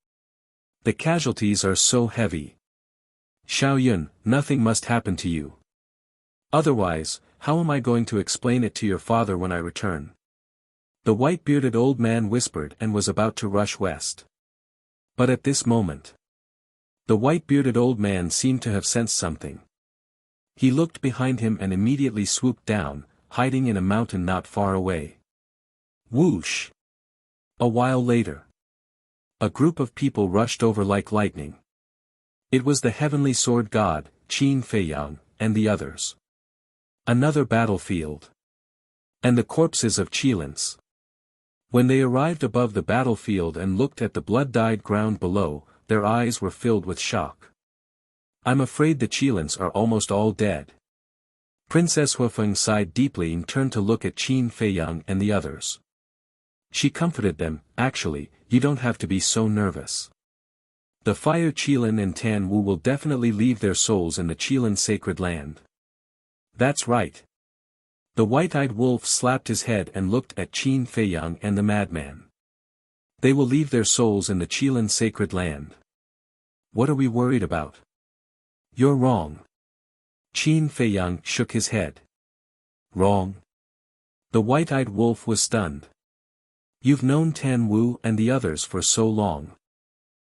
The casualties are so heavy. Xiaoyun, nothing must happen to you. Otherwise, how am I going to explain it to your father when I return? The white-bearded old man whispered and was about to rush west. But at this moment, the white-bearded old man seemed to have sensed something. He looked behind him and immediately swooped down, hiding in a mountain not far away. Whoosh! A while later, a group of people rushed over like lightning. It was the heavenly sword god, Qin Feiyang, and the others. Another battlefield. And the corpses of Qilins. When they arrived above the battlefield and looked at the blood-dyed ground below, their eyes were filled with shock. I'm afraid the Qilins are almost all dead. Princess Huifeng sighed deeply and turned to look at Qin Feiyang and the others. She comforted them, actually, you don't have to be so nervous. The fire Qilin and Tan Wu will definitely leave their souls in the Qilin sacred land. That's right. The white-eyed wolf slapped his head and looked at Qin Feiyang and the madman. They will leave their souls in the Qilin sacred land. What are we worried about? You're wrong. Qin Feiyang shook his head. Wrong? The white-eyed wolf was stunned. You've known Tan Wu and the others for so long.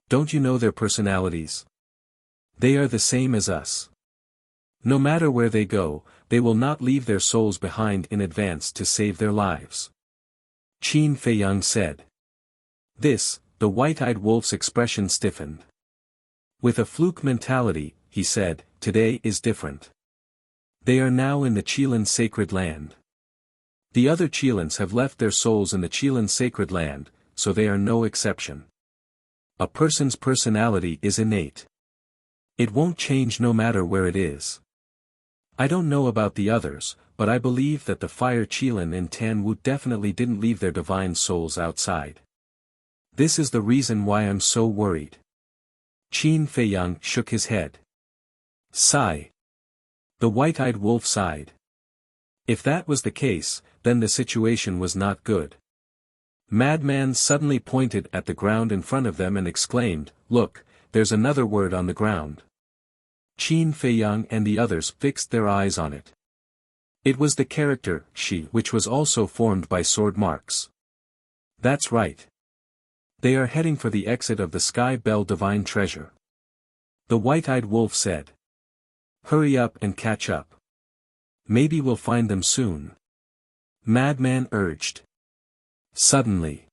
Don't you know their personalities? They are the same as us. No matter where they go, they will not leave their souls behind in advance to save their lives. Qin Feiyang said. This, the white-eyed wolf's expression stiffened. With a fluke mentality, he said, today is different. They are now in the Qilin sacred land. The other Qilins have left their souls in the Qilin sacred land, so they are no exception. A person's personality is innate. It won't change no matter where it is. I don't know about the others, but I believe that the fire Qilin and Tan Wu definitely didn't leave their divine souls outside. This is the reason why I'm so worried. Qin Feiyang shook his head. Sigh. The white-eyed wolf sighed. If that was the case, then the situation was not good. Madman suddenly pointed at the ground in front of them and exclaimed, look, there's another word on the ground. Qin Feiyang and the others fixed their eyes on it. It was the character, Shi, which was also formed by sword marks. That's right. They are heading for the exit of the Sky Bell Divine Treasure. The white-eyed wolf said. Hurry up and catch up. Maybe we'll find them soon. Madman urged. Suddenly,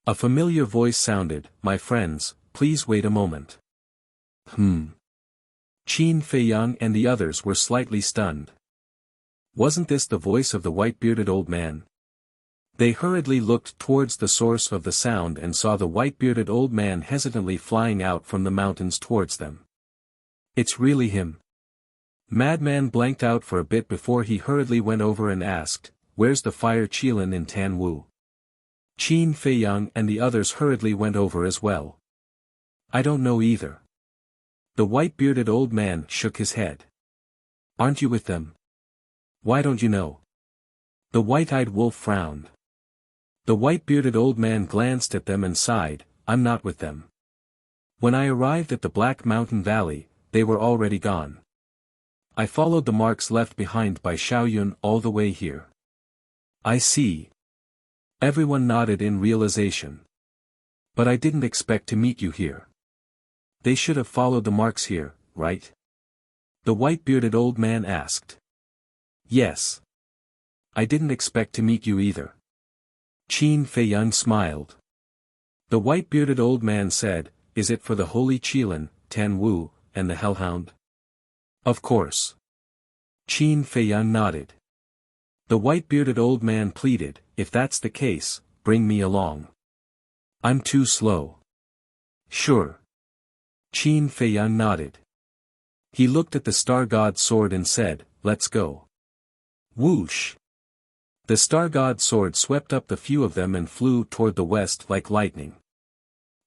a familiar voice sounded, my friends, please wait a moment. Qin Feiyang and the others were slightly stunned. Wasn't this the voice of the white-bearded old man? They hurriedly looked towards the source of the sound and saw the white-bearded old man hesitantly flying out from the mountains towards them. It's really him. Madman blanked out for a bit before he hurriedly went over and asked, where's the fire Qilin in Tan Wu? Qin Feiyang and the others hurriedly went over as well. I don't know either. The white-bearded old man shook his head. Aren't you with them? Why don't you know? The white-eyed wolf frowned. The white-bearded old man glanced at them and sighed, I'm not with them. When I arrived at the Black Mountain Valley, they were already gone. I followed the marks left behind by Xiaoyun all the way here. I see. Everyone nodded in realization. But I didn't expect to meet you here. They should have followed the marks here, right? The white-bearded old man asked. Yes. I didn't expect to meet you either. Qin Feiyang smiled. The white-bearded old man said, is it for the holy Qilin, Tan Wu, and the hellhound? Of course. Qin Feiyang nodded. The white-bearded old man pleaded, if that's the case, bring me along. I'm too slow. Sure. Qin Feiyang nodded. He looked at the star god's sword and said, let's go. Whoosh! The star god's sword swept up the few of them and flew toward the west like lightning.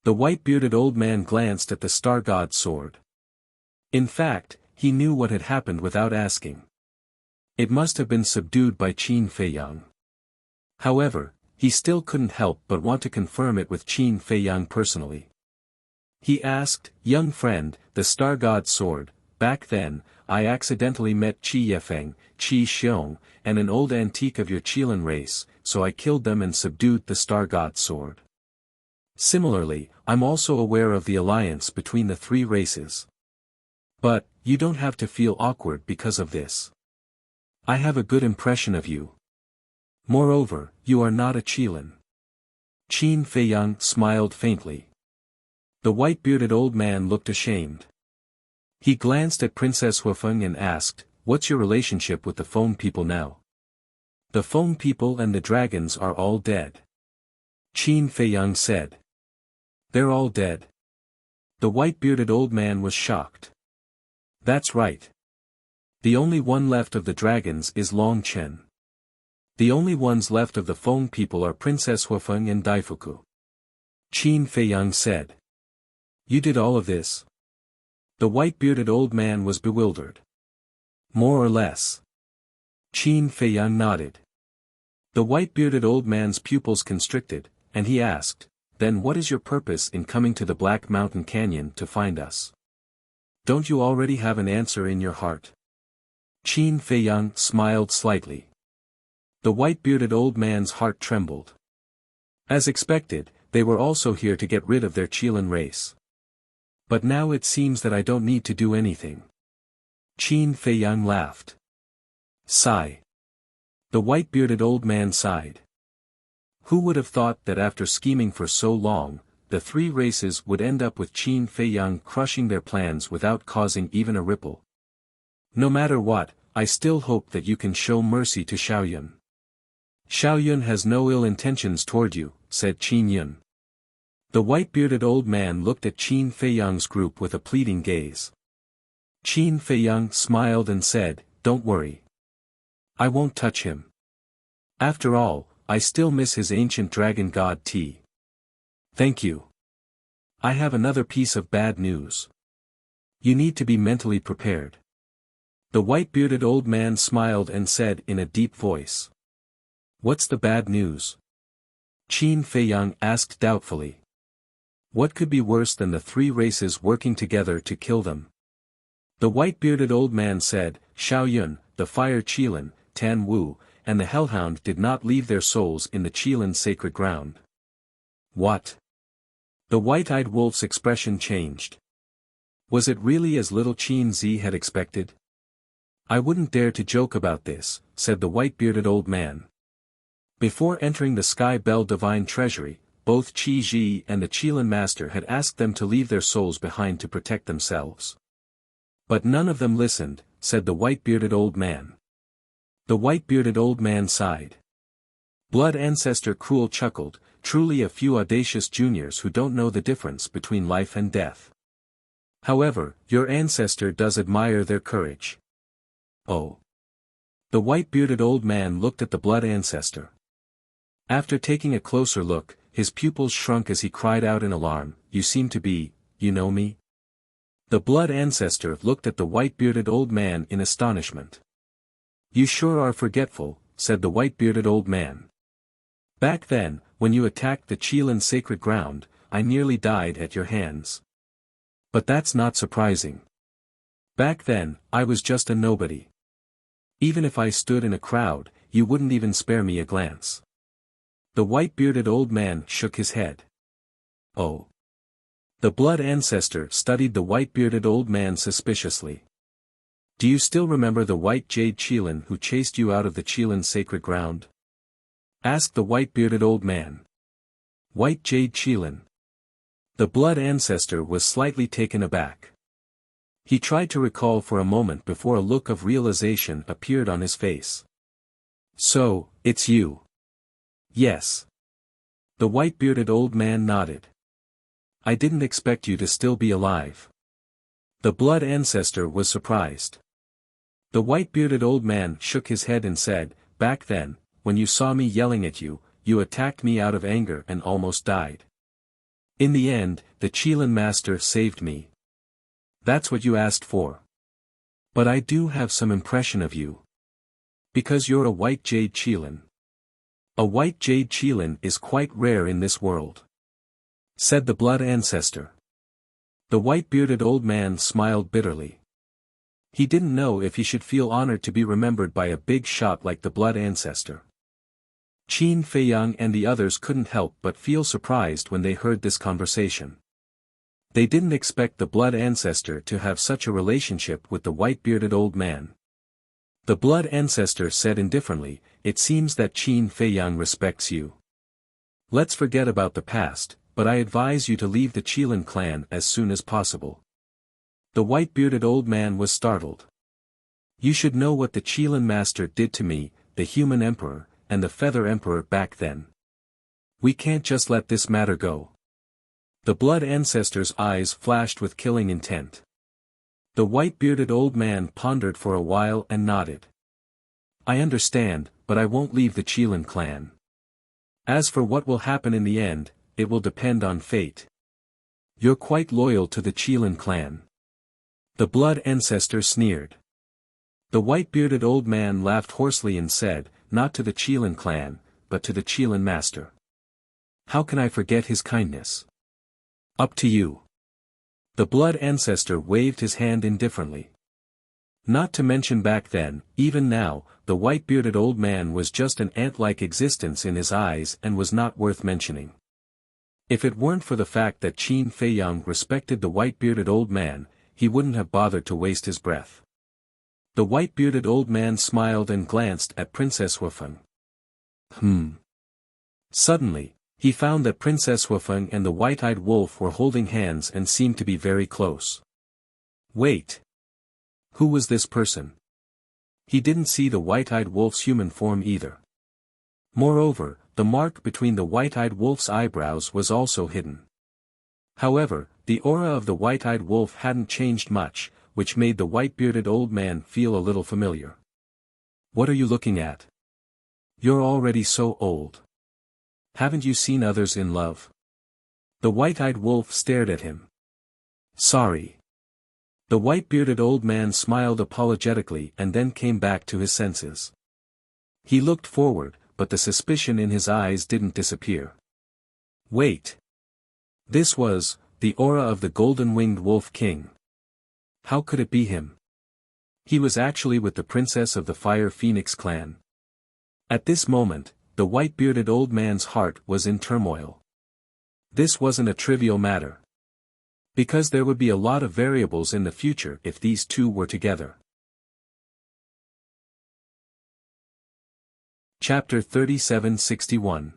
The white-bearded old man glanced at the star god's sword. In fact, he knew what had happened without asking. It must have been subdued by Qin Feiyang. However, he still couldn't help but want to confirm it with Qin Feiyang personally. He asked, young friend, the star god's sword, back then, I accidentally met Qi Yefeng, Qi Xiong, and an old antique of your Qilin race, so I killed them and subdued the star god's sword. Similarly, I'm also aware of the alliance between the three races. But, you don't have to feel awkward because of this. I have a good impression of you. Moreover, you are not a Qilin. Qin Feiyang smiled faintly. The white-bearded old man looked ashamed. He glanced at Princess Huafeng and asked, what's your relationship with the phone people now? The phone people and the dragons are all dead. Qin Feiyang said. They're all dead. The white-bearded old man was shocked. That's right. The only one left of the dragons is Long Chen. The only ones left of the phone people are Princess Huafeng and Daifuku. Qin Feiyang said. You did all of this? The white-bearded old man was bewildered. More or less. Qin Feiyang nodded. The white-bearded old man's pupils constricted, and he asked, then what is your purpose in coming to the Black Mountain Canyon to find us? Don't you already have an answer in your heart? Qin Feiyang smiled slightly. The white-bearded old man's heart trembled. As expected, they were also here to get rid of their Qilin race. But now it seems that I don't need to do anything. Qin Feiyang laughed. Sigh. The white-bearded old man sighed. Who would have thought that after scheming for so long, the three races would end up with Qin Feiyang crushing their plans without causing even a ripple? No matter what, I still hope that you can show mercy to Xiaoyun. Xiaoyun has no ill intentions toward you, said Qin Yun. The white-bearded old man looked at Qin Feiyang's group with a pleading gaze. Qin Feiyang smiled and said, don't worry. I won't touch him. After all, I still miss his ancient dragon god Ti. Thank you. I have another piece of bad news. You need to be mentally prepared. The white-bearded old man smiled and said in a deep voice. What's the bad news? Qin Feiyang asked doubtfully. What could be worse than the three races working together to kill them? The white-bearded old man said, Xiaoyun, the fire Qilin, Tan Wu, and the hellhound did not leave their souls in the Qilin sacred ground. What? The white-eyed wolf's expression changed. Was it really as little Qin Zi had expected? I wouldn't dare to joke about this, said the white-bearded old man. Before entering the Sky Bell Divine Treasury, both Qi Ji and the Qilin Master had asked them to leave their souls behind to protect themselves. But none of them listened, said the white-bearded old man. The white-bearded old man sighed. Blood Ancestor Cruel chuckled, truly a few audacious juniors who don't know the difference between life and death. However, your ancestor does admire their courage. Oh. The white-bearded old man looked at the Blood Ancestor. After taking a closer look, his pupils shrunk as he cried out in alarm, you seem to be, you know me? The Blood Ancestor looked at the white-bearded old man in astonishment. You sure are forgetful, said the white-bearded old man. Back then, when you attacked the Qilin sacred ground, I nearly died at your hands. But that's not surprising. Back then, I was just a nobody. Even if I stood in a crowd, you wouldn't even spare me a glance. The white-bearded old man shook his head. Oh. The Blood Ancestor studied the white-bearded old man suspiciously. Do you still remember the white jade Qilin who chased you out of the Qilin sacred ground? Asked the white-bearded old man. White jade Qilin. The blood ancestor was slightly taken aback. He tried to recall for a moment before a look of realization appeared on his face. So, it's you. Yes. The white-bearded old man nodded. I didn't expect you to still be alive. The blood ancestor was surprised. The white-bearded old man shook his head and said, back then, when you saw me yelling at you, you attacked me out of anger and almost died. In the end, the Qilin master saved me. That's what you asked for. But I do have some impression of you. Because you're a white jade Qilin. A white jade Qilin is quite rare in this world. Said the blood ancestor. The white-bearded old man smiled bitterly. He didn't know if he should feel honored to be remembered by a big shot like the blood ancestor. Qin Feiyang and the others couldn't help but feel surprised when they heard this conversation. They didn't expect the blood ancestor to have such a relationship with the white-bearded old man. The blood ancestor said indifferently, it seems that Qin Feiyang respects you. Let's forget about the past, but I advise you to leave the Qilin clan as soon as possible. The white-bearded old man was startled. You should know what the Qilin master did to me, the human emperor, and the feather emperor back then. We can't just let this matter go. The blood ancestor's eyes flashed with killing intent. The white-bearded old man pondered for a while and nodded. I understand, but I won't leave the Qilin clan. As for what will happen in the end, it will depend on fate. You're quite loyal to the Qilin clan. The blood ancestor sneered. The white-bearded old man laughed hoarsely and said, not to the Qilin clan, but to the Qilin master. How can I forget his kindness? Up to you. The blood ancestor waved his hand indifferently. Not to mention back then, even now, the white-bearded old man was just an ant-like existence in his eyes and was not worth mentioning. If it weren't for the fact that Qin Feiyang respected the white-bearded old man, he wouldn't have bothered to waste his breath. The white-bearded old man smiled and glanced at Princess Wufeng. Suddenly, he found that Princess Wufeng and the white-eyed wolf were holding hands and seemed to be very close. Wait. Who was this person? He didn't see the white-eyed wolf's human form either. Moreover, the mark between the white-eyed wolf's eyebrows was also hidden. However, the aura of the white-eyed wolf hadn't changed much, which made the white-bearded old man feel a little familiar. What are you looking at? You're already so old. Haven't you seen others in love? The white-eyed wolf stared at him. Sorry. The white-bearded old man smiled apologetically and then came back to his senses. He looked forward, but the suspicion in his eyes didn't disappear. Wait. This was, the aura of the golden-winged wolf king. How could it be him? He was actually with the princess of the Fire Phoenix clan. At this moment, the white-bearded old man's heart was in turmoil. This wasn't a trivial matter. Because there would be a lot of variables in the future if these two were together. Chapter 3761.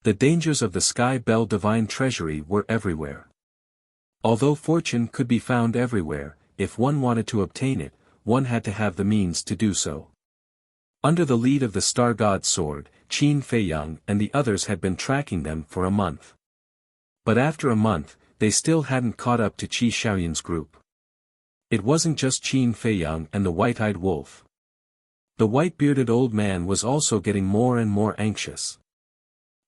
The dangers of the Sky Bell Divine Treasury were everywhere. Although fortune could be found everywhere, if one wanted to obtain it, one had to have the means to do so. Under the lead of the Star God's sword, Qin Feiyang and the others had been tracking them for a month. But after a month, they still hadn't caught up to Qi Xiaoyun's group. It wasn't just Qin Feiyang and the white-eyed wolf. The white-bearded old man was also getting more and more anxious.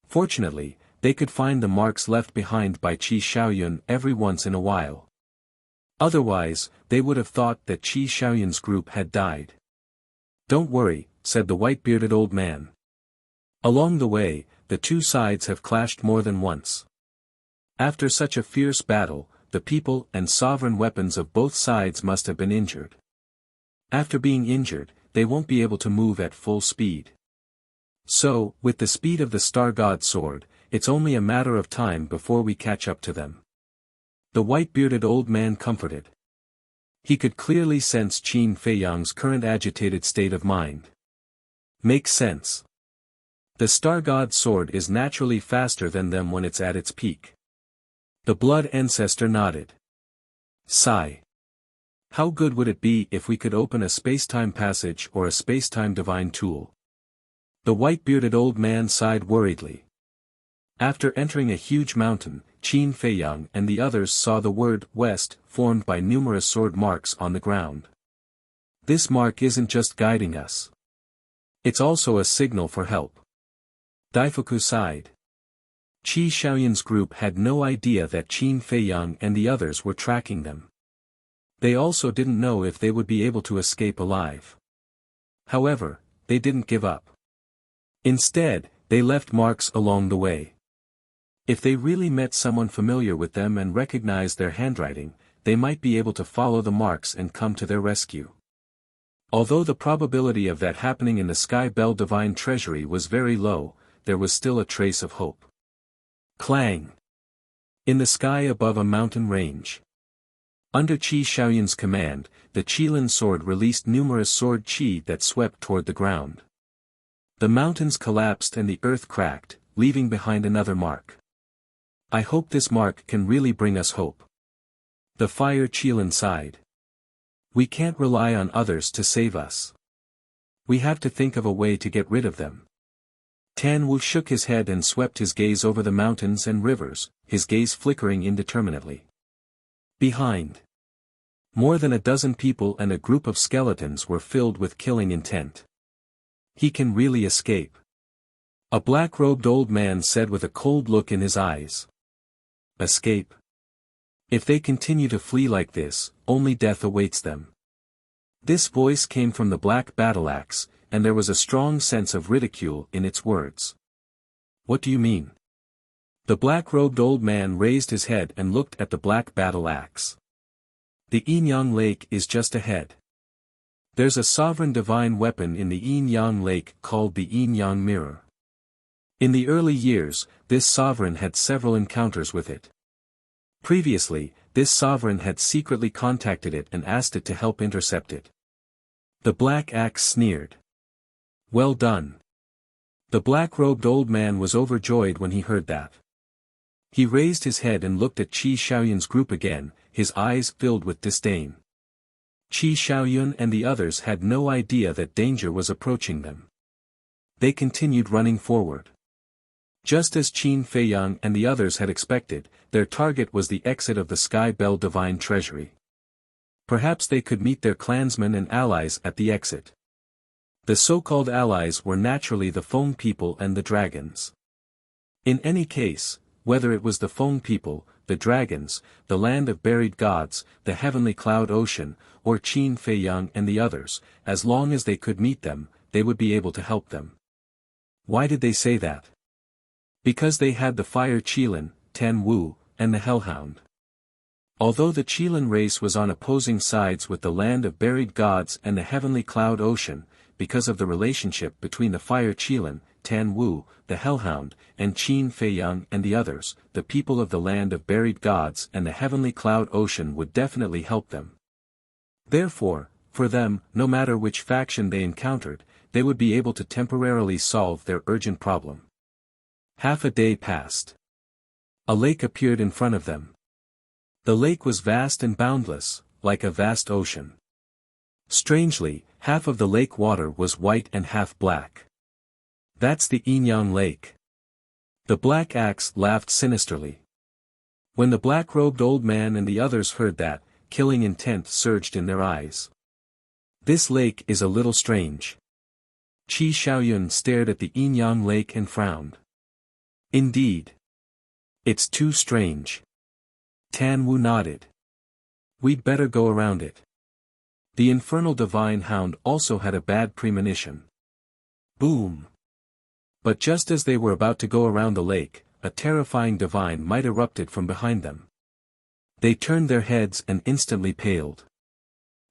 Fortunately, they could find the marks left behind by Qi Xiaoyun every once in a while. Otherwise, they would have thought that Qi Xiaoyun's group had died. Don't worry, said the white-bearded old man. Along the way, the two sides have clashed more than once. After such a fierce battle, the people and sovereign weapons of both sides must have been injured. After being injured, they won't be able to move at full speed. So, with the speed of the Star God's sword, it's only a matter of time before we catch up to them. The white-bearded old man comforted. He could clearly sense Qin Feiyang's current agitated state of mind. Makes sense. The Star God's sword is naturally faster than them when it's at its peak. The Blood Ancestor nodded. Sigh. How good would it be if we could open a space-time passage or a space-time divine tool? The white-bearded old man sighed worriedly. After entering a huge mountain, Qin Feiyang and the others saw the word West formed by numerous sword marks on the ground. This mark isn't just guiding us. It's also a signal for help. Daifuku sighed. Qi Xiaoyun's group had no idea that Qin Feiyang and the others were tracking them. They also didn't know if they would be able to escape alive. However, they didn't give up. Instead, they left marks along the way. If they really met someone familiar with them and recognized their handwriting, they might be able to follow the marks and come to their rescue. Although the probability of that happening in the Sky Bell Divine Treasury was very low, there was still a trace of hope. Clang! In the sky above a mountain range. Under Qi Xiaoyun's command, the Qilin sword released numerous sword qi that swept toward the ground. The mountains collapsed and the earth cracked, leaving behind another mark. I hope this mark can really bring us hope. The Fire Qilin sighed. We can't rely on others to save us. We have to think of a way to get rid of them. Tan Wu shook his head and swept his gaze over the mountains and rivers, his gaze flickering indeterminately. Behind. More than a dozen people and a group of skeletons were filled with killing intent. He can really escape. A black-robed old man said with a cold look in his eyes. Escape? If they continue to flee like this, only death awaits them. This voice came from the black battle-axe, and there was a strong sense of ridicule in its words. What do you mean? The black-robed old man raised his head and looked at the black battle-axe. The Yin-Yang Lake is just ahead. There's a sovereign divine weapon in the Yin-Yang Lake called the Yin-Yang Mirror. In the early years, this sovereign had several encounters with it. Previously, this sovereign had secretly contacted it and asked it to help intercept it. The black axe sneered. Well done. The black-robed old man was overjoyed when he heard that. He raised his head and looked at Qi Xiaoyun's group again, his eyes filled with disdain. Qi Xiaoyun and the others had no idea that danger was approaching them. They continued running forward. Just as Qin Feiyang and the others had expected, their target was the exit of the Sky Bell Divine Treasury. Perhaps they could meet their clansmen and allies at the exit. The so-called allies were naturally the Feng people and the dragons. In any case, whether it was the Feng people, the dragons, the land of buried gods, the heavenly cloud ocean, or Qin Feiyang and the others, as long as they could meet them, they would be able to help them. Why did they say that? Because they had the Fire Qilin, Tan Wu, and the Hellhound. Although the Qilin race was on opposing sides with the land of buried gods and the heavenly cloud ocean, because of the relationship between the Fire Qilin, Tan Wu, the Hellhound, and Qin Feiyang and the others, the people of the land of buried gods and the heavenly cloud ocean would definitely help them. Therefore, for them, no matter which faction they encountered, they would be able to temporarily solve their urgent problem. Half a day passed. A lake appeared in front of them. The lake was vast and boundless, like a vast ocean. Strangely, half of the lake water was white and half black. That's the Yin-Yang Lake. The black axe laughed sinisterly. When the black-robed old man and the others heard that, killing intent surged in their eyes. This lake is a little strange. Qi Xiaoyun stared at the Yin-Yang Lake and frowned. Indeed. It's too strange. Tan Wu nodded. We'd better go around it. The infernal divine hound also had a bad premonition. Boom! But just as they were about to go around the lake, a terrifying divine might erupted from behind them. They turned their heads and instantly paled.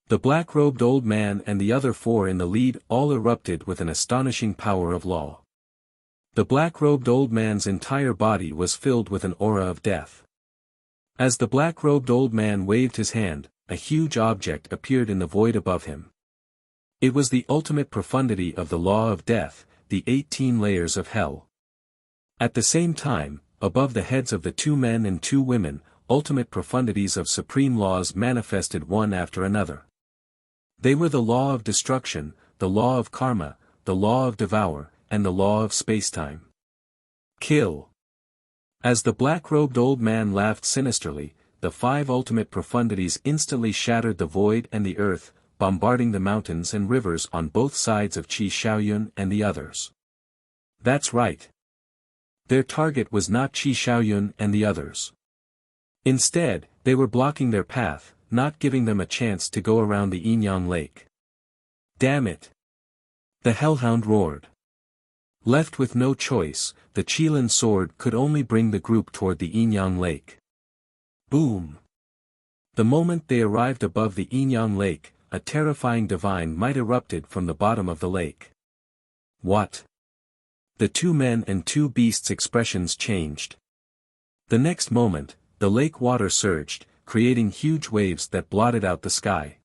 The black-robed old man and the other four in the lead all erupted with an astonishing power of law. The black-robed old man's entire body was filled with an aura of death. As the black-robed old man waved his hand, a huge object appeared in the void above him. It was the ultimate profundity of the law of death, the 18 layers of hell. At the same time, above the heads of the 2 men and 2 women, ultimate profundities of supreme laws manifested one after another. They were the law of destruction, the law of karma, the law of devour, and the law of spacetime. Kill. As the black-robed old man laughed sinisterly, the 5 ultimate profundities instantly shattered the void and the earth, bombarding the mountains and rivers on both sides of Qi Shaoyun and the others. That's right. Their target was not Qi Shaoyun and the others. Instead, they were blocking their path, not giving them a chance to go around the Yinyang Lake. Damn it! The Hellhound roared. Left with no choice, the Qilin sword could only bring the group toward the Yinyang Lake. Boom! The moment they arrived above the Yinyang Lake, a terrifying divine might erupted from the bottom of the lake. What? The 2 men and 2 beasts' expressions changed. The next moment, the lake water surged, creating huge waves that blotted out the sky.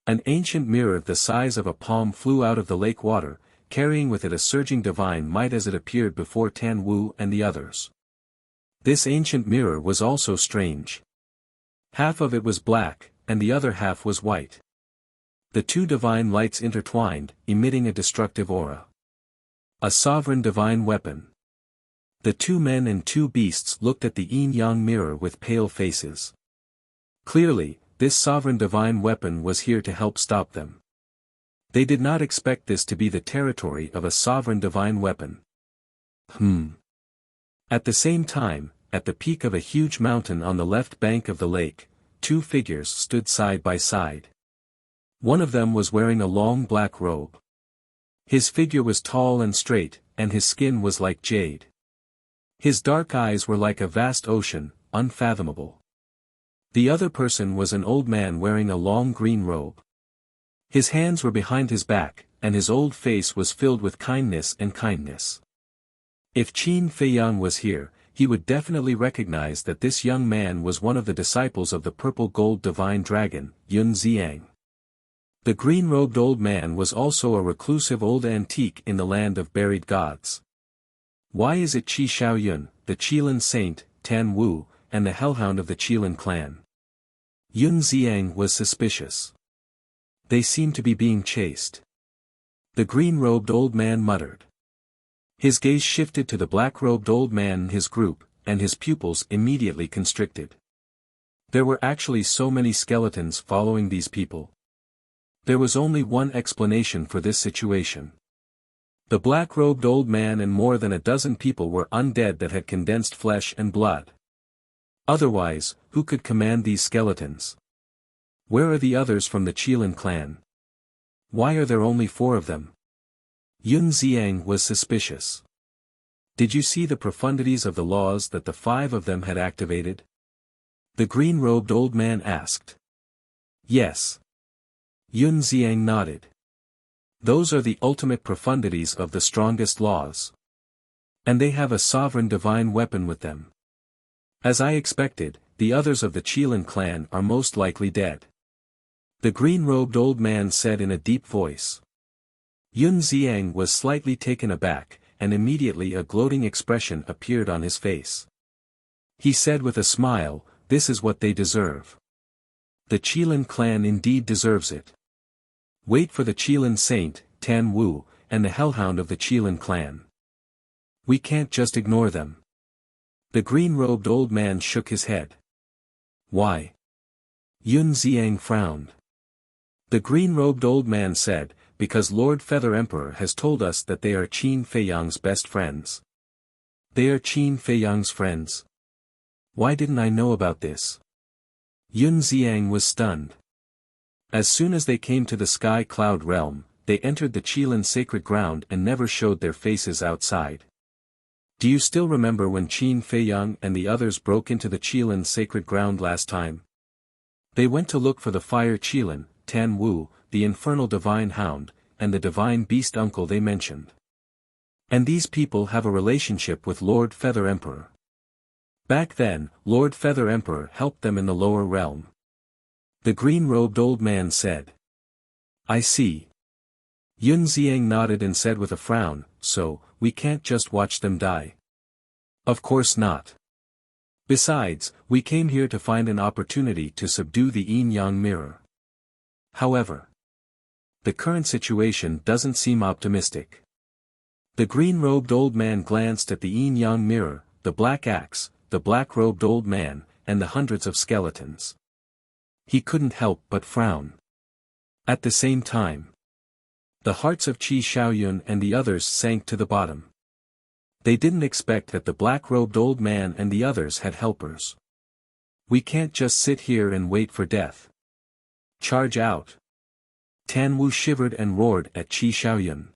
An ancient mirror the size of a palm flew out of the lake water, carrying with it a surging divine might as it appeared before Tan Wu and the others. This ancient mirror was also strange. Half of it was black, and the other half was white. The 2 divine lights intertwined, emitting a destructive aura. A sovereign divine weapon. The 2 men and 2 beasts looked at the yin-yang mirror with pale faces. Clearly, this sovereign divine weapon was here to help stop them. They did not expect this to be the territory of a sovereign divine weapon. At the same time, at the peak of a huge mountain on the left bank of the lake, 2 figures stood side by side. One of them was wearing a long black robe. His figure was tall and straight, and his skin was like jade. His dark eyes were like a vast ocean, unfathomable. The other person was an old man wearing a long green robe. His hands were behind his back, and his old face was filled with kindness and kindness. If Qin Feiyang was here, he would definitely recognize that this young man was one of the disciples of the purple-gold divine dragon, Yun Xiang. The green-robed old man was also a reclusive old antique in the land of buried gods. Why is it Qi Shaoyun, the Qilin saint, Tan Wu, and the hellhound of the Qilin clan? Yun Xiang was suspicious. They seem to be being chased. The green-robed old man muttered. His gaze shifted to the black-robed old man and his group, and his pupils immediately constricted. There were actually so many skeletons following these people. There was only one explanation for this situation. The black-robed old man and more than a dozen people were undead that had condensed flesh and blood. Otherwise, who could command these skeletons? Where are the others from the Qilin clan? Why are there only 4 of them? Yun Xiang was suspicious. Did you see the profundities of the laws that the 5 of them had activated? The green-robed old man asked. Yes. Yun Xiang nodded. Those are the ultimate profundities of the strongest laws. And they have a sovereign divine weapon with them. As I expected, the others of the Qilin clan are most likely dead. The green-robed old man said in a deep voice. Yun Xiang was slightly taken aback, and immediately a gloating expression appeared on his face. He said with a smile, "This is what they deserve. The Qilin clan indeed deserves it. Wait for the Qilin saint, Tan Wu, and the hellhound of the Qilin clan. We can't just ignore them." The green-robed old man shook his head. Why? Yun Xiang frowned. The green-robed old man said, "Because Lord Feather Emperor has told us that they are Qin Feiyang's best friends." They are Qin Feiyang's friends? Why didn't I know about this? Yun Xiang was stunned. As soon as they came to the Sky Cloud realm, they entered the Qilin sacred ground and never showed their faces outside. Do you still remember when Qin Feiyang and the others broke into the Qilin sacred ground last time? They went to look for the fire Qilin, Tan Wu, the infernal divine hound, and the divine beast uncle they mentioned. And these people have a relationship with Lord Feather Emperor. Back then, Lord Feather Emperor helped them in the lower realm. The green-robed old man said. I see. Yun Xiang nodded and said with a frown, so, we can't just watch them die. Of course not. Besides, we came here to find an opportunity to subdue the yin-yang mirror. However, the current situation doesn't seem optimistic. The green-robed old man glanced at the yin-yang mirror, the black axe, the black-robed old man, and the hundreds of skeletons. He couldn't help but frown. At the same time, the hearts of Qi Xiaoyun and the others sank to the bottom. They didn't expect that the black-robed old man and the others had helpers. We can't just sit here and wait for death. Charge out. Tan Wu shivered and roared at Qi Xiaoyun.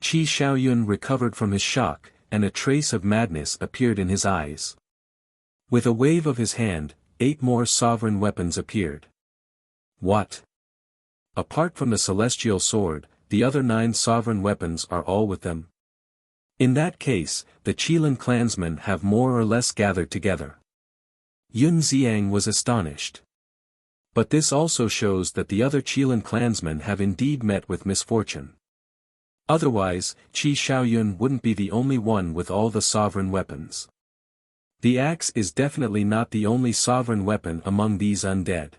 Qi Xiaoyun recovered from his shock, and a trace of madness appeared in his eyes. With a wave of his hand, 8 more sovereign weapons appeared. What? Apart from the celestial sword, the other 9 sovereign weapons are all with them? In that case, the Qilin clansmen have more or less gathered together. Yun Xiang was astonished. But this also shows that the other Qilin clansmen have indeed met with misfortune. Otherwise, Qi Xiaoyun wouldn't be the only one with all the sovereign weapons. The axe is definitely not the only sovereign weapon among these undead.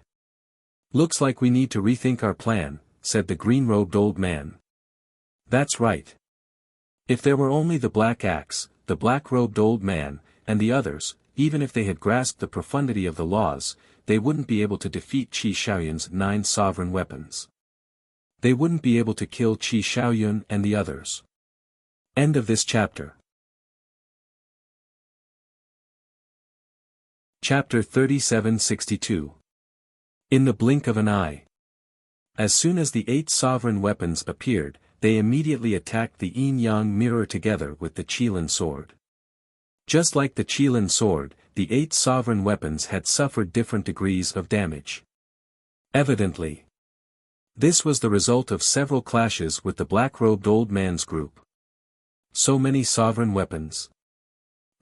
Looks like we need to rethink our plan, said the green-robed old man. That's right. If there were only the black axe, the black-robed old man, and the others, even if they had grasped the profundity of the laws, they wouldn't be able to defeat Qi Xiaoyun's 9 sovereign weapons. They wouldn't be able to kill Qi Xiaoyun and the others. End of this chapter. Chapter 3762. In the blink of an eye. As soon as the 8 sovereign weapons appeared, they immediately attacked the yin-yang mirror together with the Qilin sword. Just like the Qilin sword, the 8 sovereign weapons had suffered different degrees of damage. Evidently, this was the result of several clashes with the black-robed old man's group. So many sovereign weapons.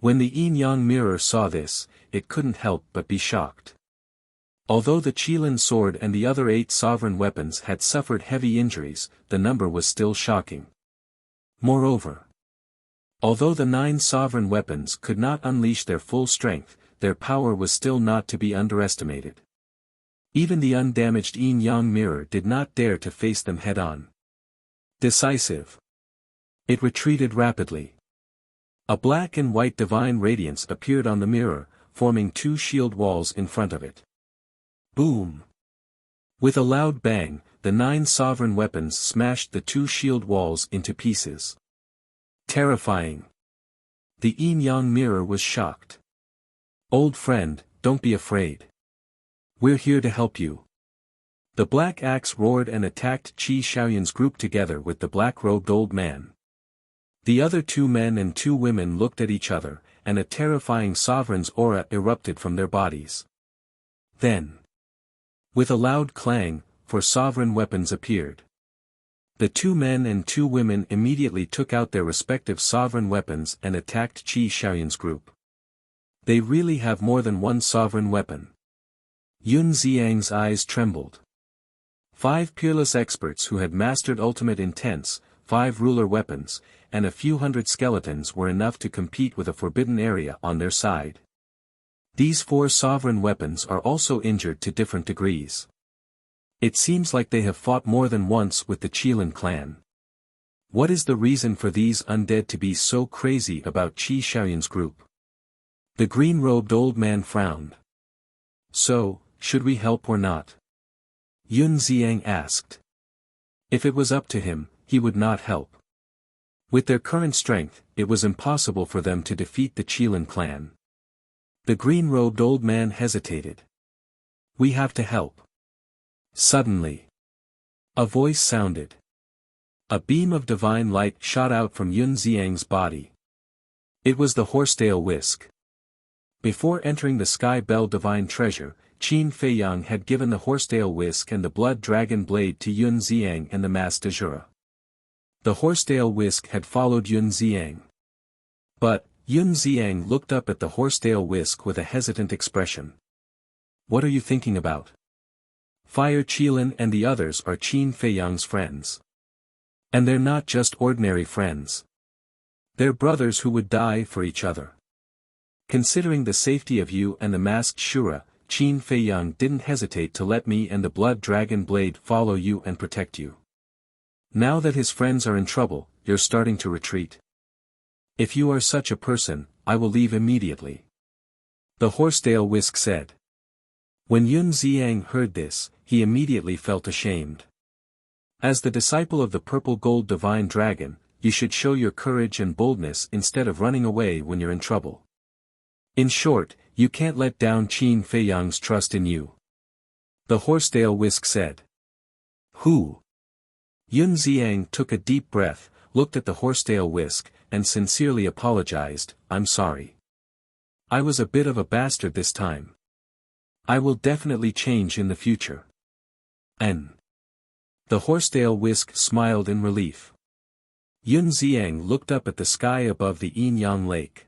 When the yin-yang mirror saw this, it couldn't help but be shocked. Although the Qilin sword and the other 8 sovereign weapons had suffered heavy injuries, the number was still shocking. Moreover, although the 9 sovereign weapons could not unleash their full strength, their power was still not to be underestimated. Even the undamaged yin-yang mirror did not dare to face them head-on. Decisive. It retreated rapidly. A black and white divine radiance appeared on the mirror, forming 2 shield walls in front of it. Boom! With a loud bang, the 9 sovereign weapons smashed the 2 shield walls into pieces. Terrifying. The yin-yang mirror was shocked. Old friend, don't be afraid. We're here to help you. The black axe roared and attacked Qi Xiaoyun's group together with the black-robed old man. The other 2 men and 2 women looked at each other, and a terrifying sovereign's aura erupted from their bodies. Then, with a loud clang, 4 sovereign weapons appeared. The 2 men and 2 women immediately took out their respective sovereign weapons and attacked Qi Xiaoyun's group. They really have more than 1 sovereign weapon. Yun Xiang's eyes trembled. 5 peerless experts who had mastered ultimate intense, 5 ruler weapons, and a few hundred skeletons were enough to compete with a forbidden area on their side. These 4 sovereign weapons are also injured to different degrees. It seems like they have fought more than once with the Qilin clan. What is the reason for these undead to be so crazy about Qi Xiaoyun's group? The green-robed old man frowned. So, should we help or not? Yun Xiang asked. If it was up to him, he would not help. With their current strength, it was impossible for them to defeat the Qilin clan. The green-robed old man hesitated. We have to help. Suddenly, a voice sounded. A beam of divine light shot out from Yun Xiang's body. It was the horsetail whisk. Before entering the Sky Bell divine treasure, Qin Feiyang had given the horsetail whisk and the blood dragon blade to Yun Xiang and the Mas de Jura. The horsetail whisk had followed Yun Xiang. But, Yun Xiang looked up at the horsetail whisk with a hesitant expression. What are you thinking about? Fire Qilin and the others are Qin Feiyang's friends. And they're not just ordinary friends. They're brothers who would die for each other. Considering the safety of you and the masked Shura, Qin Feiyang didn't hesitate to let me and the Blood Dragon Blade follow you and protect you. Now that his friends are in trouble, you're starting to retreat. If you are such a person, I will leave immediately. The Horsetail Whisk said. When Yun Xiang heard this, he immediately felt ashamed. As the disciple of the Purple Gold Divine Dragon, you should show your courage and boldness instead of running away when you're in trouble. In short, you can't let down Qin Feiyang's trust in you. The Horsetail Whisk said. Who? Yun Xiang took a deep breath, looked at the Horsetail Whisk, and sincerely apologized, I'm sorry. I was a bit of a bastard this time. I will definitely change in the future. N. The Horsetail Whisk smiled in relief. Yun Xiang looked up at the sky above the Yin-Yang Lake.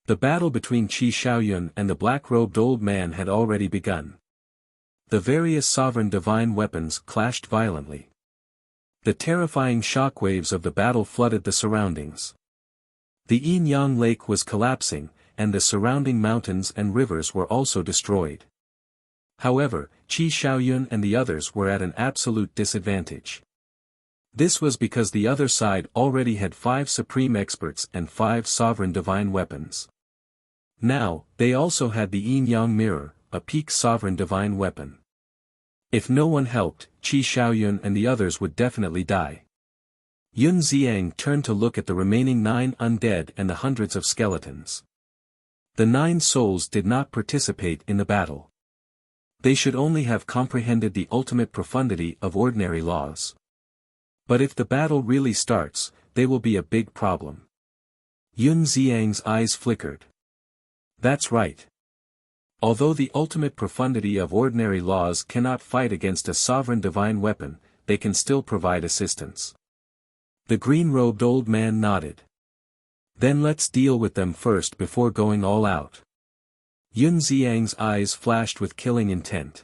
The battle between Qi Shaoyun and the black-robed old man had already begun. The various sovereign divine weapons clashed violently. The terrifying shockwaves of the battle flooded the surroundings. The Yin-Yang Lake was collapsing, and the surrounding mountains and rivers were also destroyed. However, Qi Shaoyun and the others were at an absolute disadvantage. This was because the other side already had 5 supreme experts and 5 sovereign divine weapons. Now, they also had the Yin-Yang Mirror, a peak sovereign divine weapon. If no one helped, Qi Shaoyun and the others would definitely die. Yun Xiang turned to look at the remaining 9 undead and the hundreds of skeletons. The 9 souls did not participate in the battle. They should only have comprehended the ultimate profundity of ordinary laws. But if the battle really starts, they will be a big problem. Yun Xiang's eyes flickered. That's right. Although the ultimate profundity of ordinary laws cannot fight against a sovereign divine weapon, they can still provide assistance. The green-robed old man nodded. Then let's deal with them first before going all out. Yun Xiang's eyes flashed with killing intent.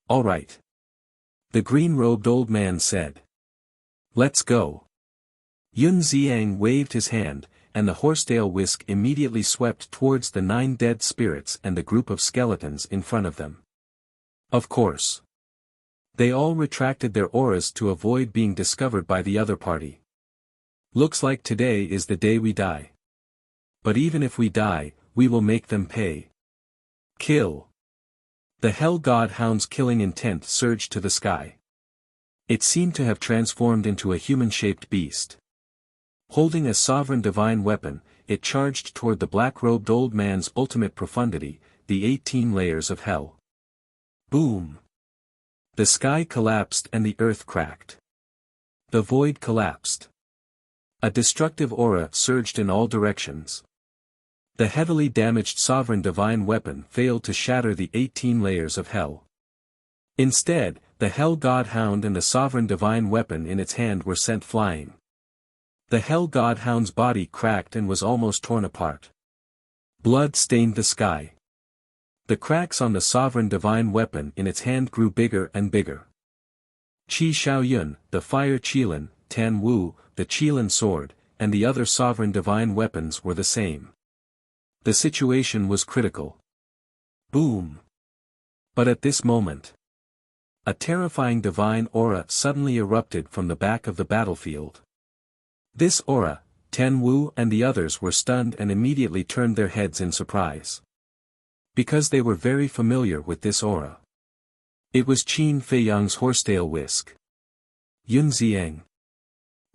All right. The green-robed old man said. Let's go. Yun Xiang waved his hand, and the Horsetail Whisk immediately swept towards the 9 dead spirits and the group of skeletons in front of them. Of course. They all retracted their auras to avoid being discovered by the other party. Looks like today is the day we die. But even if we die, we will make them pay. Kill. The Hell God Hound's killing intent surged to the sky. It seemed to have transformed into a human-shaped beast. Holding a sovereign divine weapon, it charged toward the black-robed old man's ultimate profundity, the 18 layers of hell. Boom! The sky collapsed and the earth cracked. The void collapsed. A destructive aura surged in all directions. The heavily damaged sovereign divine weapon failed to shatter the 18 layers of hell. Instead, the Hell God Hound and the sovereign divine weapon in its hand were sent flying. The Hell God Hound's body cracked and was almost torn apart. Blood stained the sky. The cracks on the sovereign divine weapon in its hand grew bigger and bigger. Qi Shaoyun, the Fire Qilin, Tan Wu, the Qilin sword, and the other sovereign divine weapons were the same. The situation was critical. Boom! But at this moment, a terrifying divine aura suddenly erupted from the back of the battlefield. This aura, Tan Wu and the others were stunned and immediately turned their heads in surprise. Because they were very familiar with this aura. It was Qin Feiyang's Horsetail Whisk. Yun Xiang.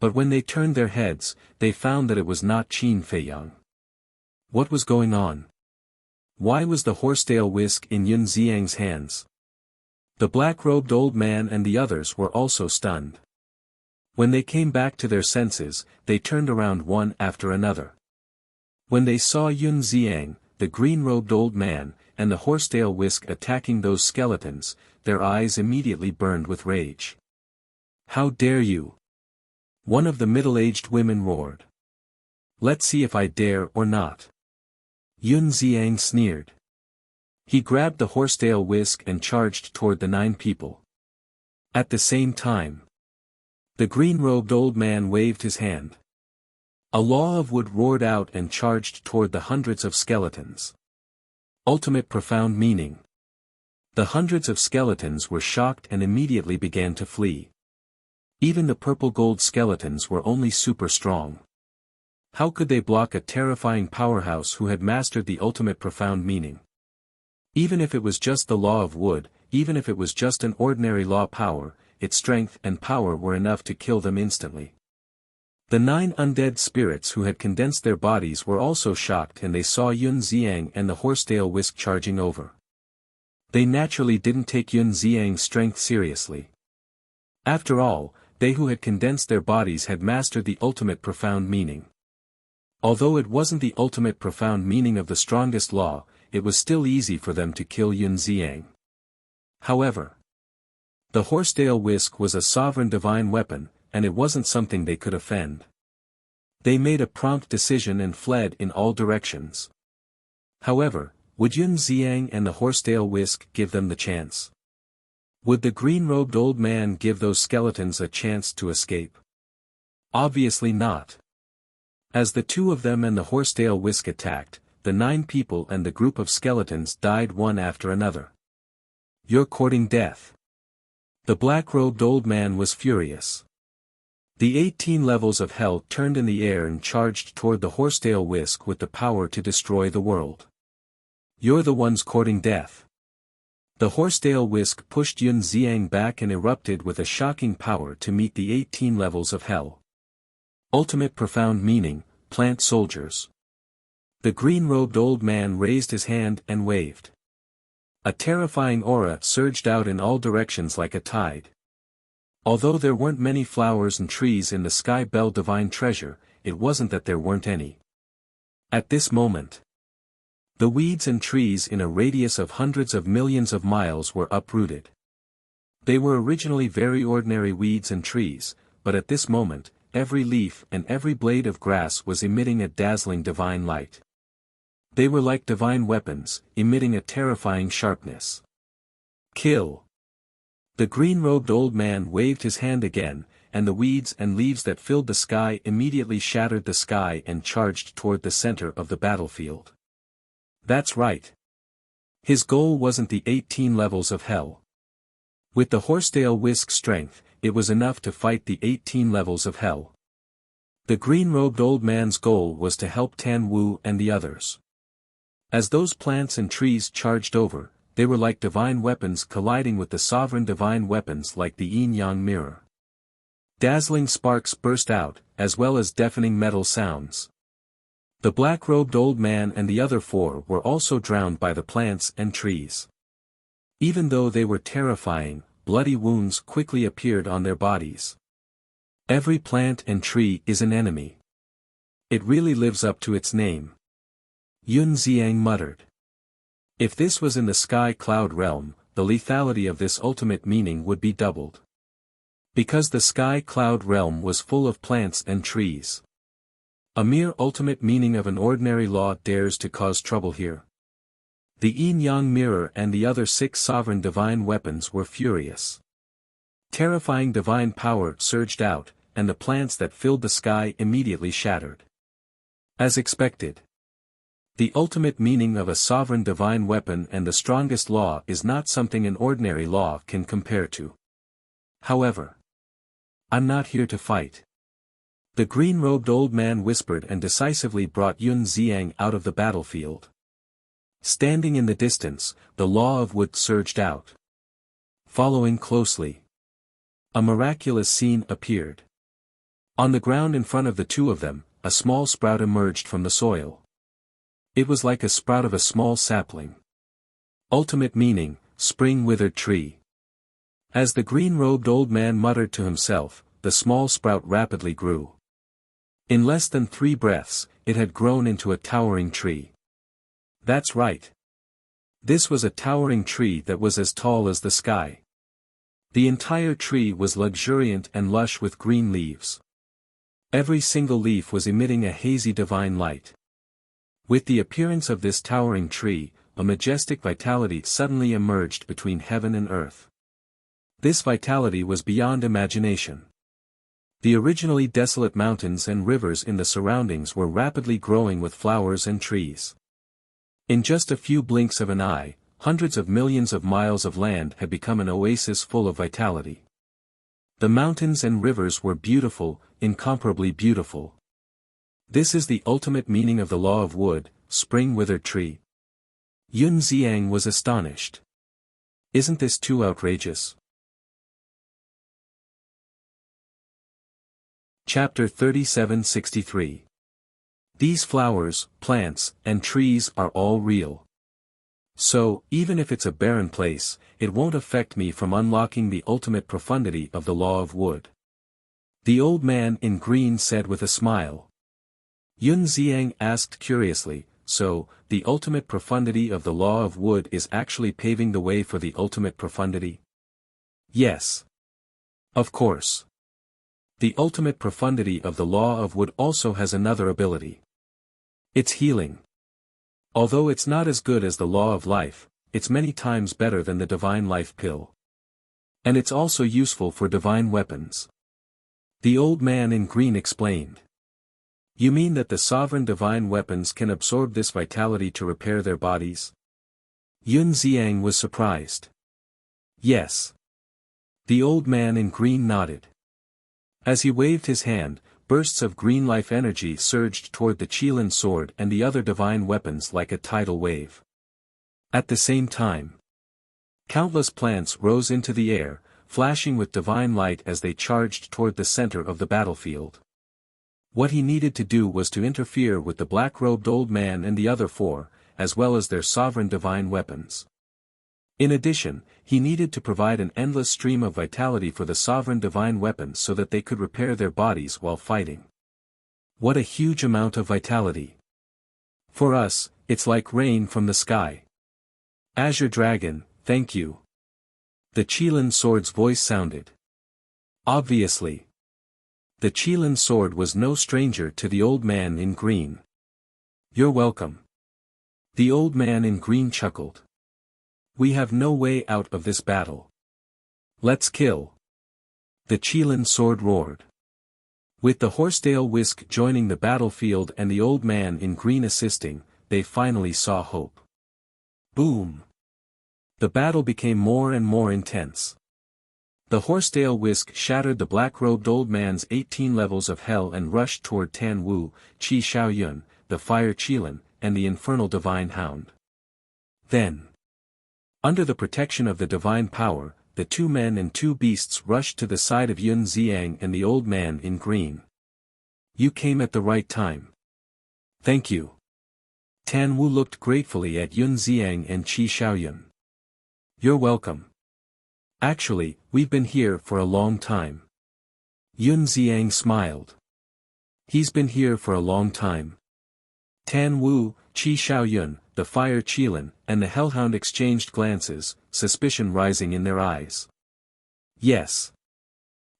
But when they turned their heads, they found that it was not Qin Feiyang. What was going on? Why was the Horsetail Whisk in Yun Xiang's hands? The black-robed old man and the others were also stunned. When they came back to their senses, they turned around one after another. When they saw Yun Xiang, the green-robed old man, and the Horsetail Whisk attacking those skeletons, their eyes immediately burned with rage. How dare you? One of the middle-aged women roared. Let's see if I dare or not. Yun Xiang sneered. He grabbed the horsetail whisk and charged toward the 9 people. At the same time, the green-robed old man waved his hand. A law of wood roared out and charged toward the hundreds of skeletons. Ultimate profound meaning. The hundreds of skeletons were shocked and immediately began to flee. Even the purple-gold skeletons were only super strong. How could they block a terrifying powerhouse who had mastered the ultimate profound meaning? Even if it was just the law of wood, even if it was just an ordinary law power, its strength and power were enough to kill them instantly. The 9 undead spirits who had condensed their bodies were also shocked, and they saw Yun Xiang and the horsetail whisk charging over. They naturally didn't take Yun Xiang's strength seriously. After all, they who had condensed their bodies had mastered the ultimate profound meaning. Although it wasn't the ultimate profound meaning of the strongest law, it was still easy for them to kill Yun Xiang. However, the horsetail whisk was a sovereign divine weapon, and it wasn't something they could offend. They made a prompt decision and fled in all directions. However, would Yun Xiang and the horsetail whisk give them the chance? Would the green-robed old man give those skeletons a chance to escape? Obviously not. As the 2 of them and the horsetail whisk attacked, the 9 people and the group of skeletons died one after another. You're courting death. The black-robed old man was furious. The 18 levels of hell turned in the air and charged toward the horsetail whisk with the power to destroy the world. You're the ones courting death. The horsetail whisk pushed Yun Xiang back and erupted with a shocking power to meet the 18 levels of hell. Ultimate profound meaning, plant soldiers. The green-robed old man raised his hand and waved. A terrifying aura surged out in all directions like a tide. Although there weren't many flowers and trees in the Sky Bell Divine Treasure, it wasn't that there weren't any. At this moment, the weeds and trees in a radius of hundreds of millions of miles were uprooted. They were originally very ordinary weeds and trees, but at this moment, every leaf and every blade of grass was emitting a dazzling divine light. They were like divine weapons, emitting a terrifying sharpness. Kill! The green-robed old man waved his hand again, and the weeds and leaves that filled the sky immediately shattered the sky and charged toward the center of the battlefield. That's right. His goal wasn't the 18 levels of hell. With the horsetail whisk's strength, it was enough to fight the 18 levels of hell. The green-robed old man's goal was to help Tan Wu and the others. As those plants and trees charged over, they were like divine weapons colliding with the sovereign divine weapons like the yin-yang mirror. Dazzling sparks burst out, as well as deafening metal sounds. The black-robed old man and the other 4 were also drowned by the plants and trees. Even though they were terrifying, bloody wounds quickly appeared on their bodies. Every plant and tree is an enemy. It really lives up to its name. Yun Xiang muttered. If this was in the sky cloud realm, the lethality of this ultimate meaning would be doubled. Because the sky cloud realm was full of plants and trees. A mere ultimate meaning of an ordinary law dares to cause trouble here. The yin-yang mirror and the other 6 sovereign divine weapons were furious. Terrifying divine power surged out, and the plants that filled the sky immediately shattered. As expected. The ultimate meaning of a sovereign divine weapon and the strongest law is not something an ordinary law can compare to. However, I'm not here to fight. The green-robed old man whispered and decisively brought Yun Xiang out of the battlefield. Standing in the distance, the law of wood surged out. Following closely, a miraculous scene appeared. On the ground in front of the 2 of them, a small sprout emerged from the soil. It was like a sprout of a small sapling. Ultimate meaning, spring withered tree. As the green-robed old man muttered to himself, the small sprout rapidly grew. In less than 3 breaths, it had grown into a towering tree. That's right. This was a towering tree that was as tall as the sky. The entire tree was luxuriant and lush with green leaves. Every single leaf was emitting a hazy divine light. With the appearance of this towering tree, a majestic vitality suddenly emerged between heaven and earth. This vitality was beyond imagination. The originally desolate mountains and rivers in the surroundings were rapidly growing with flowers and trees. In just a few blinks of an eye, hundreds of millions of miles of land had become an oasis full of vitality. The mountains and rivers were beautiful, incomparably beautiful. This is the ultimate meaning of the law of wood, spring withered tree. Yun Xiang was astonished. Isn't this too outrageous? Chapter 3763. These flowers, plants, and trees are all real. So, even if it's a barren place, it won't affect me from unlocking the ultimate profundity of the law of wood. The old man in green said with a smile. Yun Xiang asked curiously, so, the ultimate profundity of the law of wood is actually paving the way for the ultimate profundity? Yes. Of course. The ultimate profundity of the law of wood also has another ability. It's healing. Although it's not as good as the law of life, it's many times better than the divine life pill. And it's also useful for divine weapons. The old man in green explained. You mean that the sovereign divine weapons can absorb this vitality to repair their bodies? Yun Xiang was surprised. Yes. The old man in green nodded. As he waved his hand, bursts of green life energy surged toward the Qilin sword and the other divine weapons like a tidal wave. At the same time, countless plants rose into the air, flashing with divine light as they charged toward the center of the battlefield. What he needed to do was to interfere with the black-robed old man and the other four, as well as their sovereign divine weapons. In addition, he needed to provide an endless stream of vitality for the sovereign divine weapons so that they could repair their bodies while fighting. What a huge amount of vitality! For us, it's like rain from the sky. Azure Dragon, thank you. The Qilin sword's voice sounded. Obviously. The Qilin sword was no stranger to the old man in green. You're welcome. The old man in green chuckled. We have no way out of this battle. Let's kill. The Qilin sword roared. With the horsetail whisk joining the battlefield and the old man in green assisting, they finally saw hope. Boom! The battle became more and more intense. The horsetail whisk shattered the black-robed old man's 18 levels of hell and rushed toward Tan Wu, Qi Shaoyun, the fire Qilin, and the infernal divine hound. Then, under the protection of the divine power, the two men and two beasts rushed to the side of Yun Xiang and the old man in green. You came at the right time. Thank you. Tan Wu looked gratefully at Yun Xiang and Qi Shaoyun. You're welcome. Actually, we've been here for a long time. Yun Xiang smiled. He's been here for a long time. Tan Wu, Qi Shaoyun, the fire Qilin, and the hellhound exchanged glances, suspicion rising in their eyes. Yes.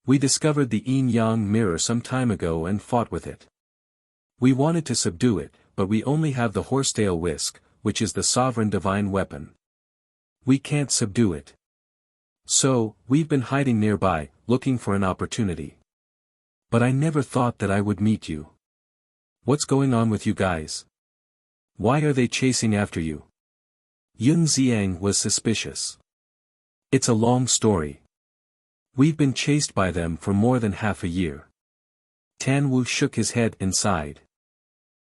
We discovered the yin-yang mirror some time ago and fought with it. We wanted to subdue it, but we only have the horsetail whisk, which is the sovereign divine weapon. We can't subdue it. So, we've been hiding nearby, looking for an opportunity. But I never thought that I would meet you. What's going on with you guys? Why are they chasing after you? Yun Xiang was suspicious. It's a long story. We've been chased by them for more than half a year. Tan Wu shook his head and sighed.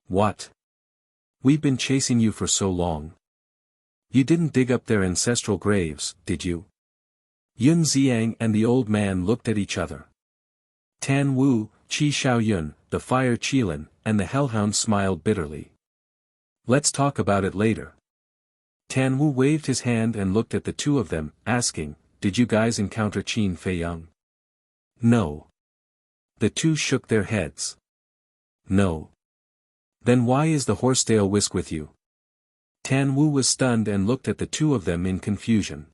What? We've been chasing you for so long. You didn't dig up their ancestral graves, did you? Yun Xiang and the old man looked at each other. Tan Wu, Qi Shaoyun, the fire Qilin, and the hellhound smiled bitterly. Let's talk about it later. Tan Wu waved his hand and looked at the two of them, asking, Did you guys encounter Qin Feiyang? No. The two shook their heads. No. Then why is the horsetail whisk with you? Tan Wu was stunned and looked at the two of them in confusion.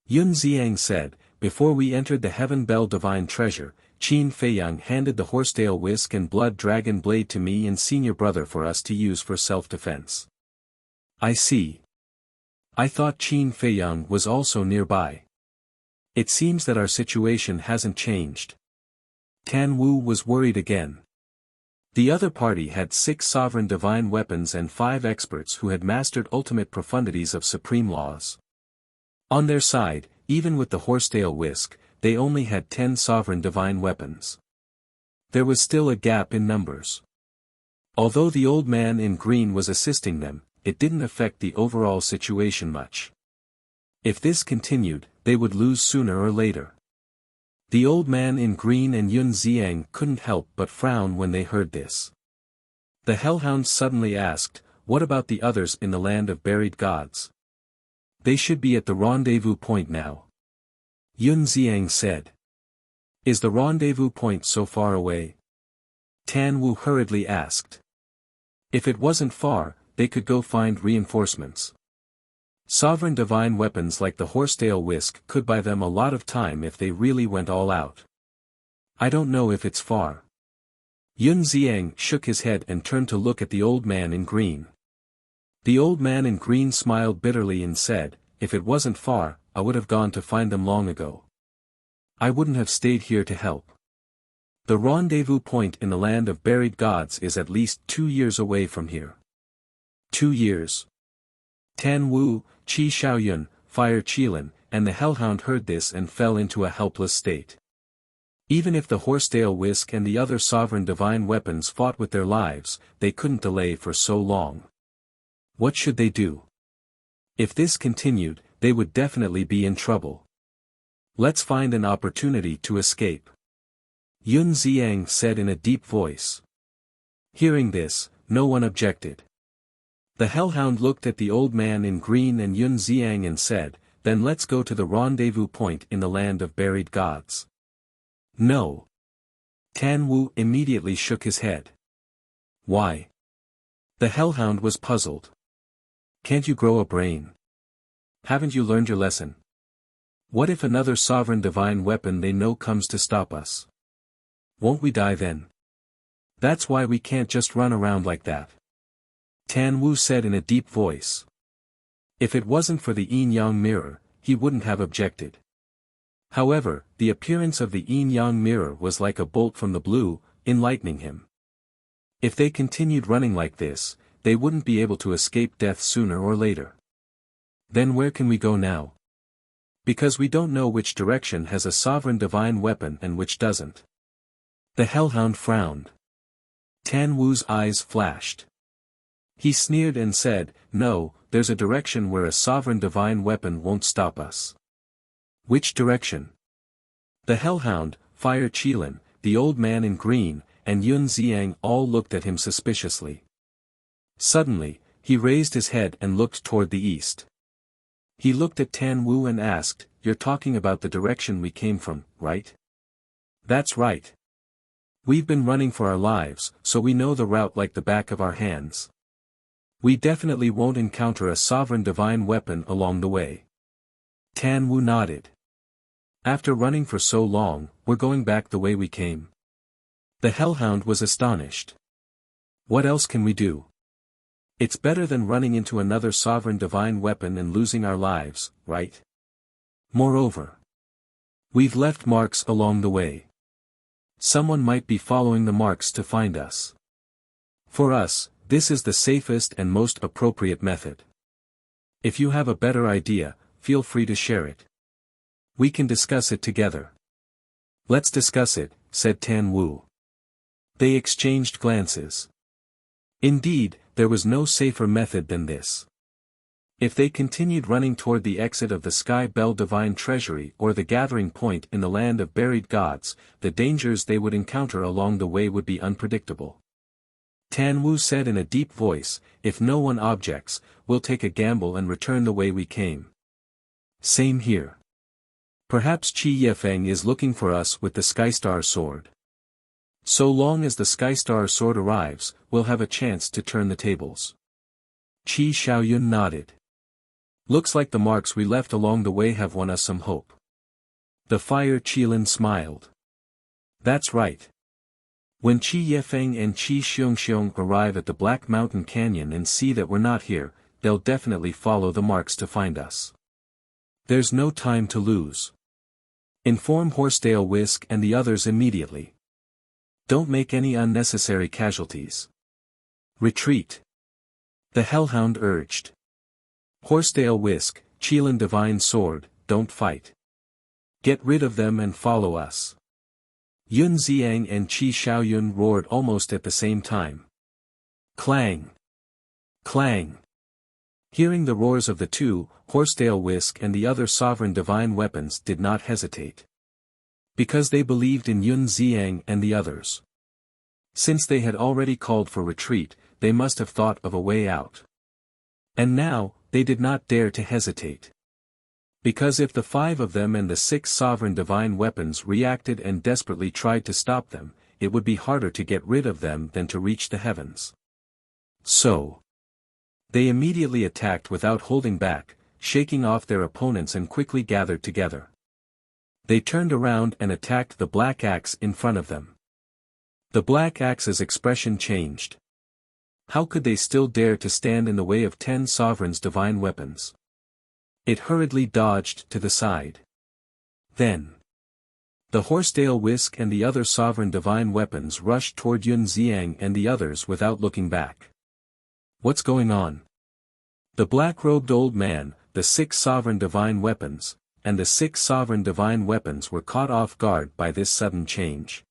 Yun Xiang said, Before we entered the Heaven Bell Divine Treasure, Qin Feiyang handed the horsetail whisk and blood dragon blade to me and senior brother for us to use for self-defense. I see. I thought Qin Feiyang was also nearby. It seems that our situation hasn't changed. Tan Wu was worried again. The other party had 6 sovereign divine weapons and 5 experts who had mastered ultimate profundities of supreme laws. On their side, even with the horsetail whisk, they only had 10 sovereign divine weapons. There was still a gap in numbers. Although the old man in green was assisting them, it didn't affect the overall situation much. If this continued, they would lose sooner or later. The old man in green and Yun Xiang couldn't help but frown when they heard this. The hellhounds suddenly asked, what about the others in the land of buried gods? They should be at the rendezvous point now. Yun Xiang said. Is the rendezvous point so far away? Tan Wu hurriedly asked. If it wasn't far, they could go find reinforcements. Sovereign divine weapons like the horsetail whisk could buy them a lot of time if they really went all out. I don't know if it's far. Yun Xiang shook his head and turned to look at the old man in green. The old man in green smiled bitterly and said, if it wasn't far, I would have gone to find them long ago. I wouldn't have stayed here to help. The rendezvous point in the land of buried gods is at least 2 years away from here. 2 years. Tan Wu, Qi Xiaoyun, Fire Qilin, and the hellhound heard this and fell into a helpless state. Even if the horsetail whisk and the other sovereign divine weapons fought with their lives, they couldn't delay for so long. What should they do? If this continued, they would definitely be in trouble. Let's find an opportunity to escape. Yun Xiang said in a deep voice. Hearing this, no one objected. The hellhound looked at the old man in green and Yun Xiang and said, then let's go to the rendezvous point in the land of buried gods. No. Tan Wu immediately shook his head. Why? The hellhound was puzzled. Can't you grow a brain? Haven't you learned your lesson? What if another sovereign divine weapon they know comes to stop us? Won't we die then? That's why we can't just run around like that. Tan Wu said in a deep voice. If it wasn't for the yin-yang mirror, he wouldn't have objected. However, the appearance of the yin-yang mirror was like a bolt from the blue, enlightening him. If they continued running like this, they wouldn't be able to escape death sooner or later. Then where can we go now? Because we don't know which direction has a sovereign divine weapon and which doesn't. The hellhound frowned. Tan Wu's eyes flashed. He sneered and said, no, there's a direction where a sovereign divine weapon won't stop us. Which direction? The hellhound, Fire Qilin, the old man in green, and Yun Xiang all looked at him suspiciously. Suddenly, he raised his head and looked toward the east. He looked at Tan Wu and asked, you're talking about the direction we came from, right? That's right. We've been running for our lives, so we know the route like the back of our hands. We definitely won't encounter a sovereign divine weapon along the way. Tan Wu nodded. After running for so long, we're going back the way we came. The hellhound was astonished. What else can we do? It's better than running into another sovereign divine weapon and losing our lives, right? Moreover, we've left marks along the way. Someone might be following the marks to find us. For us, this is the safest and most appropriate method. If you have a better idea, feel free to share it. We can discuss it together. Let's discuss it, said Tan Wu. They exchanged glances. Indeed, there was no safer method than this. If they continued running toward the exit of the Sky Bell Divine Treasury or the gathering point in the land of buried gods, the dangers they would encounter along the way would be unpredictable. Tan Wu said in a deep voice, if no one objects, we'll take a gamble and return the way we came. Same here. Perhaps Qi Yefeng is looking for us with the Skystar sword. So long as the Skystar sword arrives, we'll have a chance to turn the tables. Qi Xiaoyun nodded. Looks like the marks we left along the way have won us some hope. The Fire Qilin smiled. That's right. When Qi Yefeng and Qi Xiongxiong arrive at the Black Mountain Canyon and see that we're not here, they'll definitely follow the marks to find us. There's no time to lose. Inform Horsetail Whisk and the others immediately. Don't make any unnecessary casualties. Retreat. The Hellhound urged. Horsetail Whisk, Qilin Divine Sword, don't fight. Get rid of them and follow us. Yun Xiang and Qi Shaoyun roared almost at the same time. Clang! Clang! Hearing the roars of the two, Horsetail Whisk and the other sovereign divine weapons did not hesitate. Because they believed in Yun Xiang and the others. Since they had already called for retreat, they must have thought of a way out. And now, they did not dare to hesitate. Because if the 5 of them and the 6 sovereign divine weapons reacted and desperately tried to stop them, it would be harder to get rid of them than to reach the heavens. So, they immediately attacked without holding back, shaking off their opponents and quickly gathered together. They turned around and attacked the Black Axe in front of them. The Black Axe's expression changed. How could they still dare to stand in the way of 10 sovereigns' divine weapons? It hurriedly dodged to the side. Then, the Horsetail Whisk and the other sovereign divine weapons rushed toward Yun Xiang and the others without looking back. What's going on? The black-robed old man, the 6 sovereign divine weapons, and the 6 sovereign divine weapons were caught off guard by this sudden change.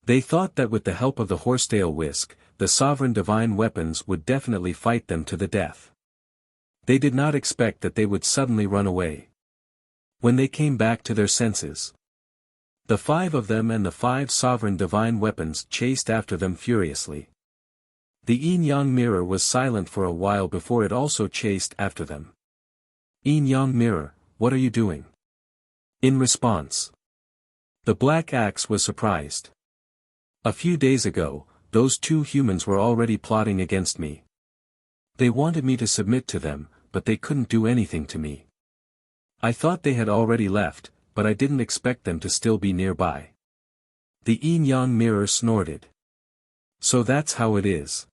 They thought that with the help of the Horsetail Whisk, the sovereign divine weapons would definitely fight them to the death. They did not expect that they would suddenly run away. When they came back to their senses, the 5 of them and the 5 sovereign divine weapons chased after them furiously. The Yin-Yang Mirror was silent for a while before it also chased after them. Yin-Yang Mirror, what are you doing? In response, the Black Axe was surprised. A few days ago, those 2 humans were already plotting against me. They wanted me to submit to them, but they couldn't do anything to me. I thought they had already left, but I didn't expect them to still be nearby. The Yin-Yang Mirror snorted. So that's how it is.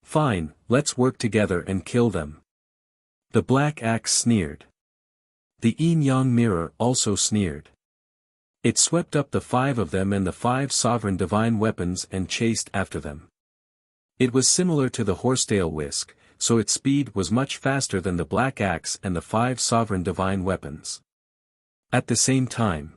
Fine, let's work together and kill them. The Black Axe sneered. The Yin-Yang Mirror also sneered. It swept up the 5 of them and the 5 sovereign divine weapons and chased after them. It was similar to the Horsetail Whisk, so its speed was much faster than the Black Axe and the 5 sovereign divine weapons. At the same time,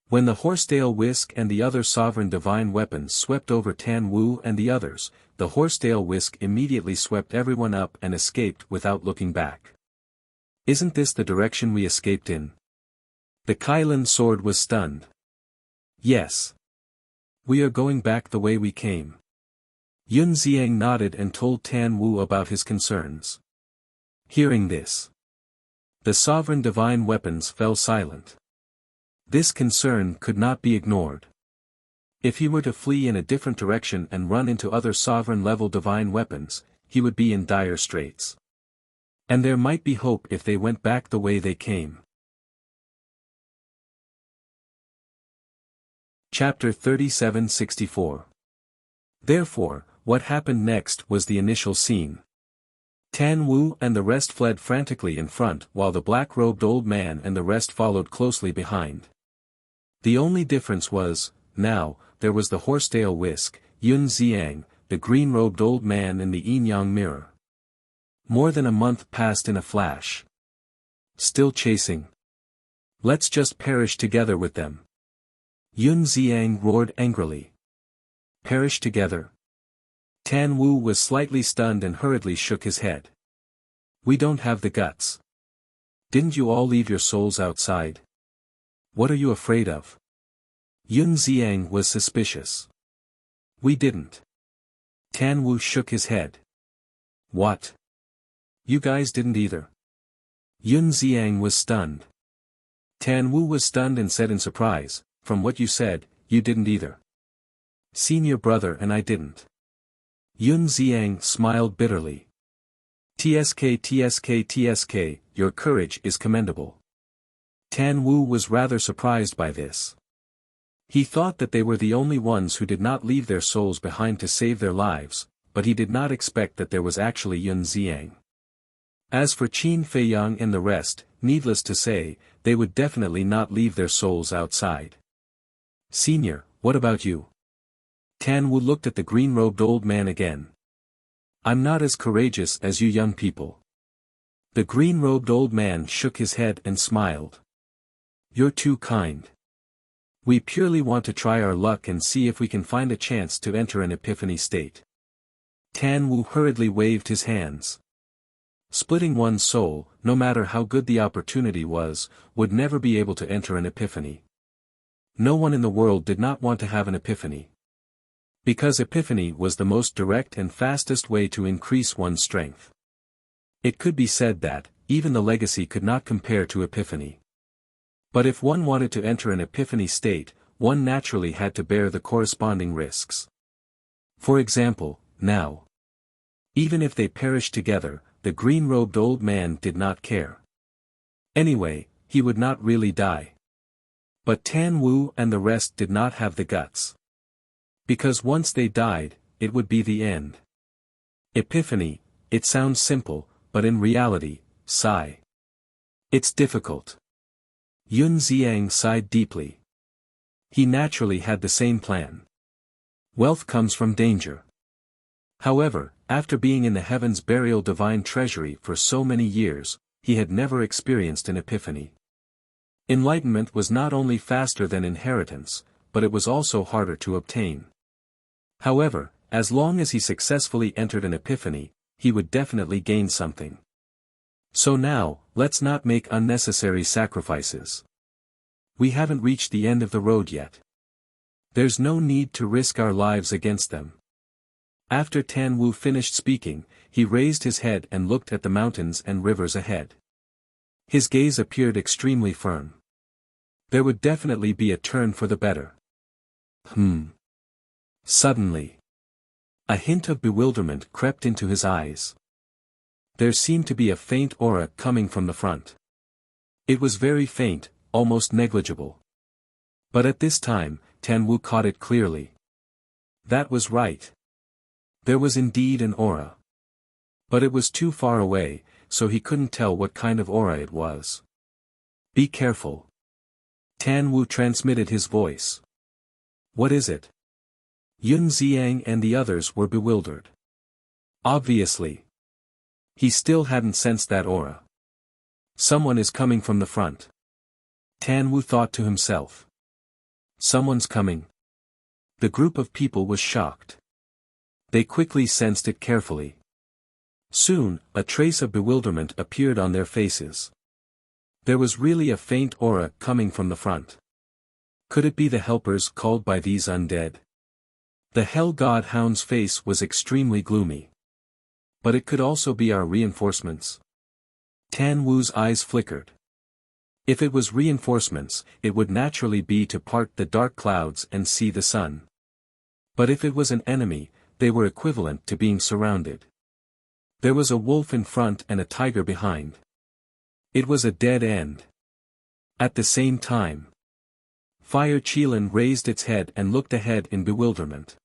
when the Horsetail Whisk and the other sovereign divine weapons swept over Tan Wu and the others, the Horsetail Whisk immediately swept everyone up and escaped without looking back. Isn't this the direction we escaped in? The Qilin sword was stunned. Yes. We are going back the way we came. Yun Xiang nodded and told Tan Wu about his concerns. Hearing this, the sovereign divine weapons fell silent. This concern could not be ignored. If he were to flee in a different direction and run into other sovereign-level divine weapons, he would be in dire straits. And there might be hope if they went back the way they came. Chapter 37-64. Therefore, what happened next was the initial scene. Tan Wu and the rest fled frantically in front while the black-robed old man and the rest followed closely behind. The only difference was, now, there was the Horsetail Whisk, Yun Xiang, the green-robed old man and the Yin-Yang Mirror. More than a month passed in a flash. Still chasing. Let's just perish together with them. Yun Xiang roared angrily. Perish together? Tan Wu was slightly stunned and hurriedly shook his head. We don't have the guts. Didn't you all leave your souls outside? What are you afraid of? Yun Xiang was suspicious. We didn't. Tan Wu shook his head. What? You guys didn't either? Yun Xiang was stunned. Tan Wu was stunned and said in surprise, from what you said, you didn't either. Senior brother and I didn't. Yun Xiang smiled bitterly. TSK, your courage is commendable. Tan Wu was rather surprised by this. He thought that they were the only ones who did not leave their souls behind to save their lives, but he did not expect that there was actually Yun Xiang. As for Qin Feiyang and the rest, needless to say, they would definitely not leave their souls outside. Senior, what about you? Tan Wu looked at the green-robed old man again. I'm not as courageous as you young people. The green-robed old man shook his head and smiled. You're too kind. We purely want to try our luck and see if we can find a chance to enter an epiphany state. Tan Wu hurriedly waved his hands. Splitting one's soul, no matter how good the opportunity was, would never be able to enter an epiphany. No one in the world did not want to have an epiphany. Because epiphany was the most direct and fastest way to increase one's strength. It could be said that, even the legacy could not compare to epiphany. But if one wanted to enter an epiphany state, one naturally had to bear the corresponding risks. For example, now. Even if they perished together, the green-robed old man did not care. Anyway, he would not really die. But Tan Wu and the rest did not have the guts. Because once they died, it would be the end. Epiphany, it sounds simple, but in reality, sigh. It's difficult. Yun Xiang sighed deeply. He naturally had the same plan. Wealth comes from danger. However, after being in the heavens burial divine treasury for so many years, he had never experienced an epiphany. Enlightenment was not only faster than inheritance, but it was also harder to obtain. However, as long as he successfully entered an epiphany, he would definitely gain something. So now, let's not make unnecessary sacrifices. We haven't reached the end of the road yet. There's no need to risk our lives against them. After Tan Wu finished speaking, he raised his head and looked at the mountains and rivers ahead. His gaze appeared extremely firm. There would definitely be a turn for the better. Suddenly, a hint of bewilderment crept into his eyes. There seemed to be a faint aura coming from the front. It was very faint, almost negligible. But at this time, Tan Wu caught it clearly. That was right. There was indeed an aura. But it was too far away, so he couldn't tell what kind of aura it was. Be careful. Tan Wu transmitted his voice. What is it? Yun Xiang and the others were bewildered. Obviously. He still hadn't sensed that aura. Someone is coming from the front. Tan Wu thought to himself. Someone's coming. The group of people was shocked. They quickly sensed it carefully. Soon, a trace of bewilderment appeared on their faces. There was really a faint aura coming from the front. Could it be the helpers called by these undead? The Hell God Hound's face was extremely gloomy. But it could also be our reinforcements. Tan Wu's eyes flickered. If it was reinforcements, it would naturally be to part the dark clouds and see the sun. But if it was an enemy, they were equivalent to being surrounded. There was a wolf in front and a tiger behind. It was a dead end. At the same time, Fire Qilin raised its head and looked ahead in bewilderment.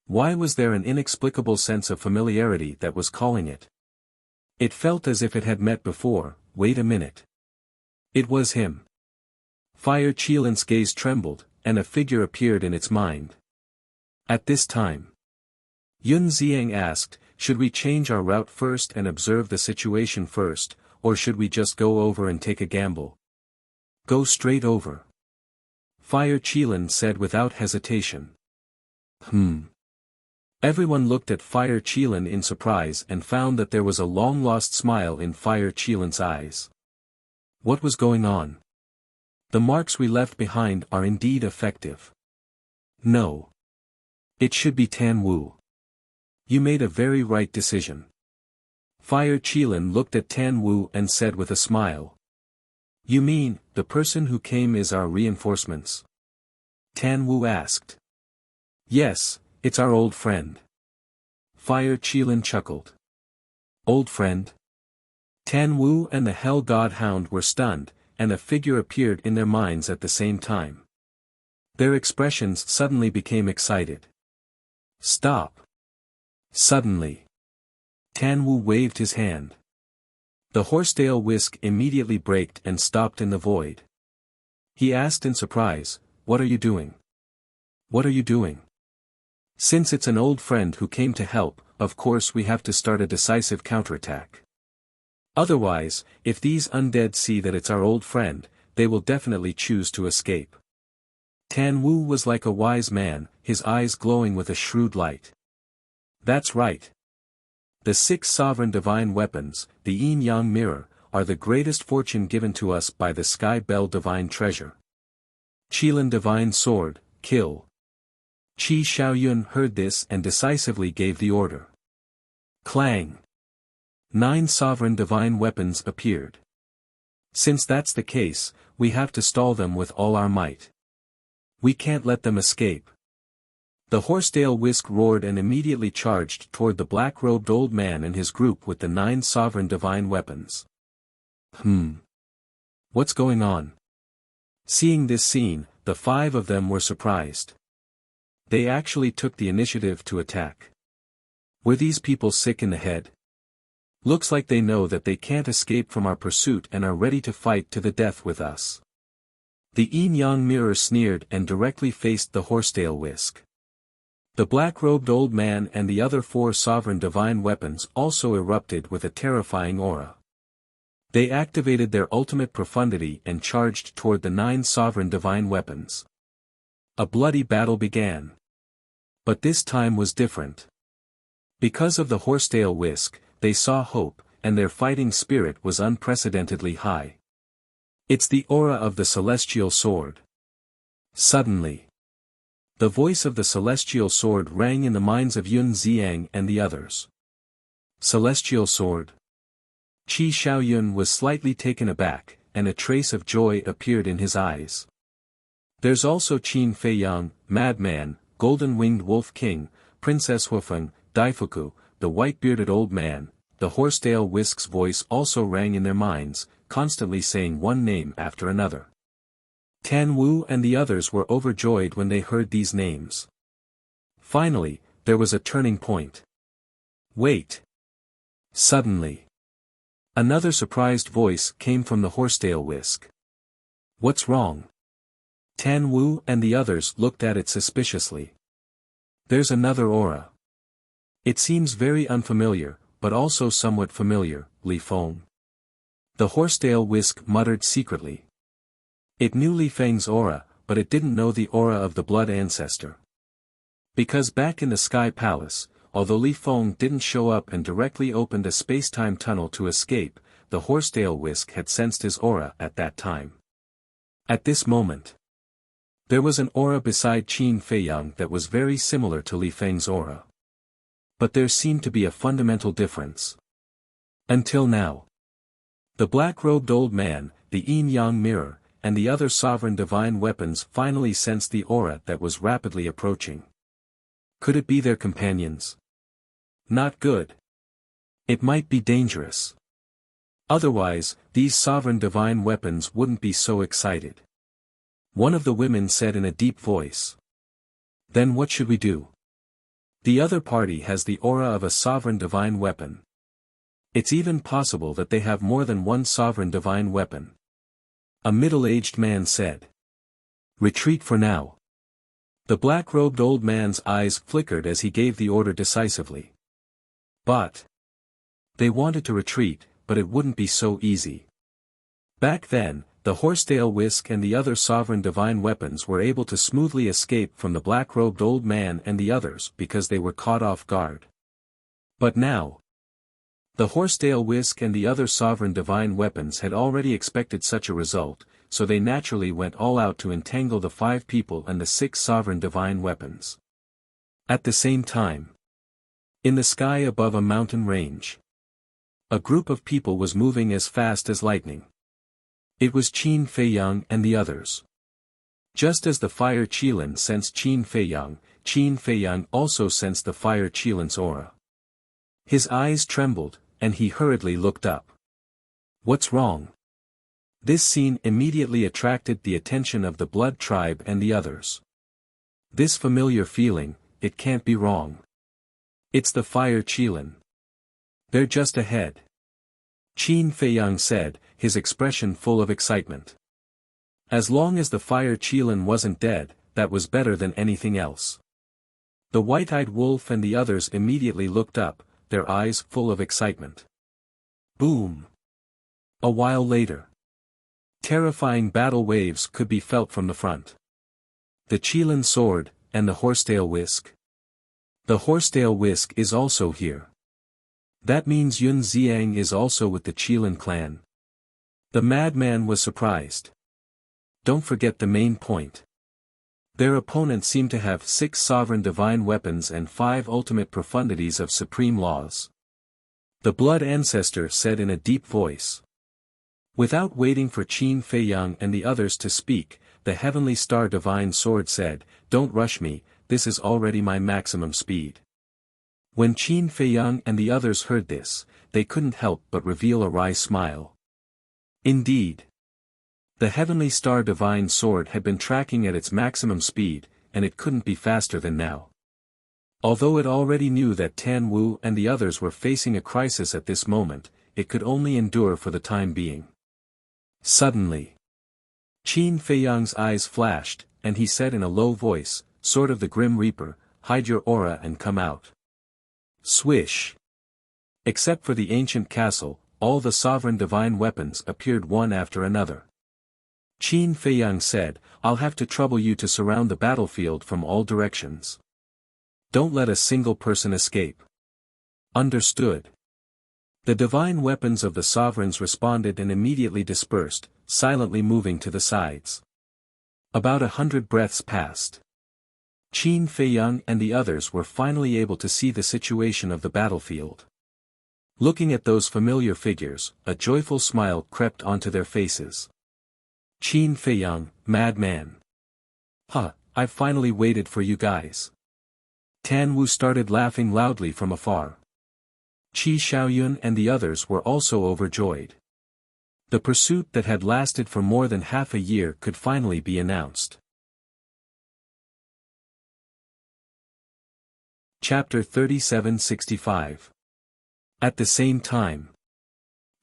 Why was there an inexplicable sense of familiarity that was calling it? It felt as if it had met before. Wait a minute. It was him. Fire Qilin's gaze trembled, and a figure appeared in its mind. At this time, Yun Xiang asked, should we change our route first and observe the situation first, or should we just go over and take a gamble? Go straight over. Fire Qilin said without hesitation. Everyone looked at Fire Qilin in surprise and found that there was a long-lost smile in Fire Qilin's eyes. What was going on? The marks we left behind are indeed effective. No. It should be Tan Wu. You made a very right decision. Fire Qilin looked at Tan Wu and said with a smile. You mean, the person who came is our reinforcements? Tan Wu asked. Yes, it's our old friend. Fire Qilin chuckled. Old friend? Tan Wu and the Hell God Hound were stunned, and a figure appeared in their minds at the same time. Their expressions suddenly became excited. Stop. Suddenly, Tan Wu waved his hand. The horsetail whisk immediately braked and stopped in the void. He asked in surprise, "What are you doing? What are you doing?" "Since it's an old friend who came to help, of course we have to start a decisive counterattack. Otherwise, if these undead see that it's our old friend, they will definitely choose to escape." Tan Wu was like a wise man, his eyes glowing with a shrewd light. "That's right. The 6 sovereign divine weapons, the yin-yang mirror, are the greatest fortune given to us by the Sky Bell divine treasure. Qilin divine sword, kill." Qi Xiaoyun heard this and decisively gave the order. Clang! 9 sovereign divine weapons appeared. "Since that's the case, we have to stall them with all our might. We can't let them escape." The horsetail whisk roared and immediately charged toward the black-robed old man and his group with the 9 sovereign divine weapons. What's going on? Seeing this scene, the 5 of them were surprised. They actually took the initiative to attack. Were these people sick in the head? Looks like they know that they can't escape from our pursuit and are ready to fight to the death with us. The yin-yang mirror sneered and directly faced the horsetail whisk. The black-robed old man and the other 4 sovereign divine weapons also erupted with a terrifying aura. They activated their ultimate profundity and charged toward the 9 sovereign divine weapons. A bloody battle began. But this time was different. Because of the horsetail whisk, they saw hope, and their fighting spirit was unprecedentedly high. "It's the aura of the celestial sword." Suddenly, the voice of the celestial sword rang in the minds of Yun Xiang and the others. "Celestial sword?" Qi Xiaoyun was slightly taken aback, and a trace of joy appeared in his eyes. "There's also Qin Feiyang, Madman, Golden-Winged Wolf King, Princess Hufeng, Daifuku, the white-bearded old man." The horsetail whisk's voice also rang in their minds, constantly saying one name after another. Tan Wu and the others were overjoyed when they heard these names. Finally, there was a turning point. "Wait!" Suddenly, another surprised voice came from the horsetail whisk. "What's wrong?" Tan Wu and the others looked at it suspiciously. "There's another aura. It seems very unfamiliar, but also somewhat familiar, Li Feng." The horsetail whisk muttered secretly. It knew Li Feng's aura, but it didn't know the aura of the blood ancestor. Because back in the Sky Palace, although Li Feng didn't show up and directly opened a space-time tunnel to escape, the horsetail whisk had sensed his aura at that time. At this moment, there was an aura beside Qin Feiyang that was very similar to Li Feng's aura. But there seemed to be a fundamental difference. Until now, the black-robed old man, the yin-yang mirror, and the other sovereign divine weapons finally sensed the aura that was rapidly approaching. Could it be their companions? Not good. It might be dangerous. Otherwise, these sovereign divine weapons wouldn't be so excited. One of the women said in a deep voice. "Then what should we do? The other party has the aura of a sovereign divine weapon. It's even possible that they have more than one sovereign divine weapon." A middle-aged man said. "Retreat for now." The black-robed old man's eyes flickered as he gave the order decisively. But they wanted to retreat, but it wouldn't be so easy. Back then, the horsetail whisk and the other sovereign divine weapons were able to smoothly escape from the black-robed old man and the others because they were caught off guard. But now, the horsetail whisk and the other sovereign divine weapons had already expected such a result, so they naturally went all out to entangle the 5 people and the 6 sovereign divine weapons. At the same time, in the sky above a mountain range, a group of people was moving as fast as lightning. It was Qin Feiyang and the others. Just as the fire Qilin sensed Qin Feiyang also sensed the fire Qilin's aura. His eyes trembled, and he hurriedly looked up. "What's wrong?" This scene immediately attracted the attention of the Blood Tribe and the others. This familiar feeling, it can't be wrong. It's the fire Qilin. They're just ahead. Qin Feiyang said, his expression full of excitement. As long as the fire Qilin wasn't dead, that was better than anything else. The white-eyed wolf and the others immediately looked up, their eyes full of excitement. Boom! A while later, terrifying battle waves could be felt from the front. The Qilin sword, and the horsetail whisk. The horsetail whisk is also here. That means Yun Xiang is also with the Qilin clan. The madman was surprised. Don't forget the main point. Their opponent seemed to have 6 sovereign divine weapons and 5 ultimate profundities of supreme laws. The blood ancestor said in a deep voice. Without waiting for Qin Feiyang and the others to speak, the heavenly star divine sword said, "Don't rush me, this is already my maximum speed." When Qin Feiyang and the others heard this, they couldn't help but reveal a wry smile. Indeed, the heavenly star divine sword had been tracking at its maximum speed, and it couldn't be faster than now. Although it already knew that Tan Wu and the others were facing a crisis at this moment, it could only endure for the time being. Suddenly, Qin Feiyang's eyes flashed, and he said in a low voice, "Sword of the Grim Reaper, hide your aura and come out." Swish! Except for the ancient castle, all the sovereign divine weapons appeared one after another. Qin Feiyang said, "I'll have to trouble you to surround the battlefield from all directions. Don't let a single person escape." Understood. The divine weapons of the sovereigns responded and immediately dispersed, silently moving to the sides. About 100 breaths passed. Qin Feiyang and the others were finally able to see the situation of the battlefield. Looking at those familiar figures, a joyful smile crept onto their faces. Qin Feiyang, madman. I've finally waited for you guys. Tan Wu started laughing loudly from afar. Qi Xiaoyun and the others were also overjoyed. The pursuit that had lasted for more than half a year could finally be announced. Chapter 3765. At the same time,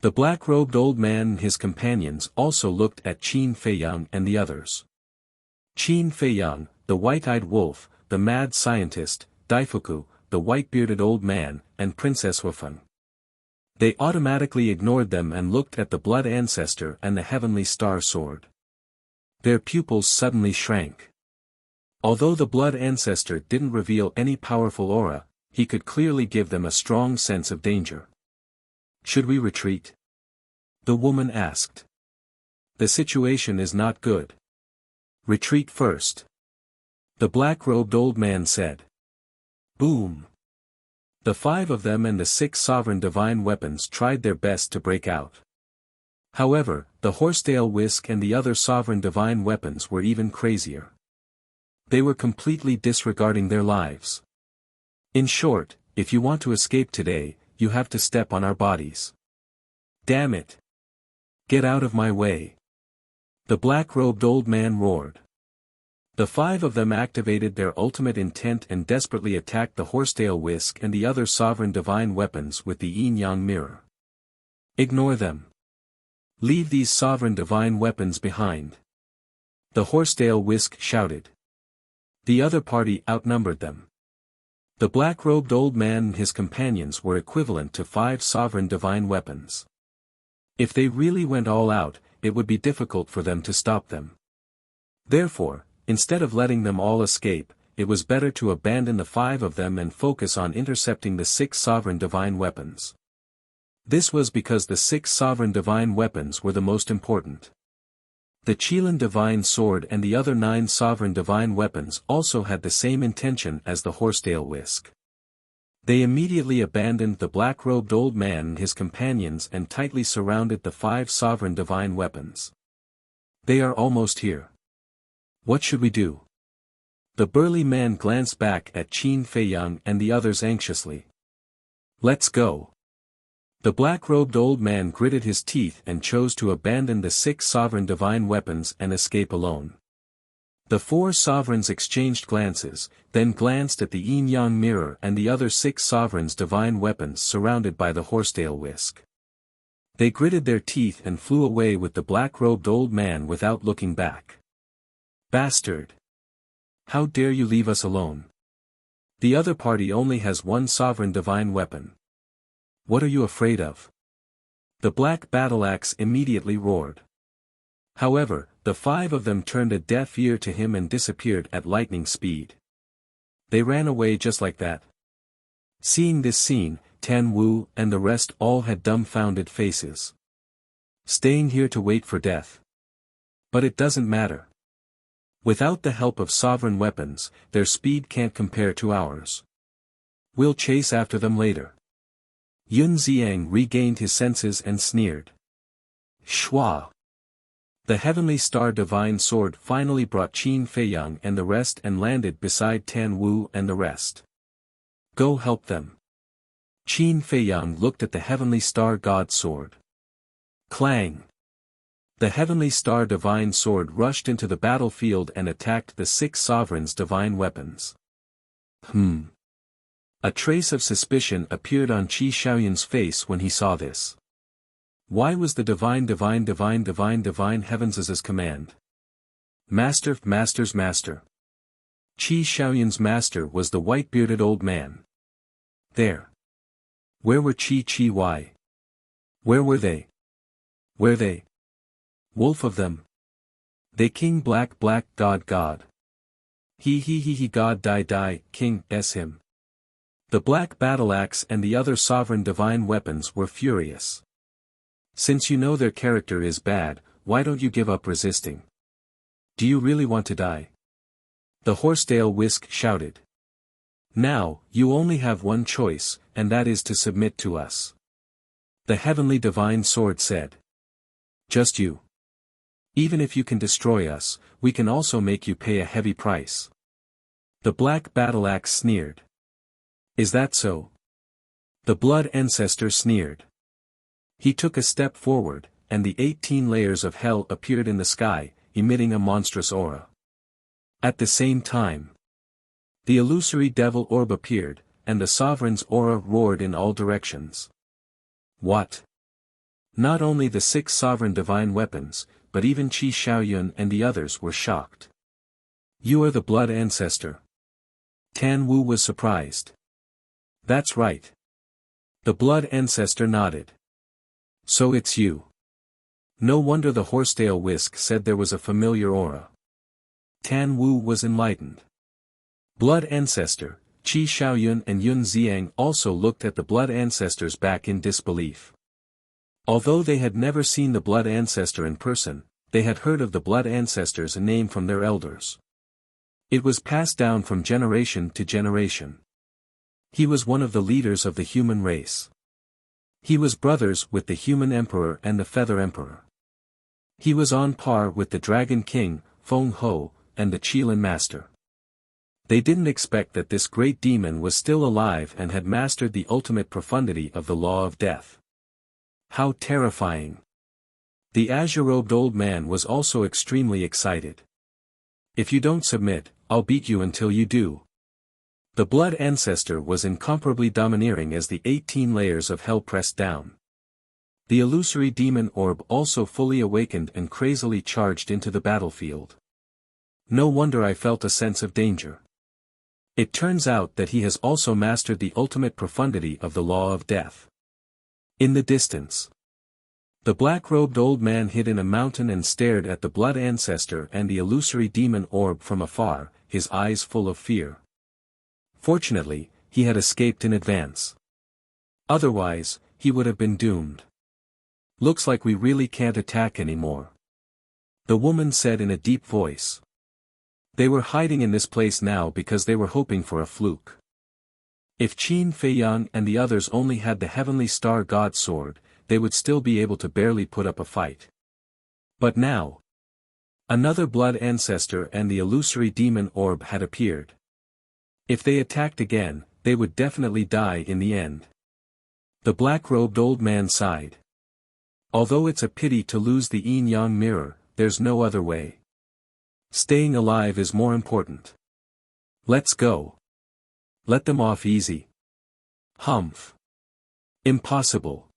the black-robed old man and his companions also looked at Qin Feiyang and the others. Qin Feiyang, the white-eyed wolf, the mad scientist, Daifuku, the white-bearded old man, and Princess Wufeng. They automatically ignored them and looked at the blood ancestor and the heavenly star sword. Their pupils suddenly shrank. Although the blood ancestor didn't reveal any powerful aura, he could clearly give them a strong sense of danger. "Should we retreat?" the woman asked. "The situation is not good. Retreat first," the black-robed old man said. Boom! The 5 of them and the 6 sovereign divine weapons tried their best to break out. However, the horsetail whisk and the other sovereign divine weapons were even crazier. They were completely disregarding their lives. In short, if you want to escape today, you have to step on our bodies. Damn it! Get out of my way! The black-robed old man roared. The 5 of them activated their ultimate intent and desperately attacked the horsetail whisk and the other sovereign divine weapons with the yin-yang mirror. Ignore them. Leave these sovereign divine weapons behind. The horsetail whisk shouted. The other party outnumbered them. The black-robed old man and his companions were equivalent to 5 sovereign divine weapons. If they really went all out, it would be difficult for them to stop them. Therefore, instead of letting them all escape, it was better to abandon the 5 of them and focus on intercepting the 6 sovereign divine weapons. This was because the 6 sovereign divine weapons were the most important. The Qilin divine sword and the other 9 sovereign divine weapons also had the same intention as the horsetail whisk. They immediately abandoned the black-robed old man and his companions and tightly surrounded the 5 sovereign divine weapons. They are almost here. What should we do? The burly man glanced back at Qin Feiyang and the others anxiously. Let's go. The black-robed old man gritted his teeth and chose to abandon the 6 sovereign divine weapons and escape alone. The 4 sovereigns exchanged glances, then glanced at the yin-yang mirror and the other 6 sovereigns' divine weapons surrounded by the horsetail whisk. They gritted their teeth and flew away with the black-robed old man without looking back. Bastard! How dare you leave us alone? The other party only has one sovereign divine weapon. What are you afraid of? The black battle-axe immediately roared. However, the 5 of them turned a deaf ear to him and disappeared at lightning speed. They ran away just like that. Seeing this scene, Tan Wu and the rest all had dumbfounded faces. Staying here to wait for death. But it doesn't matter. Without the help of sovereign weapons, their speed can't compare to ours. We'll chase after them later. Yun Xiang regained his senses and sneered. Shua! The heavenly star divine sword finally brought Qin Feiyang and the rest and landed beside Tan Wu and the rest. Go help them. Qin Feiyang looked at the heavenly star god sword. Clang! The heavenly star divine sword rushed into the battlefield and attacked the 6 sovereigns' divine weapons. A trace of suspicion appeared on Qi Shaoyun's face when he saw this. Why was the divine heavens' command? Master. Qi Shaoyun's master was the white-bearded old man. There. Where were Qi Why? Where were they? Where they? Wolf of them. They king black god. He god die, king s him. The black battle-axe and the other sovereign divine weapons were furious. Since you know their character is bad, why don't you give up resisting? Do you really want to die? The Horsetail Whisk shouted. Now, you only have one choice, and that is to submit to us. The heavenly divine sword said. Just you. Even if you can destroy us, we can also make you pay a heavy price. The black battle-axe sneered. Is that so? The blood ancestor sneered. He took a step forward, and the 18 layers of hell appeared in the sky, emitting a monstrous aura. At the same time, the illusory devil orb appeared, and the sovereign's aura roared in all directions. What? Not only the 6 sovereign divine weapons, but even Qi Shaoyun and the others were shocked. You are the blood ancestor. Tan Wu was surprised. That's right. The blood ancestor nodded. So it's you. No wonder the Horsetail Whisk said there was a familiar aura. Tan Wu was enlightened. Blood ancestor, Qi Shaoyun and Yun Xiang also looked at the blood ancestor's back in disbelief. Although they had never seen the blood ancestor in person, they had heard of the blood ancestor's name from their elders. It was passed down from generation to generation. He was one of the leaders of the human race. He was brothers with the human emperor and the feather emperor. He was on par with the dragon king, Feng Ho, and the Qilin master. They didn't expect that this great demon was still alive and had mastered the ultimate profundity of the law of death. How terrifying! The azure-robed old man was also extremely excited. If you don't submit, I'll beat you until you do. The blood ancestor was incomparably domineering as the 18 layers of hell pressed down. The illusory demon orb also fully awakened and crazily charged into the battlefield. No wonder I felt a sense of danger. It turns out that he has also mastered the ultimate profundity of the law of death. In the distance, the black-robed old man hid in a mountain and stared at the blood ancestor and the illusory demon orb from afar, his eyes full of fear. Fortunately, he had escaped in advance. Otherwise, he would have been doomed. Looks like we really can't attack anymore. The woman said in a deep voice. They were hiding in this place now because they were hoping for a fluke. If Qin Feiyang and the others only had the heavenly star god sword, they would still be able to barely put up a fight. But now, another blood ancestor and the illusory demon orb had appeared. If they attacked again, they would definitely die in the end. The black-robed old man sighed. Although it's a pity to lose the yin-yang mirror, there's no other way. Staying alive is more important. Let's go. Let them off easy. Humph. Impossible.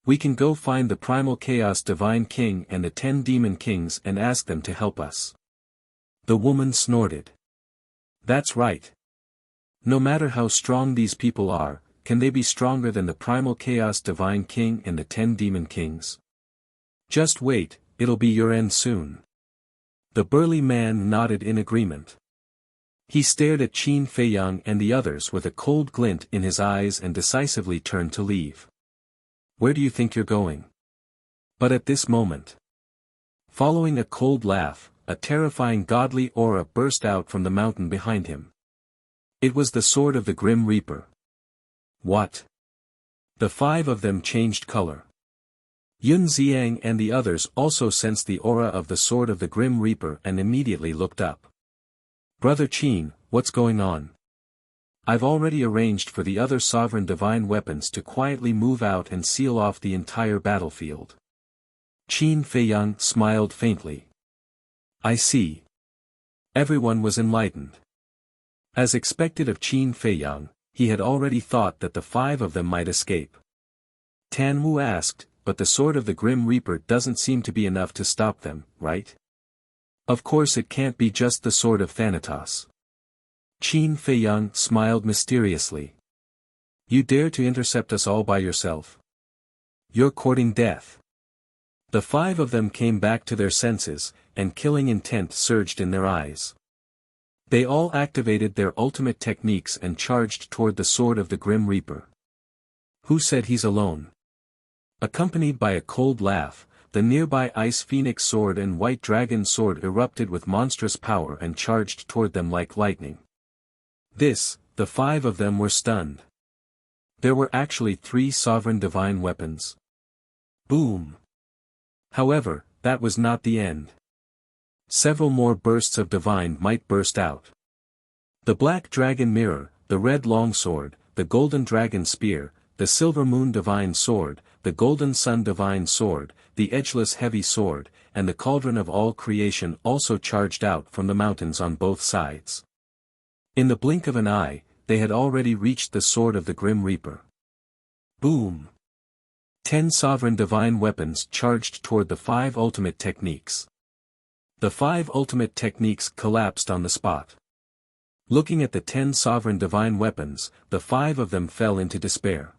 We can go find the primal chaos divine king and the 10 demon kings and ask them to help us. The woman snorted. That's right. No matter how strong these people are, can they be stronger than the primal chaos divine king and the 10 demon kings? Just wait, it'll be your end soon. The burly man nodded in agreement. He stared at Qin Feiyang and the others with a cold glint in his eyes and decisively turned to leave. Where do you think you're going? But at this moment, following a cold laugh, a terrifying godly aura burst out from the mountain behind him. It was the sword of the Grim Reaper. What? The 5 of them changed color. Yun Xiang and the others also sensed the aura of the sword of the Grim Reaper and immediately looked up. Brother Qin, what's going on? I've already arranged for the other sovereign divine weapons to quietly move out and seal off the entire battlefield. Qin Feiyang smiled faintly. I see. Everyone was enlightened. As expected of Qin Feiyang, he had already thought that the 5 of them might escape. Tan Wu asked, but the sword of the Grim Reaper doesn't seem to be enough to stop them, right? Of course it can't be just the sword of Thanatos. Qin Feiyang smiled mysteriously. You dare to intercept us all by yourself? You're courting death. The 5 of them came back to their senses, and killing intent surged in their eyes. They all activated their ultimate techniques and charged toward the sword of the Grim Reaper. Who said he's alone? Accompanied by a cold laugh, the nearby Ice Phoenix sword and White Dragon sword erupted with monstrous power and charged toward them like lightning. The 5 of them were stunned. There were actually 3 sovereign divine weapons. Boom! However, that was not the end. Several more bursts of divine might burst out. The Black Dragon Mirror, the Red Longsword, the Golden Dragon Spear, the Silver Moon Divine Sword, the Golden Sun Divine Sword, the Edgeless Heavy Sword, and the Cauldron of All Creation also charged out from the mountains on both sides. In the blink of an eye, they had already reached the sword of the Grim Reaper. Boom! 10 sovereign divine weapons charged toward the 5 ultimate techniques. The 5 ultimate techniques collapsed on the spot. Looking at the 10 sovereign divine weapons, the 5 of them fell into despair.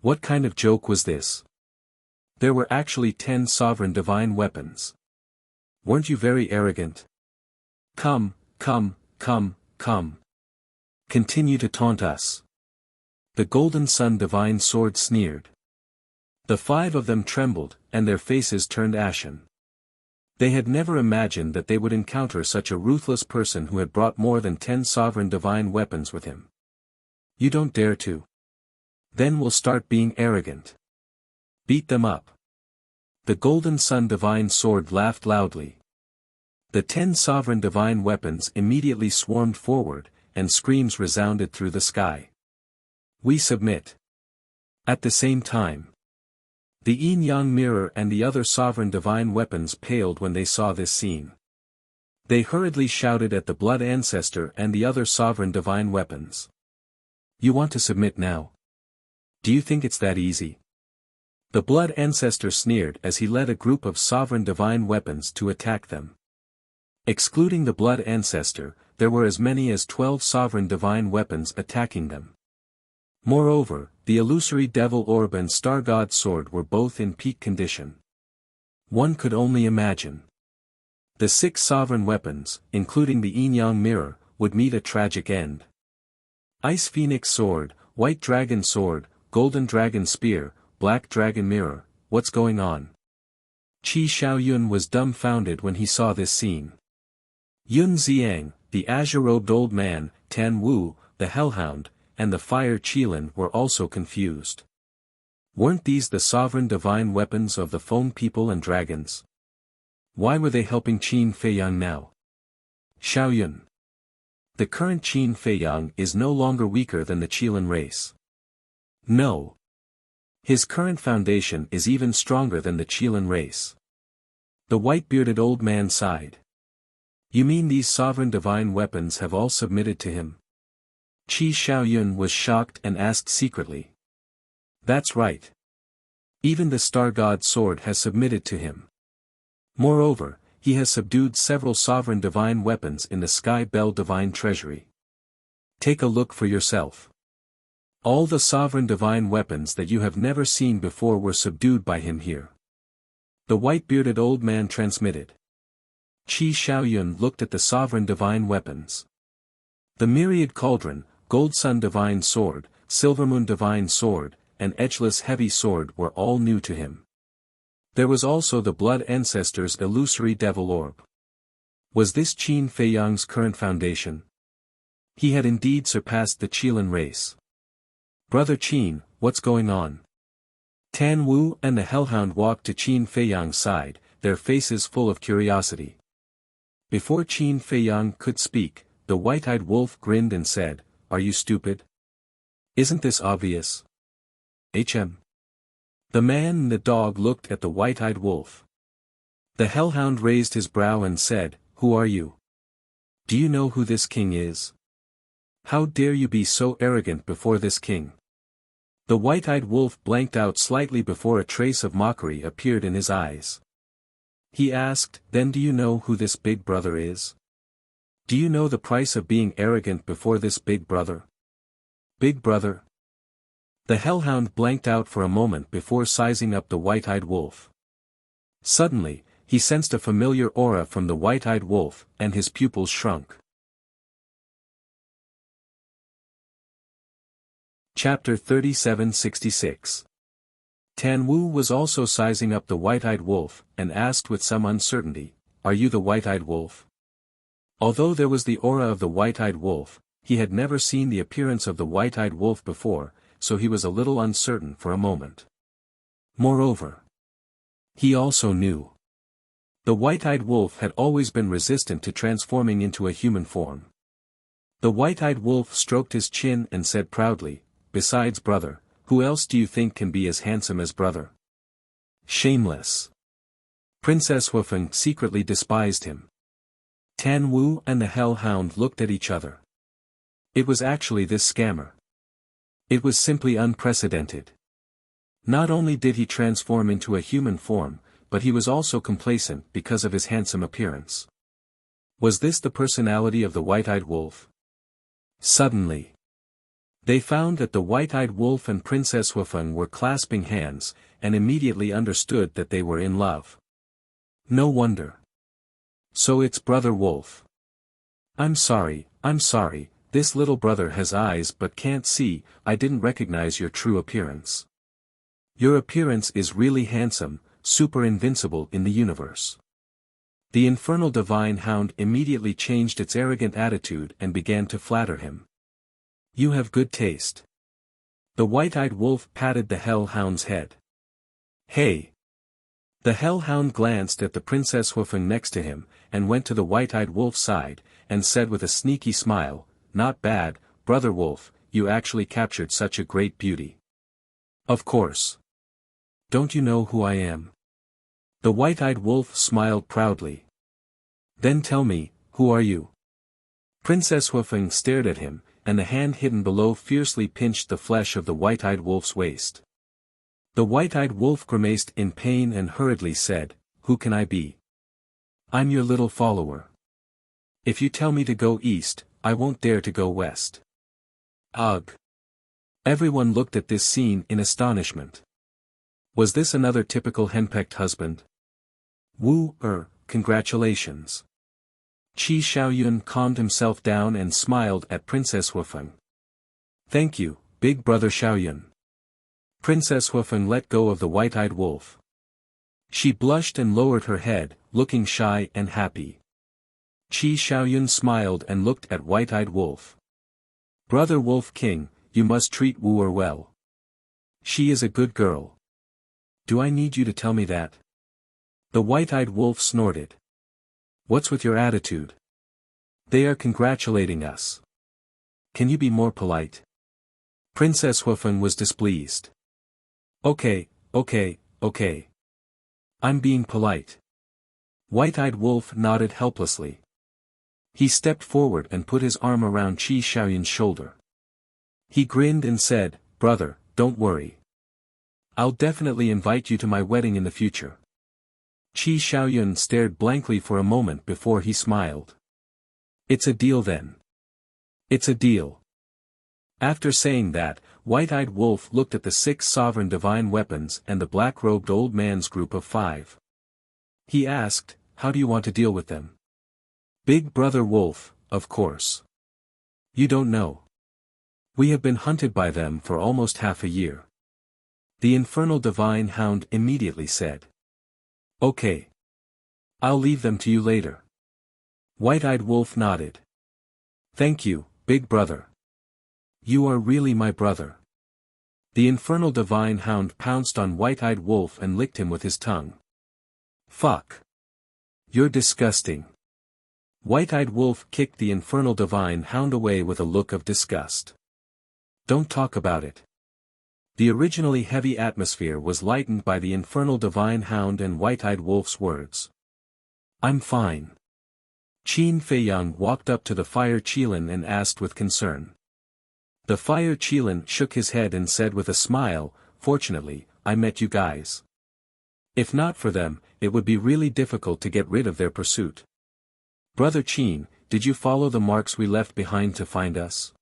What kind of joke was this? There were actually 10 sovereign divine weapons. Weren't you very arrogant? Come. Continue to taunt us. The Golden Sun Divine Sword sneered. The 5 of them trembled, and their faces turned ashen. They had never imagined that they would encounter such a ruthless person who had brought more than 10 sovereign divine weapons with him. You don't dare to. Then we'll start being arrogant. Beat them up. The Golden Sun Divine Sword laughed loudly. The 10 sovereign divine weapons immediately swarmed forward, and screams resounded through the sky. We submit. At the same time, the Yin-Yang Mirror and the other sovereign divine weapons paled when they saw this scene. They hurriedly shouted at the Blood Ancestor and the other sovereign divine weapons. You want to submit now? Do you think it's that easy? The Blood Ancestor sneered as he led a group of sovereign divine weapons to attack them. Excluding the Blood Ancestor, there were as many as 12 sovereign divine weapons attacking them. Moreover, the illusory Devil Orb and Star God Sword were both in peak condition. One could only imagine. The 6 sovereign weapons, including the Yin-Yang Mirror, would meet a tragic end. Ice Phoenix Sword, White Dragon Sword, Golden Dragon Spear, Black Dragon Mirror, what's going on? Qi Xiaoyun was dumbfounded when he saw this scene. Yun Xiang, the azure-robed old man, Tan Wu, the Hellhound, and the Fire Qilin were also confused. Weren't these the sovereign divine weapons of the Foam people and dragons? Why were they helping Qin Feiyang now? Xiaoyun. The current Qin Feiyang is no longer weaker than the Qilin race. No. His current foundation is even stronger than the Qilin race. The white-bearded old man sighed. You mean these sovereign divine weapons have all submitted to him? Qi Xiaoyun was shocked and asked secretly. That's right. Even the star god's sword has submitted to him. Moreover, he has subdued several sovereign divine weapons in the Sky Bell divine treasury. Take a look for yourself. All the sovereign divine weapons that you have never seen before were subdued by him here. The white-bearded old man transmitted. Qi Shaoyun looked at the sovereign divine weapons. The myriad cauldron, gold sun divine sword, silvermoon divine sword, and edgeless heavy sword were all new to him. There was also the blood ancestor's illusory devil orb. Was this Qin Feiyang's current foundation? He had indeed surpassed the Qilin race. Brother Qin, what's going on? Tan Wu and the Hellhound walked to Qin Feiyang's side, their faces full of curiosity. Before Qin Feiyang could speak, the white-eyed wolf grinned and said, "Are you stupid? Isn't this obvious?" The man and the dog looked at the white-eyed wolf. The hellhound raised his brow and said, "Who are you? Do you know who this king is? How dare you be so arrogant before this king?" The white-eyed wolf blanked out slightly before a trace of mockery appeared in his eyes. He asked, "Then do you know who this big brother is? Do you know the price of being arrogant before this big brother?" Big brother? The hellhound blanked out for a moment before sizing up the white-eyed wolf. Suddenly, he sensed a familiar aura from the white-eyed wolf, and his pupils shrunk. Chapter 3766. Tan Wu was also sizing up the white-eyed wolf, and asked with some uncertainty, "Are you the white-eyed wolf?" Although there was the aura of the white-eyed wolf, he had never seen the appearance of the white-eyed wolf before, so he was a little uncertain for a moment. Moreover, he also knew. The white-eyed wolf had always been resistant to transforming into a human form. The white-eyed wolf stroked his chin and said proudly, "Besides brother, who else do you think can be as handsome as brother? Shameless." Princess Wufeng secretly despised him. Tan Wu and the hellhound looked at each other. It was actually this scammer. It was simply unprecedented. Not only did he transform into a human form, but he was also complacent because of his handsome appearance. Was this the personality of the white-eyed wolf? Suddenly, they found that the white-eyed wolf and Princess Wufeng were clasping hands, and immediately understood that they were in love. No wonder. So it's Brother Wolf. I'm sorry, this little brother has eyes but can't see. I didn't recognize your true appearance. Your appearance is really handsome, super invincible in the universe." The infernal divine hound immediately changed its arrogant attitude and began to flatter him. "You have good taste." The white-eyed wolf patted the hellhound's head. "Hey!" The hellhound glanced at the Princess Wufeng next to him, and went to the white-eyed wolf's side, and said with a sneaky smile, "Not bad, Brother Wolf, you actually captured such a great beauty." "Of course. Don't you know who I am?" The white-eyed wolf smiled proudly. "Then tell me, who are you?" Princess Wufeng stared at him, and the hand hidden below fiercely pinched the flesh of the white-eyed wolf's waist. The white-eyed wolf grimaced in pain and hurriedly said, "Who can I be? I'm your little follower. If you tell me to go east, I won't dare to go west." Ugh! Everyone looked at this scene in astonishment. Was this another typical henpecked husband? Congratulations. Qi Shaoyun calmed himself down and smiled at Princess Wufeng. "Thank you, big brother Shaoyun." Princess Wufeng let go of the white-eyed wolf. She blushed and lowered her head, looking shy and happy. Qi Shaoyun smiled and looked at white-eyed wolf. "Brother Wolf King, you must treat Wu well. She is a good girl. Do I need you to tell me that?" The white-eyed wolf snorted. "What's with your attitude? They are congratulating us. Can you be more polite?" Princess Wufeng was displeased. Okay. I'm being polite." White-eyed wolf nodded helplessly. He stepped forward and put his arm around Qi Shaoyun's shoulder. He grinned and said, "Brother, don't worry. I'll definitely invite you to my wedding in the future. Qi Xiaoyun stared blankly for a moment before he smiled. It's a deal then. It's a deal. After saying that, White-Eyed Wolf looked at the 6 sovereign divine weapons and the black-robed old man's group of 5. He asked, how do you want to deal with them? Big Brother Wolf, of course. You don't know. We have been hunted by them for almost half a year. The infernal divine hound immediately said. Okay. I'll leave them to you later. White-Eyed Wolf nodded. Thank you, Big Brother. You are really my brother. The infernal divine hound pounced on White-Eyed Wolf and licked him with his tongue. Fuck. You're disgusting. White-Eyed Wolf kicked the infernal divine hound away with a look of disgust. Don't talk about it. The originally heavy atmosphere was lightened by the infernal divine hound and White-Eyed Wolf's words. I'm fine. Qin Feiyang walked up to the Fire Qilin and asked with concern. The Fire Qilin shook his head and said with a smile, fortunately, I met you guys. If not for them, it would be really difficult to get rid of their pursuit. Brother Qin, did you follow the marks we left behind to find us?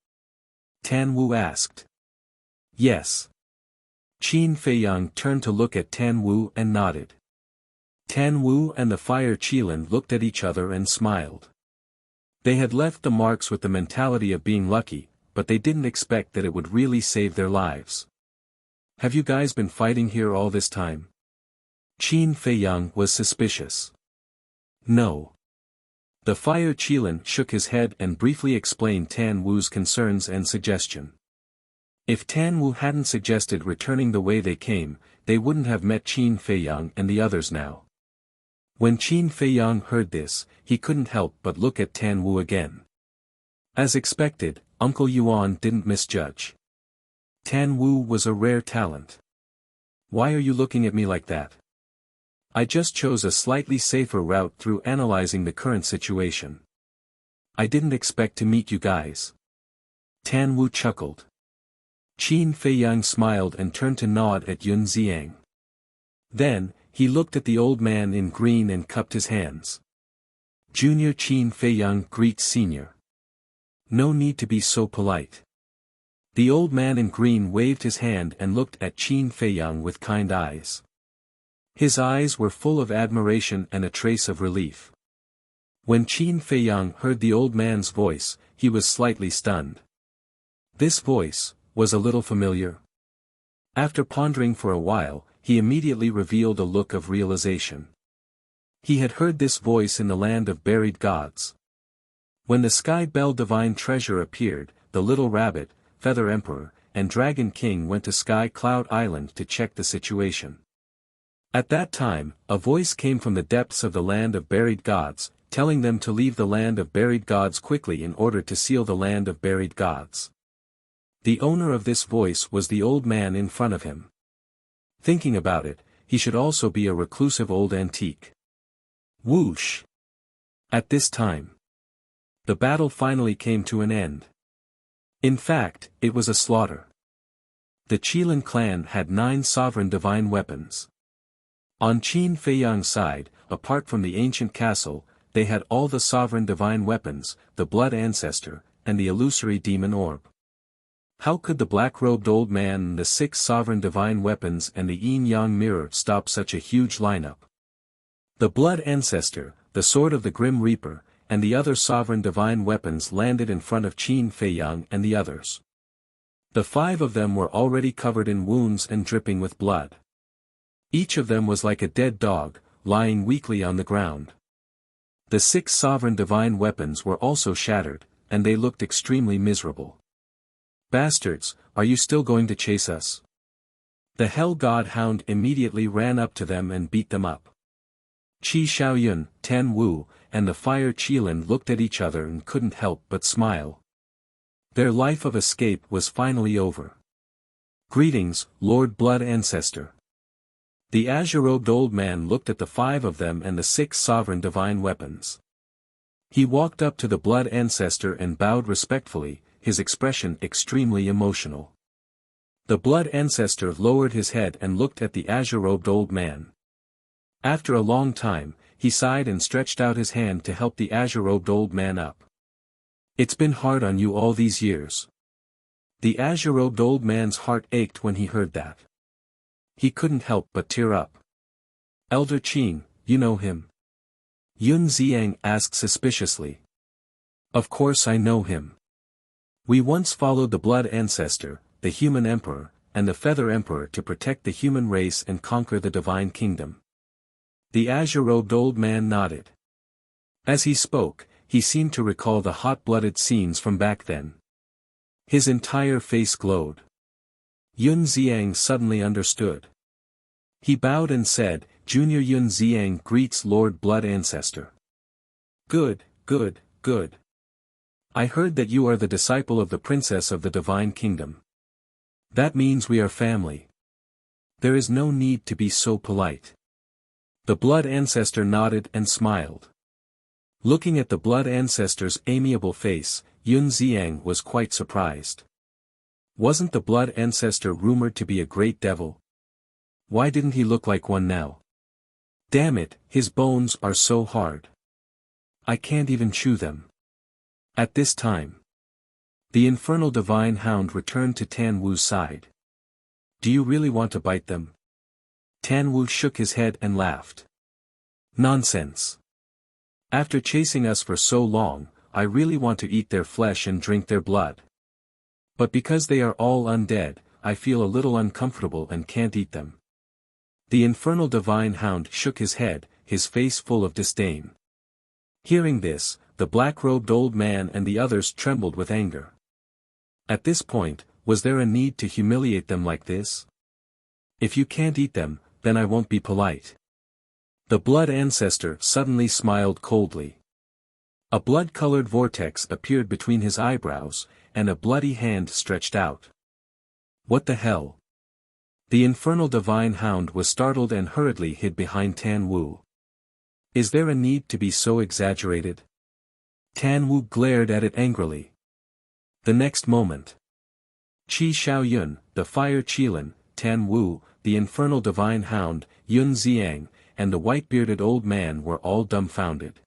Tan Wu asked. Yes. Qin Feiyang turned to look at Tan Wu and nodded. Tan Wu and the Fire Qilin looked at each other and smiled. They had left the marks with the mentality of being lucky, but they didn't expect that it would really save their lives. Have you guys been fighting here all this time? Qin Feiyang was suspicious. No. The Fire Qilin shook his head and briefly explained Tan Wu's concerns and suggestion. If Tan Wu hadn't suggested returning the way they came, they wouldn't have met Qin Feiyang and the others now. When Qin Feiyang heard this, he couldn't help but look at Tan Wu again. As expected, Uncle Yuan didn't misjudge. Tan Wu was a rare talent. Why are you looking at me like that? I just chose a slightly safer route through analyzing the current situation. I didn't expect to meet you guys. Tan Wu chuckled. Qin Feiyang smiled and turned to nod at Yun Xiang. Then, he looked at the old man in green and cupped his hands. Junior Qin Feiyang greets Senior. No need to be so polite. The old man in green waved his hand and looked at Qin Feiyang with kind eyes. His eyes were full of admiration and a trace of relief. When Qin Feiyang heard the old man's voice, he was slightly stunned. This voice was a little familiar. After pondering for a while, he immediately revealed a look of realization. He had heard this voice in the land of buried gods. When the Sky Bell Divine Treasure appeared, the Little Rabbit, Feather Emperor, and Dragon King went to Sky Cloud Island to check the situation. At that time, a voice came from the depths of the land of buried gods, telling them to leave the land of buried gods quickly in order to seal the land of buried gods. The owner of this voice was the old man in front of him. Thinking about it, he should also be a reclusive old antique. Whoosh! At this time, the battle finally came to an end. In fact, it was a slaughter. The Qilin clan had 9 sovereign divine weapons. On Qin Feiyang's side, apart from the ancient castle, they had all the sovereign divine weapons, the Blood Ancestor, and the illusory demon orb. How could the black-robed old man and the 6 sovereign divine weapons and the yin-yang mirror stop such a huge lineup? The Blood Ancestor, the Sword of the Grim Reaper, and the other sovereign divine weapons landed in front of Qin Feiyang and the others. The 5 of them were already covered in wounds and dripping with blood. Each of them was like a dead dog, lying weakly on the ground. The 6 sovereign divine weapons were also shattered, and they looked extremely miserable. Bastards, are you still going to chase us? The Hell God Hound immediately ran up to them and beat them up. Qi Xiaoyun, Tan Wu, and the Fire Qilin looked at each other and couldn't help but smile. Their life of escape was finally over. Greetings, Lord Blood Ancestor. The azure-robed old man looked at the 5 of them and the 6 sovereign divine weapons. He walked up to the Blood Ancestor and bowed respectfully, his expression extremely emotional. The blood ancestor lowered his head and looked at the azure-robed old man. After a long time, he sighed and stretched out his hand to help the azure-robed old man up. It's been hard on you all these years. The azure-robed old man's heart ached when he heard that. He couldn't help but tear up. Elder Qin, you know him? Yun Xiang asked suspiciously. Of course I know him. We once followed the blood ancestor, the human emperor, and the feather emperor to protect the human race and conquer the divine kingdom. The azure-robed old man nodded. As he spoke, he seemed to recall the hot-blooded scenes from back then. His entire face glowed. Yun Xiang suddenly understood. He bowed and said, Junior Yun Xiang greets Lord Blood Ancestor. Good, good, good. I heard that you are the disciple of the princess of the divine kingdom. That means we are family. There is no need to be so polite. The blood ancestor nodded and smiled. Looking at the blood ancestor's amiable face, Yun Xiang was quite surprised. Wasn't the blood ancestor rumored to be a great devil? Why didn't he look like one now? Damn it, his bones are so hard. I can't even chew them. At this time, the infernal divine hound returned to Tan Wu's side. Do you really want to bite them? Tan Wu shook his head and laughed. Nonsense. After chasing us for so long, I really want to eat their flesh and drink their blood. But because they are all undead, I feel a little uncomfortable and can't eat them. The infernal divine hound shook his head, his face full of disdain. Hearing this, the black-robed old man and the others trembled with anger. At this point, was there a need to humiliate them like this? If you can't eat them, then I won't be polite. The blood ancestor suddenly smiled coldly. A blood-colored vortex appeared between his eyebrows, and a bloody hand stretched out. What the hell? The infernal divine hound was startled and hurriedly hid behind Tan Wu. Is there a need to be so exaggerated? Tan Wu glared at it angrily. The next moment, Qi Xiaoyun, the fire Qilin, Tan Wu, the infernal divine hound, Yun Xiang, and the white-bearded old man were all dumbfounded.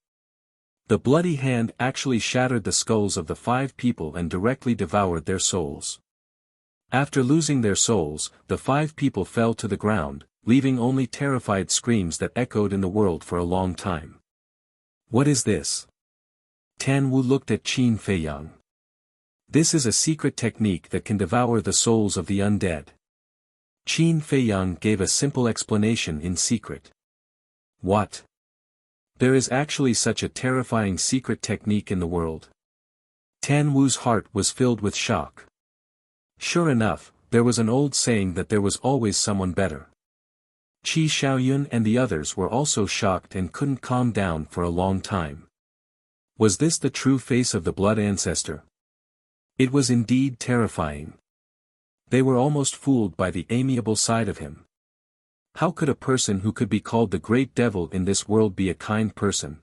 The bloody hand actually shattered the skulls of the 5 people and directly devoured their souls. After losing their souls, the 5 people fell to the ground, leaving only terrified screams that echoed in the world for a long time. What is this? Tan Wu looked at Qin Feiyang. This is a secret technique that can devour the souls of the undead. Qin Feiyang gave a simple explanation in secret. What? There is actually such a terrifying secret technique in the world. Tan Wu's heart was filled with shock. Sure enough, there was an old saying that there was always someone better. Qi Xiaoyun and the others were also shocked and couldn't calm down for a long time. Was this the true face of the blood ancestor? It was indeed terrifying. They were almost fooled by the amiable side of him. How could a person who could be called the great devil in this world be a kind person?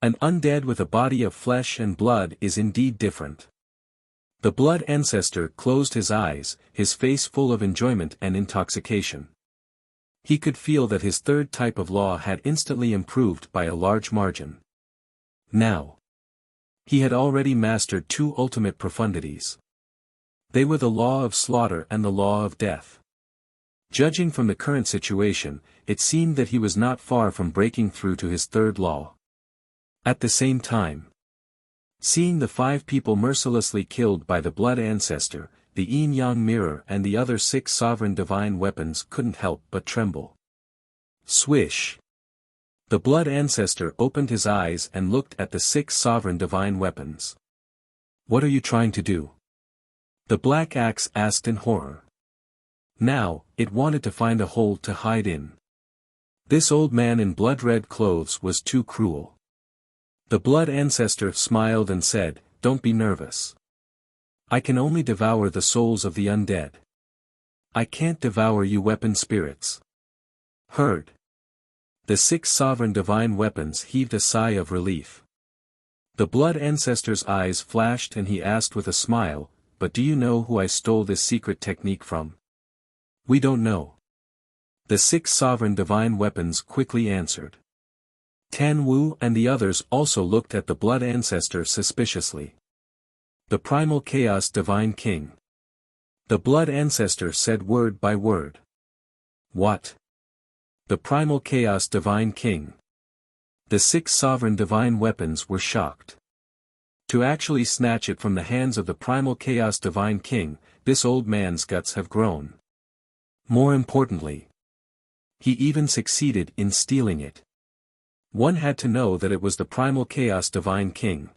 An undead with a body of flesh and blood is indeed different. The blood ancestor closed his eyes, his face full of enjoyment and intoxication. He could feel that his third type of law had instantly improved by a large margin. Now, he had already mastered 2 ultimate profundities. They were the law of slaughter and the law of death. Judging from the current situation, it seemed that he was not far from breaking through to his third law. At the same time, seeing the 5 people mercilessly killed by the blood ancestor, the yin-yang mirror and the other 6 sovereign divine weapons couldn't help but tremble. Swish! The blood ancestor opened his eyes and looked at the 6 sovereign divine weapons. What are you trying to do? The black axe asked in horror. Now, it wanted to find a hole to hide in. This old man in blood-red clothes was too cruel. The blood ancestor smiled and said, "Don't be nervous. I can only devour the souls of the undead. I can't devour you weapon spirits." Heard. The 6 sovereign divine weapons heaved a sigh of relief. The blood ancestor's eyes flashed and he asked with a smile, but do you know who I stole this secret technique from? We don't know. The 6 sovereign divine weapons quickly answered. Tan Wu and the others also looked at the blood ancestor suspiciously. The primal chaos divine king. The blood ancestor said word by word. What? The primal chaos divine king. The 6 sovereign divine weapons were shocked. To actually snatch it from the hands of the primal chaos divine king, this old man's guts have grown. More importantly, he even succeeded in stealing it. One had to know that it was the primal chaos divine king.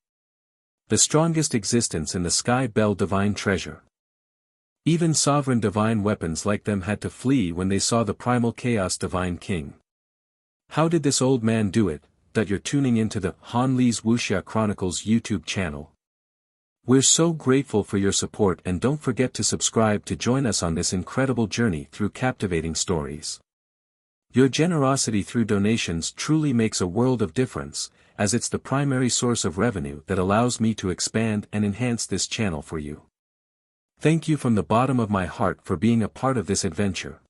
The strongest existence in the sky bell divine treasure. Even sovereign divine weapons like them had to flee when they saw the primal chaos divine king. How did this old man do it? That you're tuning into the Han Li's Wuxia Chronicles YouTube channel. We're so grateful for your support, and don't forget to subscribe to join us on this incredible journey through captivating stories. Your generosity through donations truly makes a world of difference, as it's the primary source of revenue that allows me to expand and enhance this channel for you. Thank you from the bottom of my heart for being a part of this adventure.